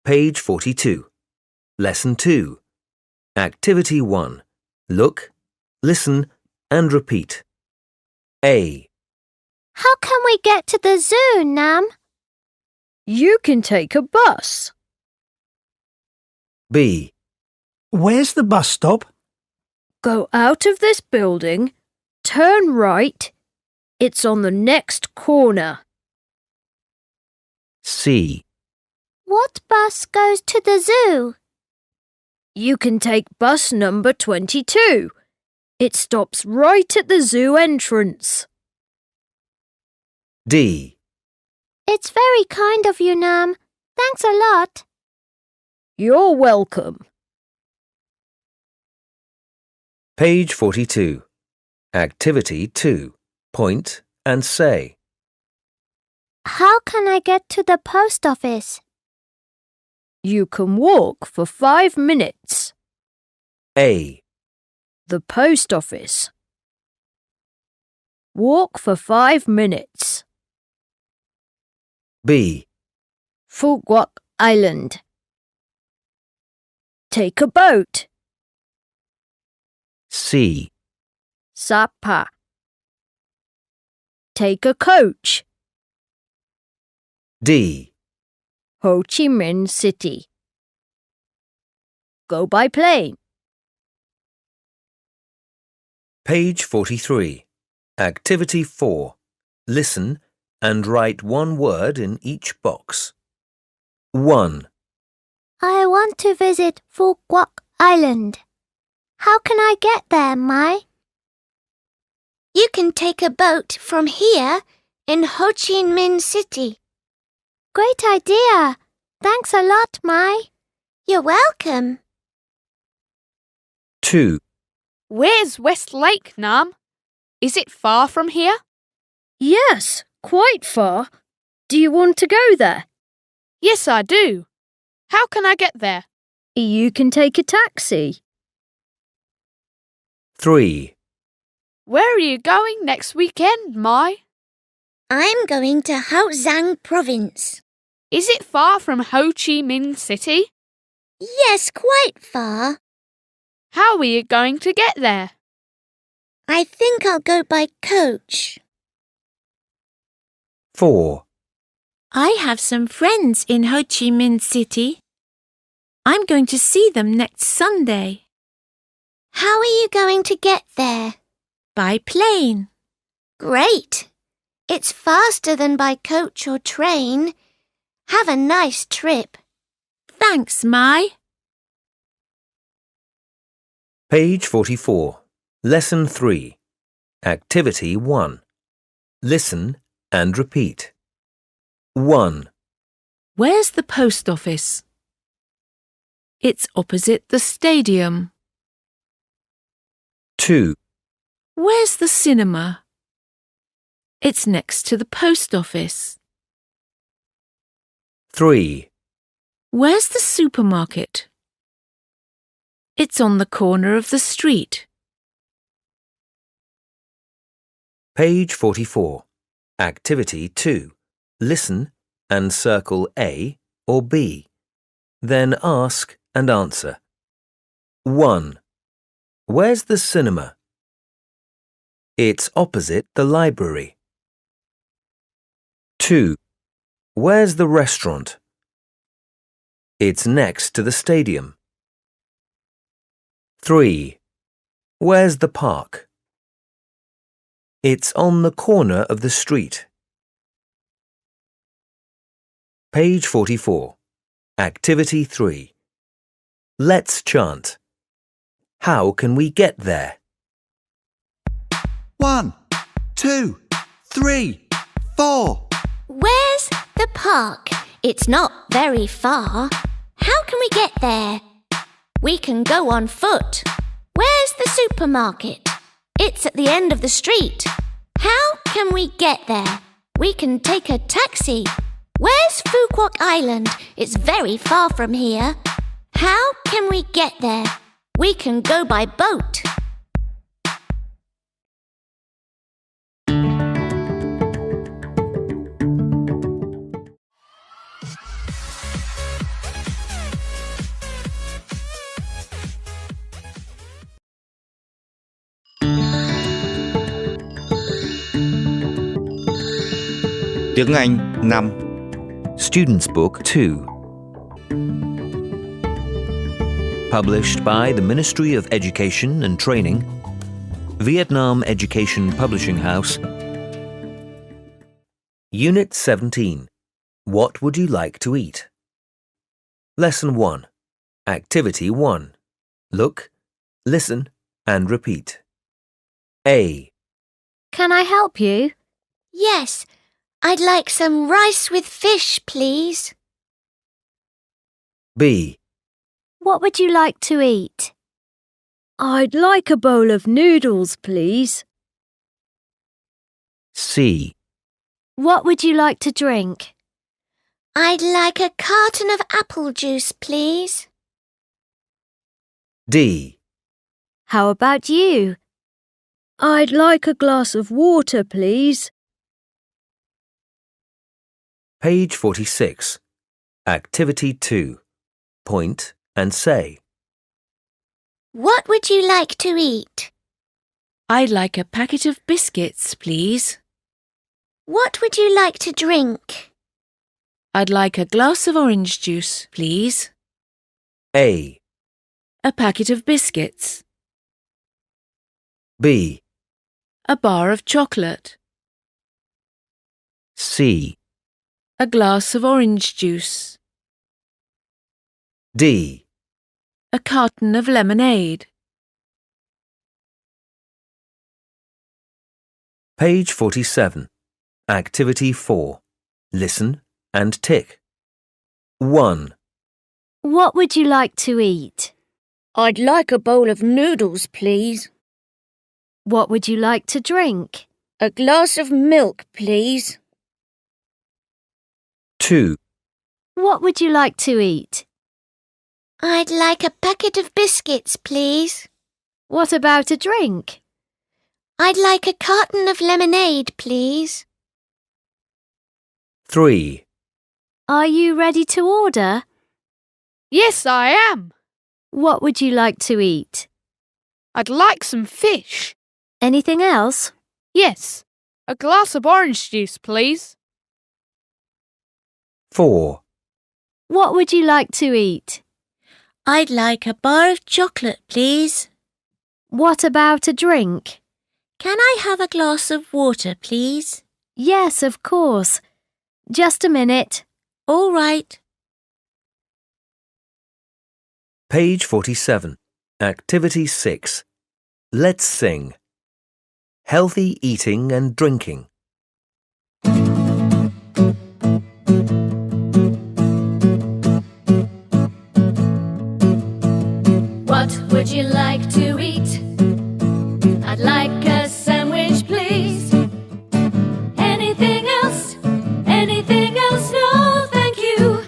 Page 42. Lesson 2. Activity 1. Look, listen and repeat. A. How can we get to the zoo, Nam? You can take a bus. B. Where's the bus stop? Go out of this building, turn right. It's on the next corner. C. What bus goes to the zoo? You can take bus number 22. It stops right at the zoo entrance. D. It's very kind of you, Nam. Thanks a lot. You're welcome. Page 42. Activity 2. Point and say. How can I get to the post office? You can walk for 5 minutes. A. The post office. Walk for 5 minutes. B. Phu Quoc Island. Take a boat. C. Sapa. Take a coach. D. Ho Chi Minh City. Go by plane. Page 43. Activity 4. Listen and write one word in each box. 1. I want to visit Phu Quoc Island. How can I get there, Mai? You can take a boat from here in Ho Chi Minh City. Great idea. Thanks a lot, Mai. You're welcome. 2. Where's Westlake, Nam? Is it far from here? Yes, quite far. Do you want to go there? Yes, I do. How can I get there? You can take a taxi. 3. Where are you going next weekend, Mai? I'm going to Haozang Province. Is it far from Ho Chi Minh City? Yes, quite far. How are you going to get there? I think I'll go by coach. 4. I have some friends in Ho Chi Minh City. I'm going to see them next Sunday. How are you going to get there? By plane. Great. It's faster than by coach or train. Have a nice trip. Thanks, Mai. Page 44. Lesson 3. Activity 1. Listen and repeat. 1. Where's the post office? It's opposite the stadium. 2. Where's the cinema? It's next to the post office. 3. Where's the supermarket? It's on the corner of the street. Page 44. Activity 2. Listen and circle A or B. Then ask and answer. 1. Where's the cinema? It's opposite the library. 2. Where's the restaurant? It's next to the stadium. 3. Where's the park? It's on the corner of the street. Page 44. Activity 3. Let's chant. How can we get there? 1, 2, 3, 4. Where's the park? It's not very far. How can we get there? We can go on foot. Where's the supermarket? It's at the end of the street. How can we get there? We can take a taxi. Where's Phu Quoc Island? It's very far from here. How can we get there? We can go by boat. Tiếng Anh 5. Student's Book 2. Published by the Ministry of Education and Training, Vietnam Education Publishing House. Unit 17. What would you like to eat? Lesson 1. Activity 1. Look, listen, and repeat. A. Can I help you? Yes, I'd like some rice with fish, please. B. What would you like to eat? I'd like a bowl of noodles, please. C. What would you like to drink? I'd like a carton of apple juice, please. D. How about you? I'd like a glass of water, please. Page 46. Activity 2. Point and say. What would you like to eat? I'd like a packet of biscuits, please. What would you like to drink? I'd like a glass of orange juice, please. A. A packet of biscuits. B. A bar of chocolate. C. A glass of orange juice. D. A carton of lemonade. Page 47. Activity 4. Listen and tick. 1. What would you like to eat? I'd like a bowl of noodles, please. What would you like to drink? A glass of milk, please. 2. What would you like to eat? I'd like a packet of biscuits, please. What about a drink? I'd like a carton of lemonade, please. 3. Are you ready to order? Yes, I am. What would you like to eat? I'd like some fish. Anything else? Yes, a glass of orange juice, please. 4. What would you like to eat? I'd like a bar of chocolate, please. What about a drink? Can I have a glass of water, please? Yes, of course. Just a minute. All right. Page 47. Activity 6. Let's sing. Healthy eating and drinking. What would you like to eat? I'd like a sandwich, please. Anything else? Anything else? No, thank you.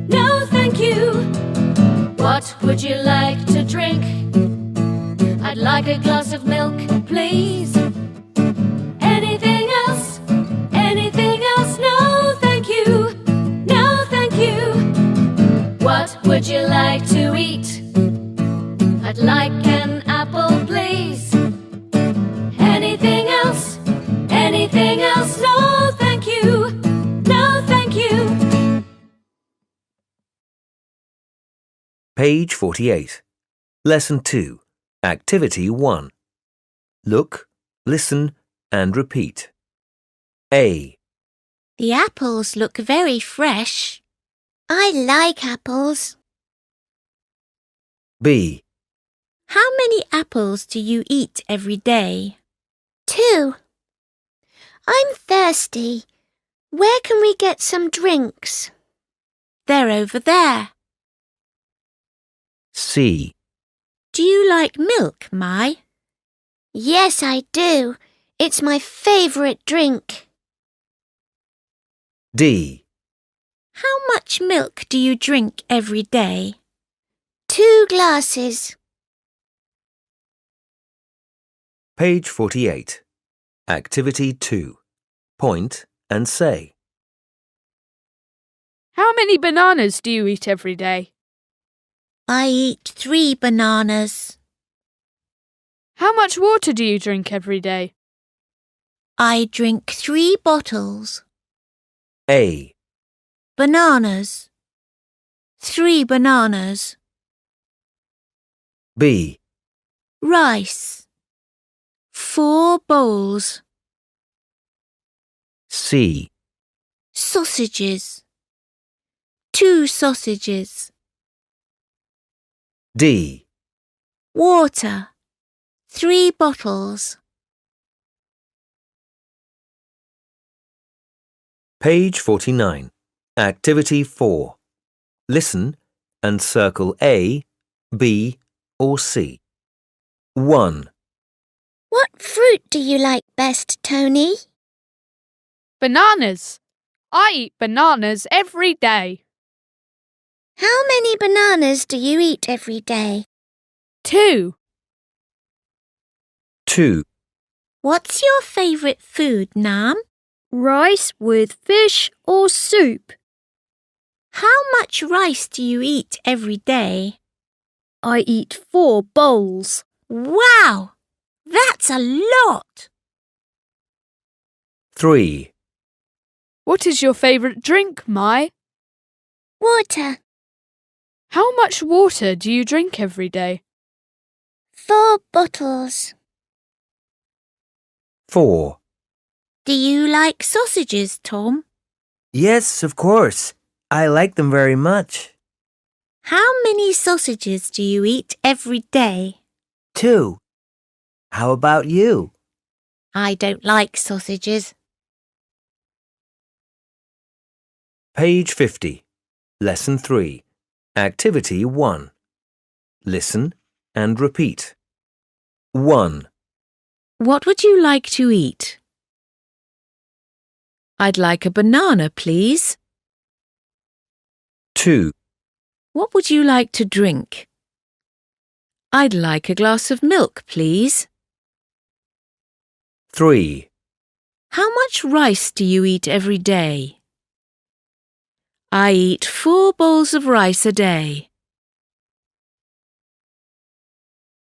No, thank you. What would you like to drink? I'd like a glass of milk, please. Anything else? Anything else? No, thank you. No, thank you. What would you like to eat? I'd like an apple, please. Anything else? Anything else? No, thank you. No, thank you. Page 48. Lesson 2. Activity 1. Look, listen, and repeat. A. The apples look very fresh. I like apples. B. How many apples do you eat every day? 2. I'm thirsty. Where can we get some drinks? They're over there. C. Do you like milk, Mai? Yes, I do. It's my favourite drink. D. How much milk do you drink every day? 2 glasses. Page 48. Activity 2. Point and say. How many bananas do you eat every day? I eat 3 bananas. How much water do you drink every day? I drink 3 bottles. A. Bananas. 3 bananas. B. Rice. 4 bowls. C. Sausages. 2 sausages. D. Water. 3 bottles. Page 49. Activity 4. Listen and circle A, B, or C. 1. What fruit do you like best, Tony? Bananas. I eat bananas every day. How many bananas do you eat every day? 2. 2. What's your favourite food, Nam? Rice with fish or soup. How much rice do you eat every day? I eat 4 bowls. Wow! That's a lot! 3. What is your favourite drink, Mai? Water. How much water do you drink every day? 4 bottles. 4. Do you like sausages, Tom? Yes, of course. I like them very much. How many sausages do you eat every day? 2. How about you? I don't like sausages. Page 50. Lesson 3. Activity 1. Listen and repeat. 1. What would you like to eat? I'd like a banana, please. 2. What would you like to drink? I'd like a glass of milk, please. 3. How much rice do you eat every day? I eat 4 bowls of rice a day.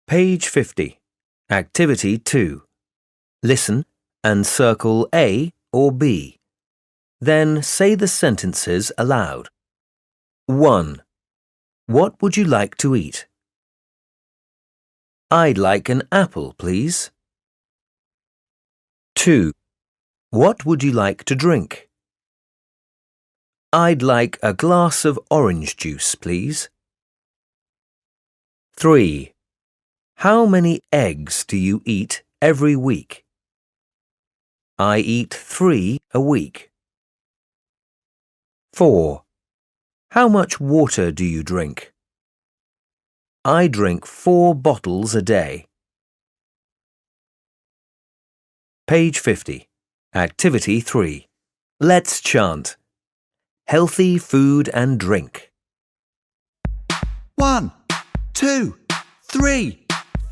Page 50. Activity 2. Listen and circle A or B. Then say the sentences aloud. 1. What would you like to eat? I'd like an apple, please. 2. What would you like to drink? I'd like a glass of orange juice, please. 3. How many eggs do you eat every week? I eat 3 a week. 4. How much water do you drink? I drink 4 bottles a day. Page 50. Activity 3. Let's chant. Healthy food and drink. 1, 2, 3,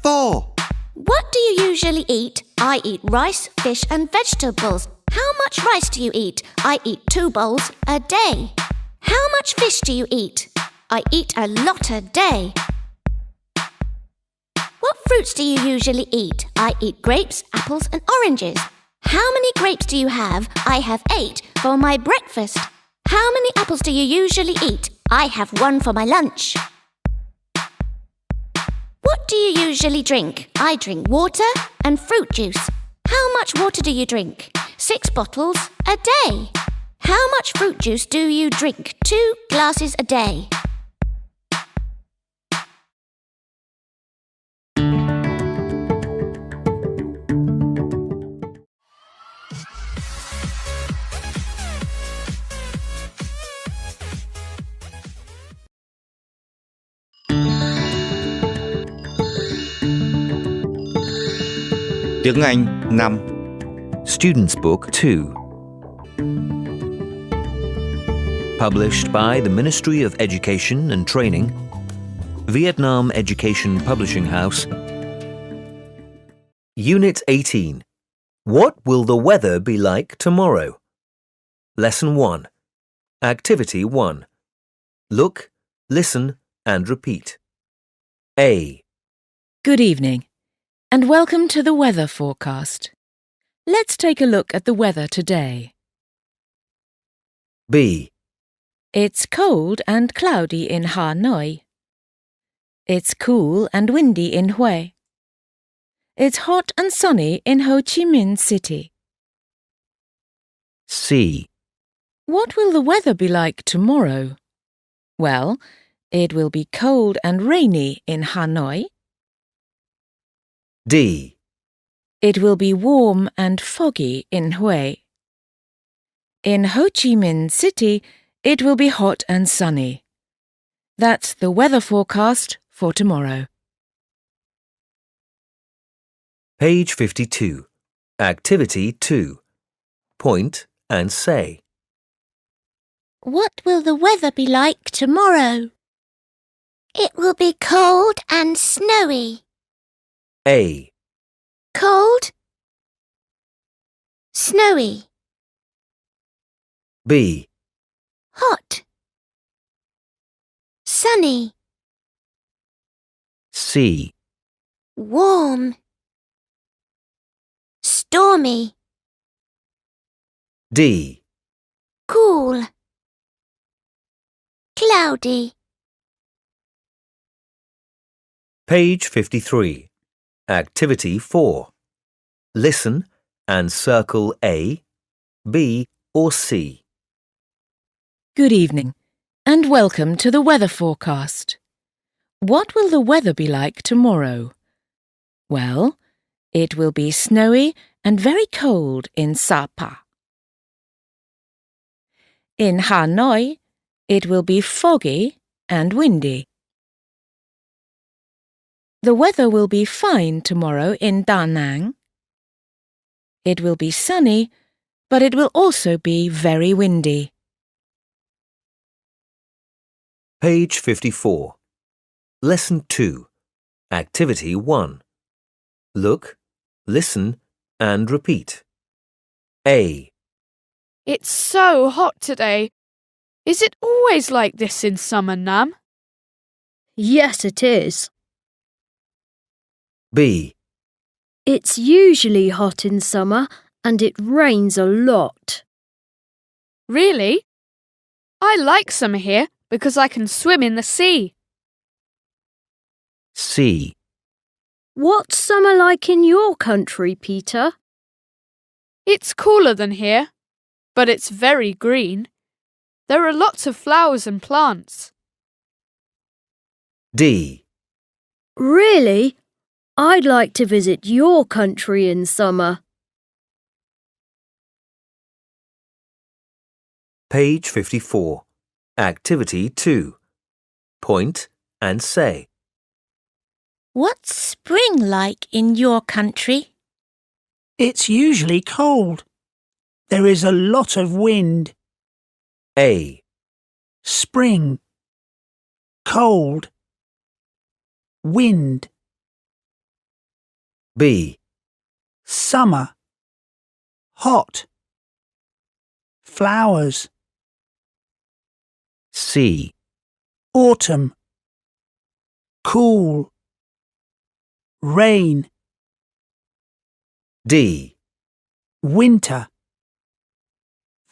4. What do you usually eat? I eat rice, fish and vegetables. How much rice do you eat? I eat 2 bowls a day. How much fish do you eat? I eat a lot a day. What fruits do you usually eat? I eat grapes, apples and oranges. How many grapes do you have? I have 8 for my breakfast. How many apples do you usually eat? I have 1 for my lunch. What do you usually drink? I drink water and fruit juice. How much water do you drink? 6 bottles a day. How much fruit juice do you drink? 2 glasses a day. Tiếng Anh 5. Student's Book 2. Published by the Ministry of Education and Training, Vietnam Education Publishing House. Unit 18. What will the weather be like tomorrow? Lesson 1. Activity 1. Look, listen and repeat. A. Good evening, and welcome to the weather forecast. Let's take a look at the weather today. B. It's cold and cloudy in Hanoi. It's cool and windy in Hue. It's hot and sunny in Ho Chi Minh City. C. What will the weather be like tomorrow? Well, it will be cold and rainy in Hanoi. D. It will be warm and foggy in Hue. In Ho Chi Minh City, it will be hot and sunny. That's the weather forecast for tomorrow. Page 52. Activity 2. Point and say. What will the weather be like tomorrow? It will be cold and snowy. A. Cold, snowy. B. Hot, sunny. C. Warm, stormy. D. Cool, cloudy. Page 53. Activity 4. Listen and circle A, B or C. Good evening, and welcome to the weather forecast. What will the weather be like tomorrow? Well, it will be snowy and very cold in Sapa. In Hanoi, it will be foggy and windy. The weather will be fine tomorrow in Da Nang. It will be sunny, but it will also be very windy. Page 54. Lesson 2. Activity 1. Look, listen and repeat. A. It's so hot today. Is it always like this in summer, Nam? Yes, it is. B. It's usually hot in summer and it rains a lot. Really? I like summer here because I can swim in the sea. C. What's summer like in your country, Peter? It's cooler than here, but it's very green. There are lots of flowers and plants. D. Really? I'd like to visit your country in summer. Page 54. Activity 2. Point and say. What's spring like in your country? It's usually cold. There is a lot of wind. A. Spring. Cold. Wind. B. Summer. Hot. Flowers. C. Autumn. Cool. Rain. D. Winter.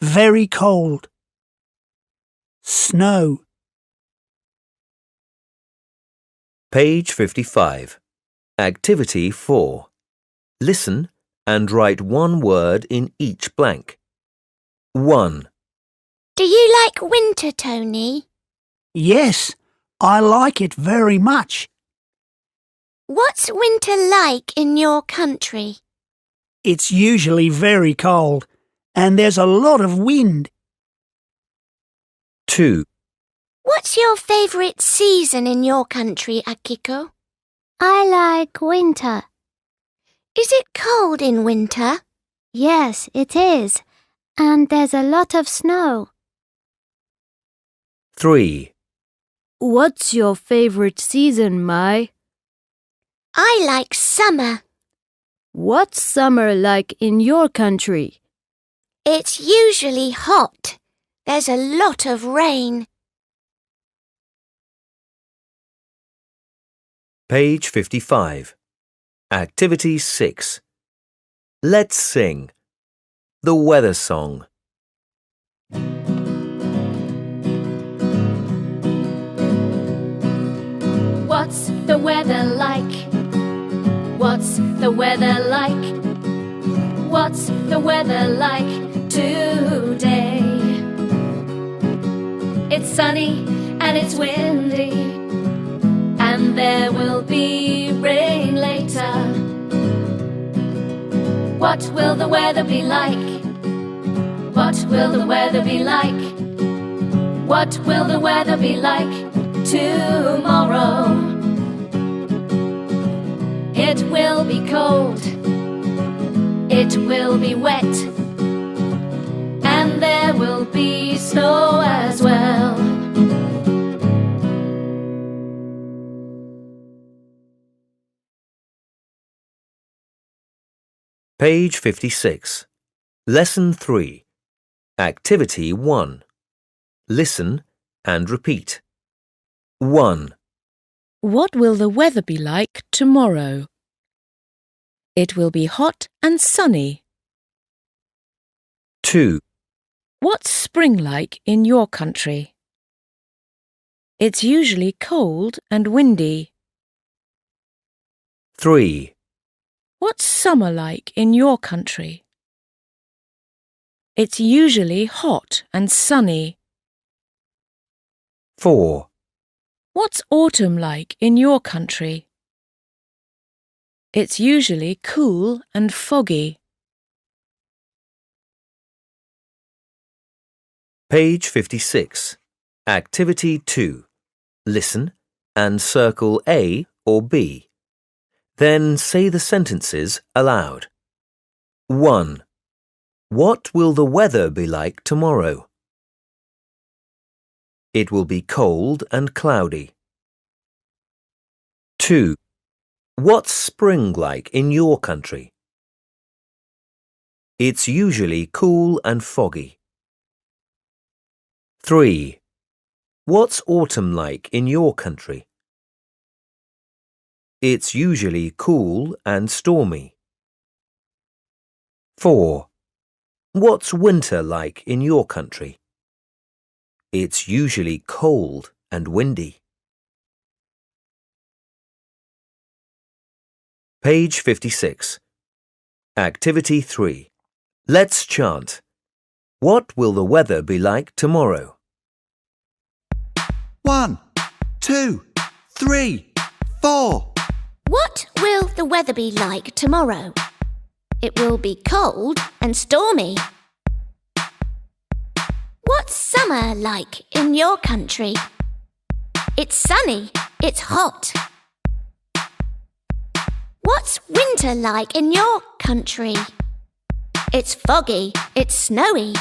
Very cold. Snow. Page 55. Activity 4. Listen and write one word in each blank. 1. Do you like winter, Tony? Yes, I like it very much. What's winter like in your country? It's usually very cold, and there's a lot of wind. 2. What's your favourite season in your country, Akiko? I like winter. Is it cold in winter? Yes, it is. And there's a lot of snow. 3. What's your favourite season, Mai? I like summer. What's summer like in your country? It's usually hot. There's a lot of rain. Page 55. Activity 6. Let's sing. The weather song. What's the weather like? What's the weather like today? It's sunny and it's windy, and there will be rain later. What will the weather be like? What will the weather be like? What will the weather be like tomorrow? It will be cold, it will be wet, and there will be snow as well. Page 56. Lesson 3. Activity 1. Listen and repeat. 1. What will the weather be like tomorrow? It will be hot and sunny. 2. What's spring like in your country? It's usually cold and windy. 3. What's summer like in your country? It's usually hot and sunny. 4. What's autumn like in your country? It's usually cool and foggy. Page 56. Activity 2. Listen and circle A or B. Then say the sentences aloud. 1. What will the weather be like tomorrow? It will be cold and cloudy. 2. What's spring like in your country? It's usually cool and foggy. 3. What's autumn like in your country? It's usually cool and stormy. 4. What's winter like in your country? It's usually cold and windy. Page 56. Activity 3. Let's chant. What will the weather be like tomorrow? 1, 2, 3, 4. What will the weather be like tomorrow? It will be cold and stormy. What's summer like in your country? It's sunny, it's hot. What's winter like in your country? It's foggy, it's snowy.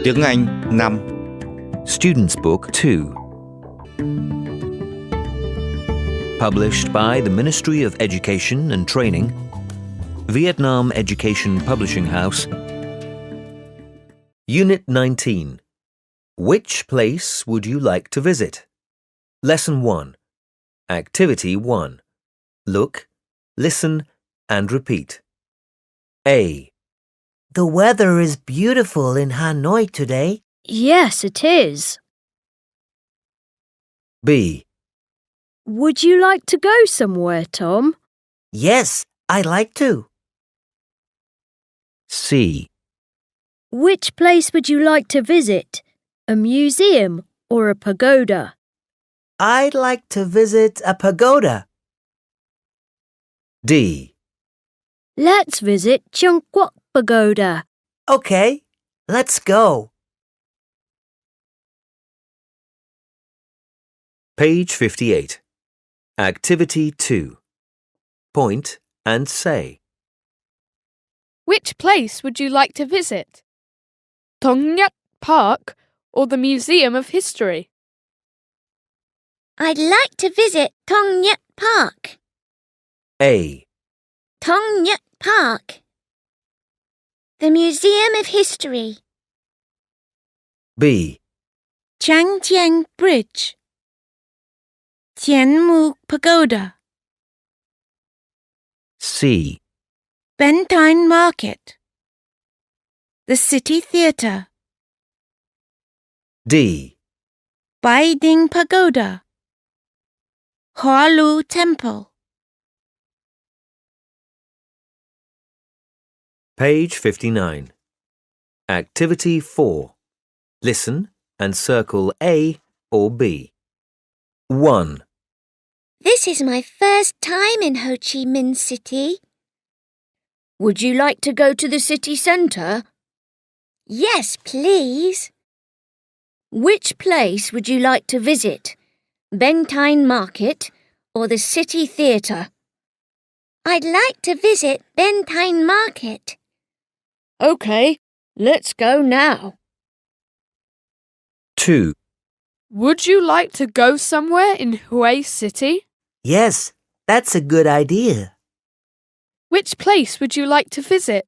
Tiếng Anh 5. Student's Book 2. Published by the Ministry of Education and Training, Vietnam Education Publishing House. Unit 19. Which place would you like to visit? Lesson 1. Activity 1. Look, listen, and repeat. A. The weather is beautiful in Hanoi today. Yes, it is. B. Would you like to go somewhere, Tom? Yes, I'd like to. C. Which place would you like to visit? A museum or a pagoda? I'd like to visit a pagoda. D. Let's visit Trọn Pagoda. Okay, let's go. Page 58. Activity 2. Point and say. Which place would you like to visit? Thong Nhat Park or the Museum of History? I'd like to visit Thong Nhat Park. A. Thong Nhat Park. The Museum of History. B. Changjiang Bridge, Tianmu Pagoda, C. Bentine Market, the City Theatre, D. Baiding Pagoda, Hualu Temple. Page 59. Activity 4. Listen and circle A or B. 1. This is my first time in Ho Chi Minh City. Would you like to go to the city centre? Yes, please. Which place would you like to visit? Bentine Market or the City Theatre? I'd like to visit Bentine Market. OK, let's go now. 2. Would you like to go somewhere in Hue City? Yes, that's a good idea. Which place would you like to visit?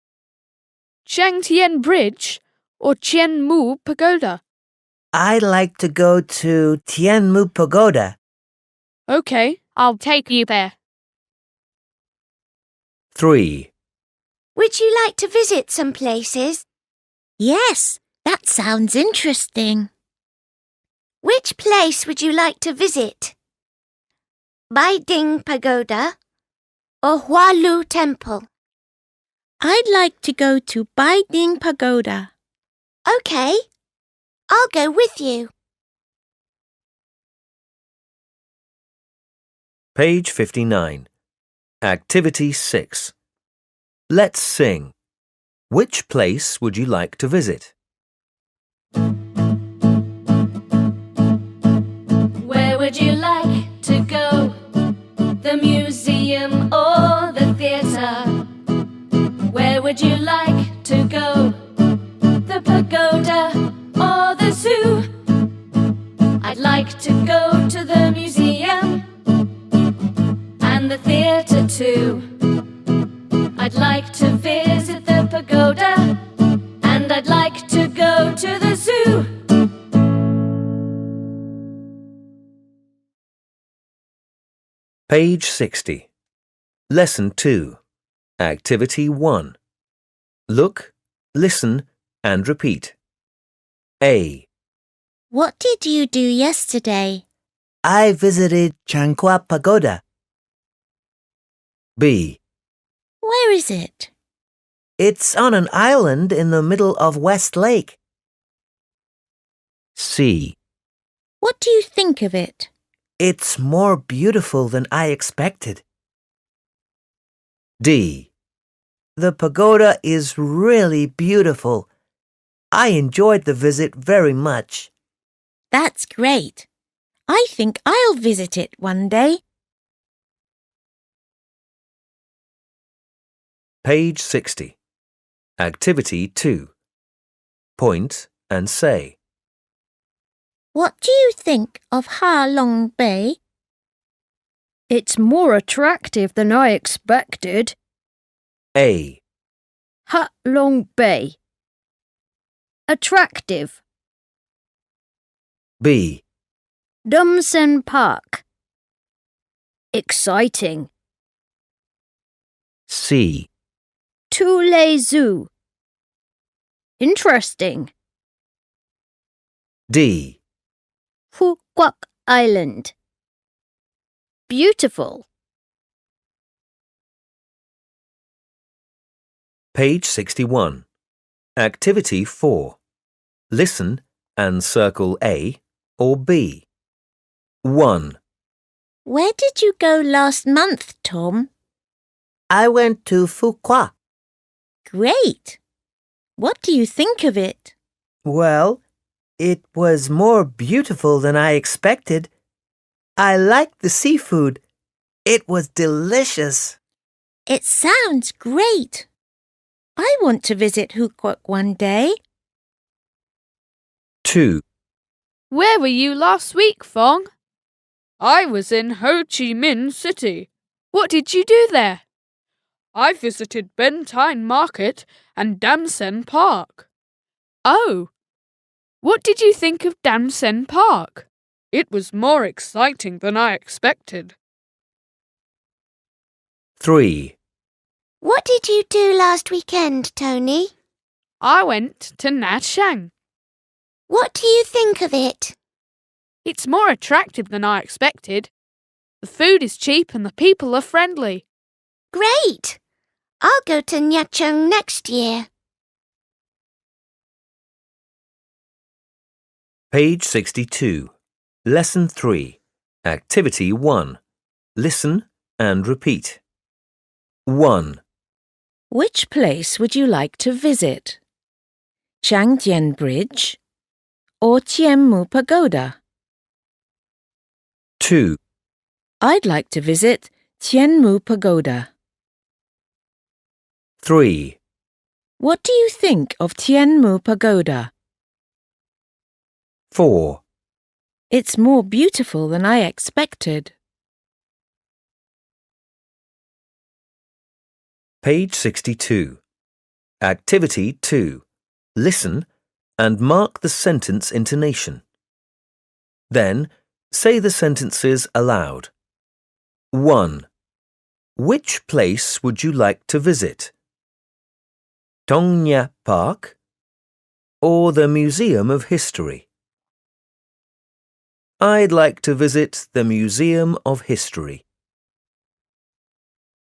Chiang Tien Bridge or Chien Mu Pagoda? I'd like to go to Tien Mu Pagoda. OK, I'll take you there. 3. Would you like to visit some places? Yes, that sounds interesting. Which place would you like to visit? Baiding Pagoda or Hualu Temple? I'd like to go to Baiding Pagoda. OK, I'll go with you. Page 59. Activity 6. Let's sing. Which place would you like to visit? Where would you like to go? The museum or the theatre? Where would you like to go? The pagoda or the zoo? I'd like to go to the museum and the theatre too. I'd like to visit the pagoda and I'd like to go to the zoo. Page 60. Lesson 2. Activity 1. Look, listen, and repeat. A. What did you do yesterday? I visited Chiang Kwa Pagoda. B. Where is it? It's on an island in the middle of West Lake. C. What do you think of it? It's more beautiful than I expected. D. The pagoda is really beautiful. I enjoyed the visit very much. That's great. I think I'll visit it one day. Page 60. Activity 2. Point and say. What do you think of Ha Long Bay? It's more attractive than I expected. A. Ha Long Bay. Attractive. B. Dum Sen Park. Exciting. C. Tu Le Zoo. Interesting. D. Phu Quoc Island. Beautiful. Page 61. Activity 4. Listen and circle A or B. 1. Where did you go last month, Tom? I went to Phu Qua. Great. What do you think of it? Well, it was more beautiful than I expected. I liked the seafood. It was delicious. It sounds great. I want to visit Hu Quoc one day. 2. Where were you last week, Fong? I was in Ho Chi Minh City. What did you do there? I visited Bentine Market and Dam Sen Park. Oh, What did you think of Damsen Park? It was more exciting than I expected. 3. What did you do last weekend, Tony? I went to Nashang. What do you think of it? It's more attractive than I expected. The food is cheap and the people are friendly. Great! I'll go to Nyachang next year. Page 62. Lesson 3. Activity 1. Listen and repeat. 1. Which place would you like to visit? Changjian Bridge or Tianmu Pagoda? 2. I'd like to visit Tianmu Pagoda. 3. What do you think of Tianmu Pagoda? 4. It's more beautiful than I expected. Page 62. Activity 2. Listen and mark the sentence intonation. Then, say the sentences aloud. 1. Which place would you like to visit? Tongya Park or the Museum of History? I'd like to visit the Museum of History.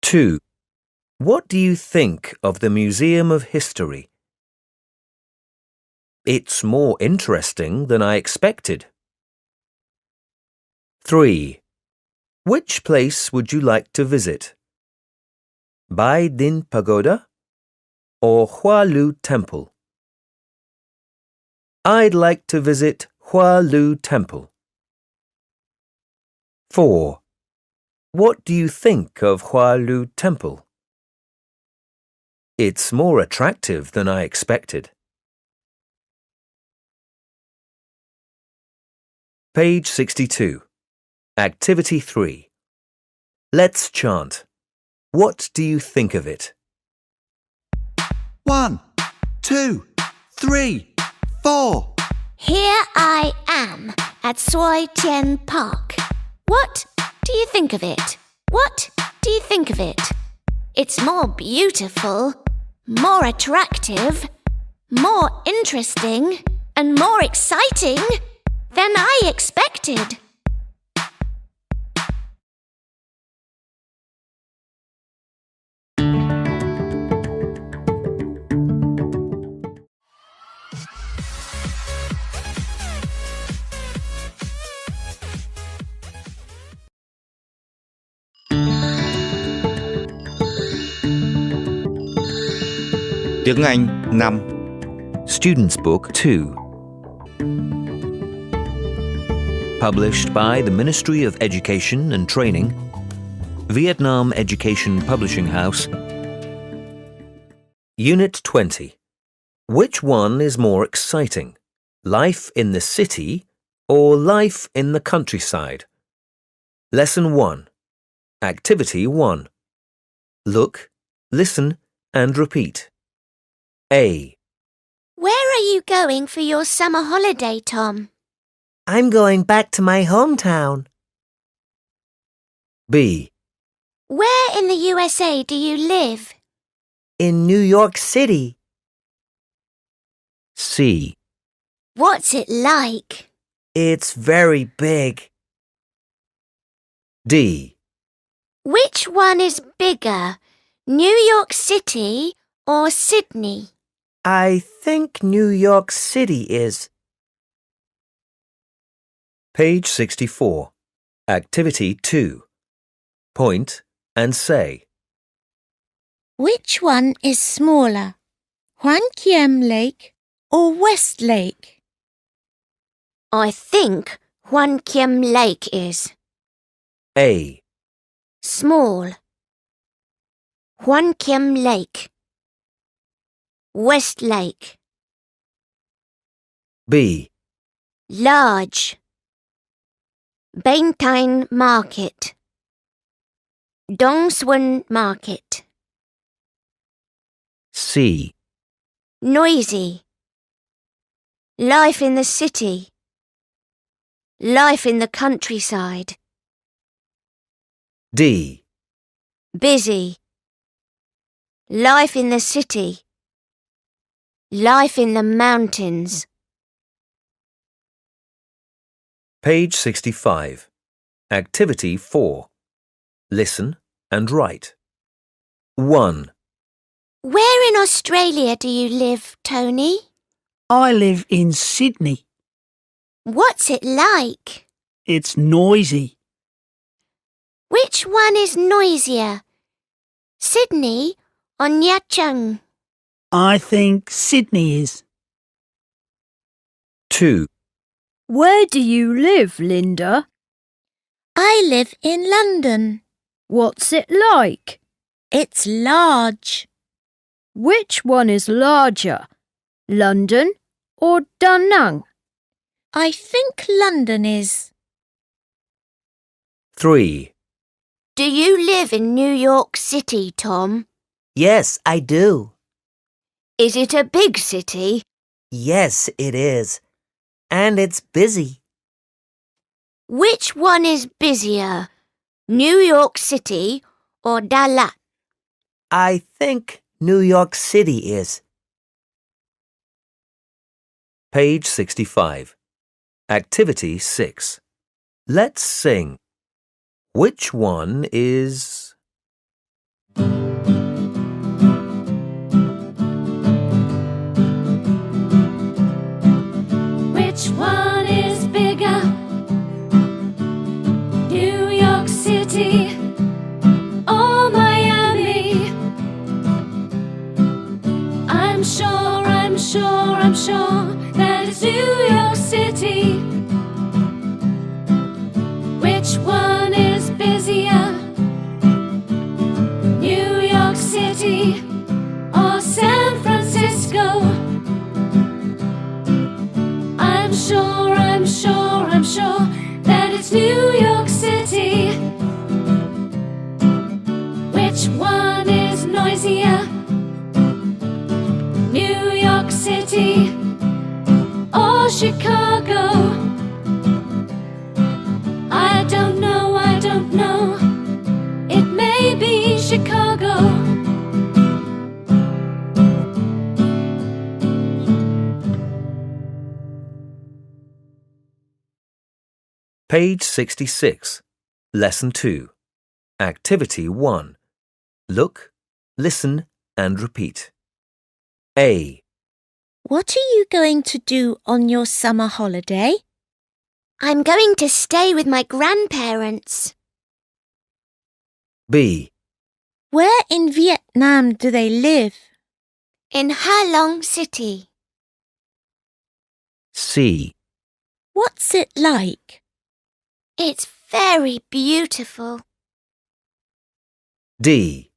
2. What do you think of the Museum of History? It's more interesting than I expected. 3. Which place would you like to visit? Bai Din Pagoda or Hua Lu Temple? I'd like to visit Hua Lu Temple. 4. What do you think of Hua Lu Temple? It's more attractive than I expected. Page 62. Activity 3. Let's chant. What do you think of it? 1, 2, 3, 4. Here I am at Soi Tien Park. What do you think of it? What do you think of it? It's more beautiful, more attractive, more interesting, and more exciting than I expected. Tiếng Anh 5. Student's Book 2. Published by the Ministry of Education and Training, Vietnam Education Publishing House. Unit 20. Which one is more exciting? Life in the city or life in the countryside? Lesson 1. Activity 1. Look, listen and repeat. A. Where are you going for your summer holiday, Tom? I'm going back to my hometown. B. Where in the USA do you live? In New York City. C. What's it like? It's very big. D. Which one is bigger, New York City or Sydney? I think New York City is. Page 64. Activity 2. Point and say. Which one is smaller, Hoan Kiem Lake or West Lake? I think Hoan Kiem Lake is. A. Small. Hoan Kiem Lake. West Lake. B. Large. Bangtine Market. Dongswan Market. C. Noisy. Life in the city. Life in the countryside. D. Busy. Life in the city. Life in the mountains. Page 65. Activity 4. Listen and write. 1. Where in Australia do you live, Tony? I live in Sydney. What's it like? It's noisy. Which one is noisier? Sydney or Nha Trang? I think Sydney is. 2. Where do you live, Linda? I live in London. What's it like? It's large. Which one is larger, London or Da Nang? I think London is. 3. Do you live in New York City, Tom? Yes, I do. Is it a big city? Yes, it is. And it's busy. Which one is busier, New York City or Dalat? I think New York City is. Page 65. Activity 6. Let's sing. Which one is... Which one is bigger? New York City or Miami? I'm sure that it's New York City. Which one is busier? New York City or San Francisco? I'm sure that it's New York City. Which one is noisier? New York City or Chicago? I don't know. It may be Chicago. Page 66. Lesson 2. Activity 1. Look, listen and repeat. A. What are you going to do on your summer holiday? I'm going to stay with my grandparents. B. Where in Vietnam do they live? In Ha Long City. C. What's it like? It's very beautiful. D.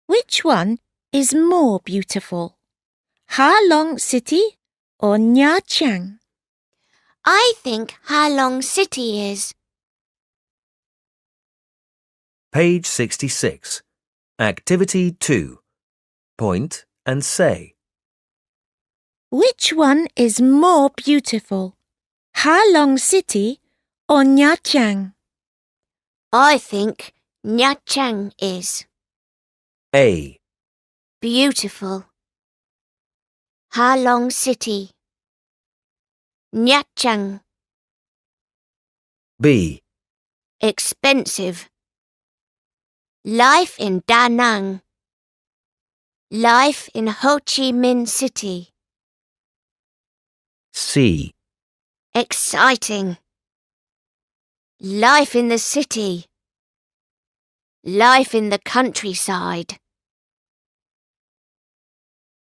Which one is more beautiful? Ha Long City or Nha Trang? I think Ha Long City is. Page 66. Activity 2. Point and say. Which one is more beautiful? Ha Long City or Nha Trang? I think Nha Trang is. A. Beautiful. Ha Long City. Nha Trang. B. Expensive. Life in Da Nang. Life in Ho Chi Minh City. C. Exciting. Life in the city. Life in the countryside.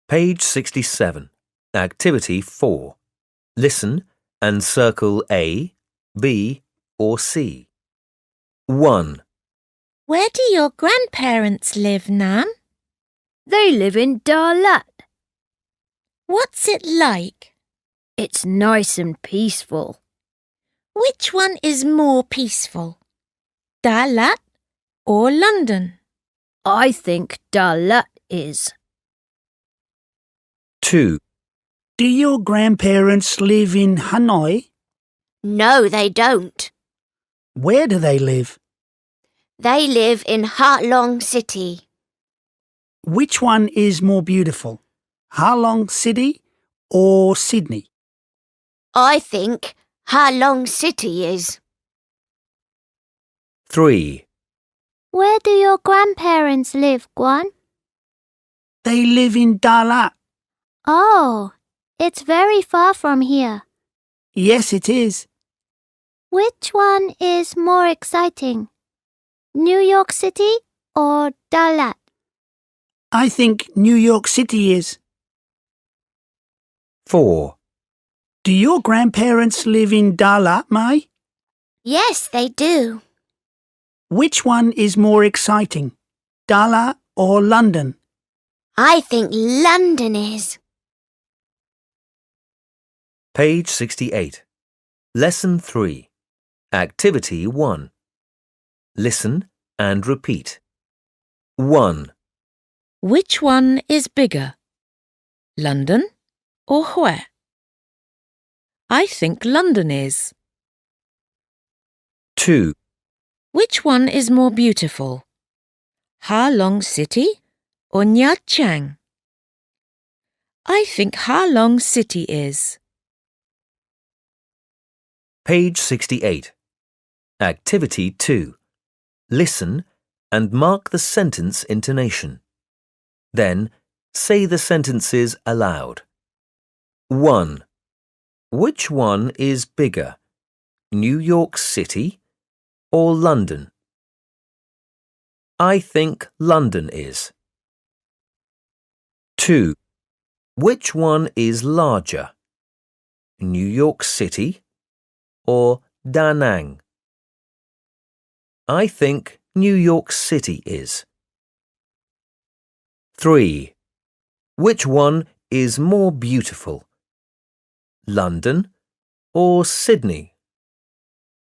Page 67. Activity 4. Listen and circle A, B or C. 1. Where do your grandparents live, Nan? They live in Da Lat. What's it like? It's nice and peaceful. Which one is more peaceful? Da Lat or London? I think Da Lat is. 2. Do your grandparents live in Hanoi? No, they don't. Where do they live? They live in Ha Long City. Which one is more beautiful? Ha Long City or Sydney? I think Ha Long City is. 3. Where do your grandparents live, Guan? They live in Dalat. Oh, it's very far from here. Yes, it is. Which one is more exciting? New York City or Dalat? I think New York City is. 4. Do your grandparents live in Dalat, Mai? Yes, they do. Which one is more exciting? Dalat or London? I think London is. Page 68. Lesson 3. Activity 1. Listen and repeat. 1. Which one is bigger? London or where? I think London is. 2. Which one is more beautiful? Ha Long City or Nha Trang? I think Ha Long City is. Page 68. Activity 2. Listen and mark the sentence intonation. Then, say the sentences aloud. 1. Which one is bigger, New York City or London? I think London is. 2. Which one is larger, New York City or Da Nang? I think New York City is. 3. Which one is more beautiful, London or Sydney?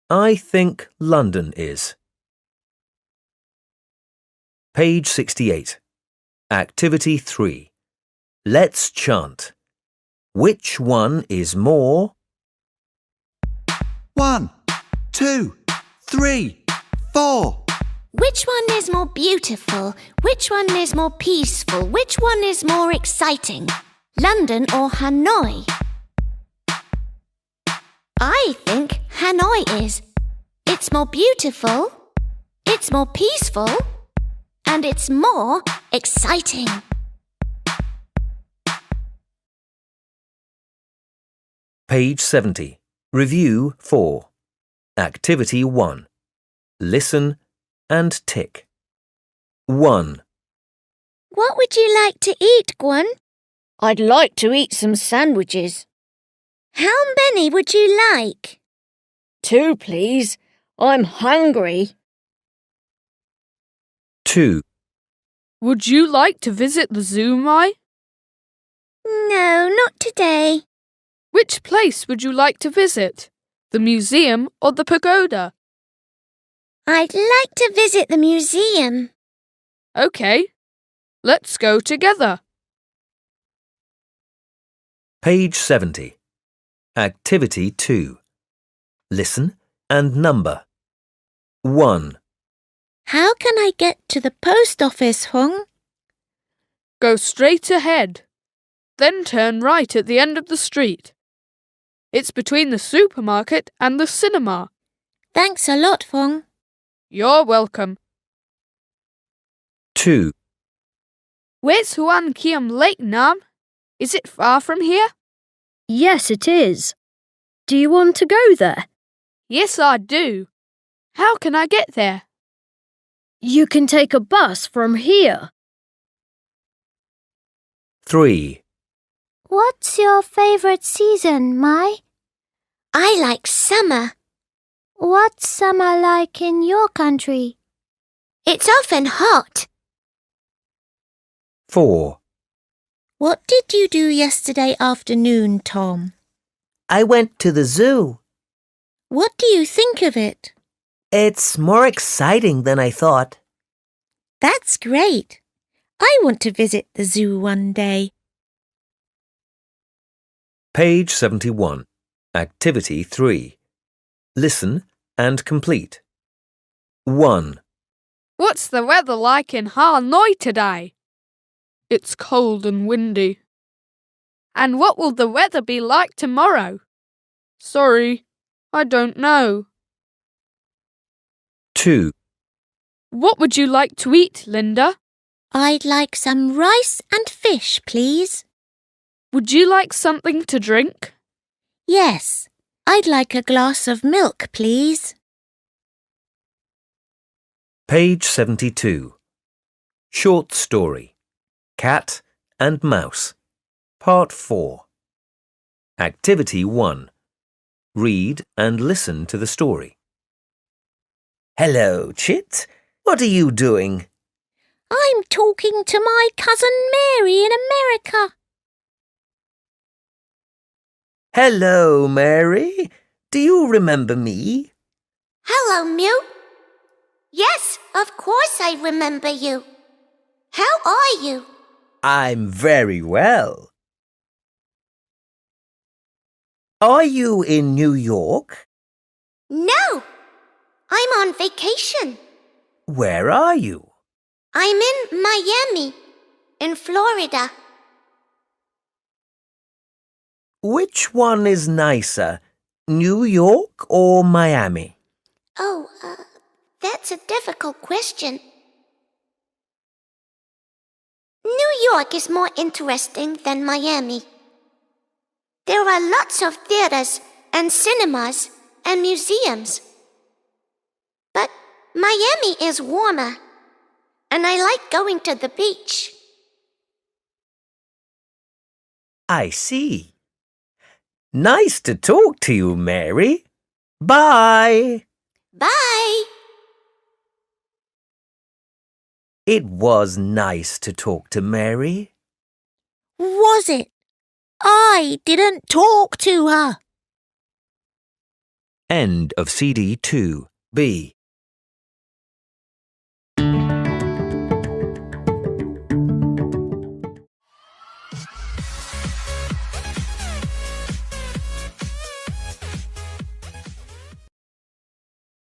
I think London is. Page 68. Activity 3. Let's chant. Which one is more? 1, 2, 3, 4. Which one is more beautiful? Which one is more peaceful? Which one is more exciting? London or Hanoi? I think Hanoi is. It's more beautiful, it's more peaceful, and it's more exciting. Page 70. Review 4. Activity 1. Listen and tick. 1. What would you like to eat, Guan? I'd like to eat some sandwiches. How many would you like? 2, please. I'm hungry. 2. Would you like to visit the zoo, Mai? No, not today. Which place would you like to visit? The museum or the pagoda? I'd like to visit the museum. OK. Let's go together. Page 70. Activity 2. Listen and number. 1. How can I get to the post office, Hung? Go straight ahead. Then turn right at the end of the street. It's between the supermarket and the cinema. Thanks a lot, Hung. You're welcome. 2. Where's Huan Kiam Lake, Nam? Is it far from here? Yes, it is. Do you want to go there? Yes, I do. How can I get there? You can take a bus from here. 3. What's your favorite season, Mai? I like summer. What's summer like in your country? It's often hot. 4. What did you do yesterday afternoon, Tom? I went to the zoo. What do you think of it? It's more exciting than I thought. That's great. I want to visit the zoo one day. Page 71. Activity 3. Listen and complete. 1. What's the weather like in Hanoi today? It's cold and windy. And what will the weather be like tomorrow? Sorry, I don't know. 2. What would you like to eat, Linda? I'd like some rice and fish, please. Would you like something to drink? Yes, I'd like a glass of milk, please. Page 72. Short story. Cat and Mouse. Part 4. Activity 1. Read and listen to the story. Hello, Chit. What are you doing? I'm talking to my cousin Mary in America. Hello, Mary. Do you remember me? Hello, Mew. Yes, of course I remember you. How are you? I'm very well. Are you in New York? No, I'm on vacation. Where are you? I'm in Miami, in Florida. Which one is nicer, New York or Miami? Oh, that's a difficult question. New York is more interesting than Miami. There are lots of theaters and cinemas and museums. But Miami is warmer, and I like going to the beach. I see. Nice to talk to you, Mary. Bye. Bye! It was nice to talk to Mary. Was it? I didn't talk to her. End of CD 2B.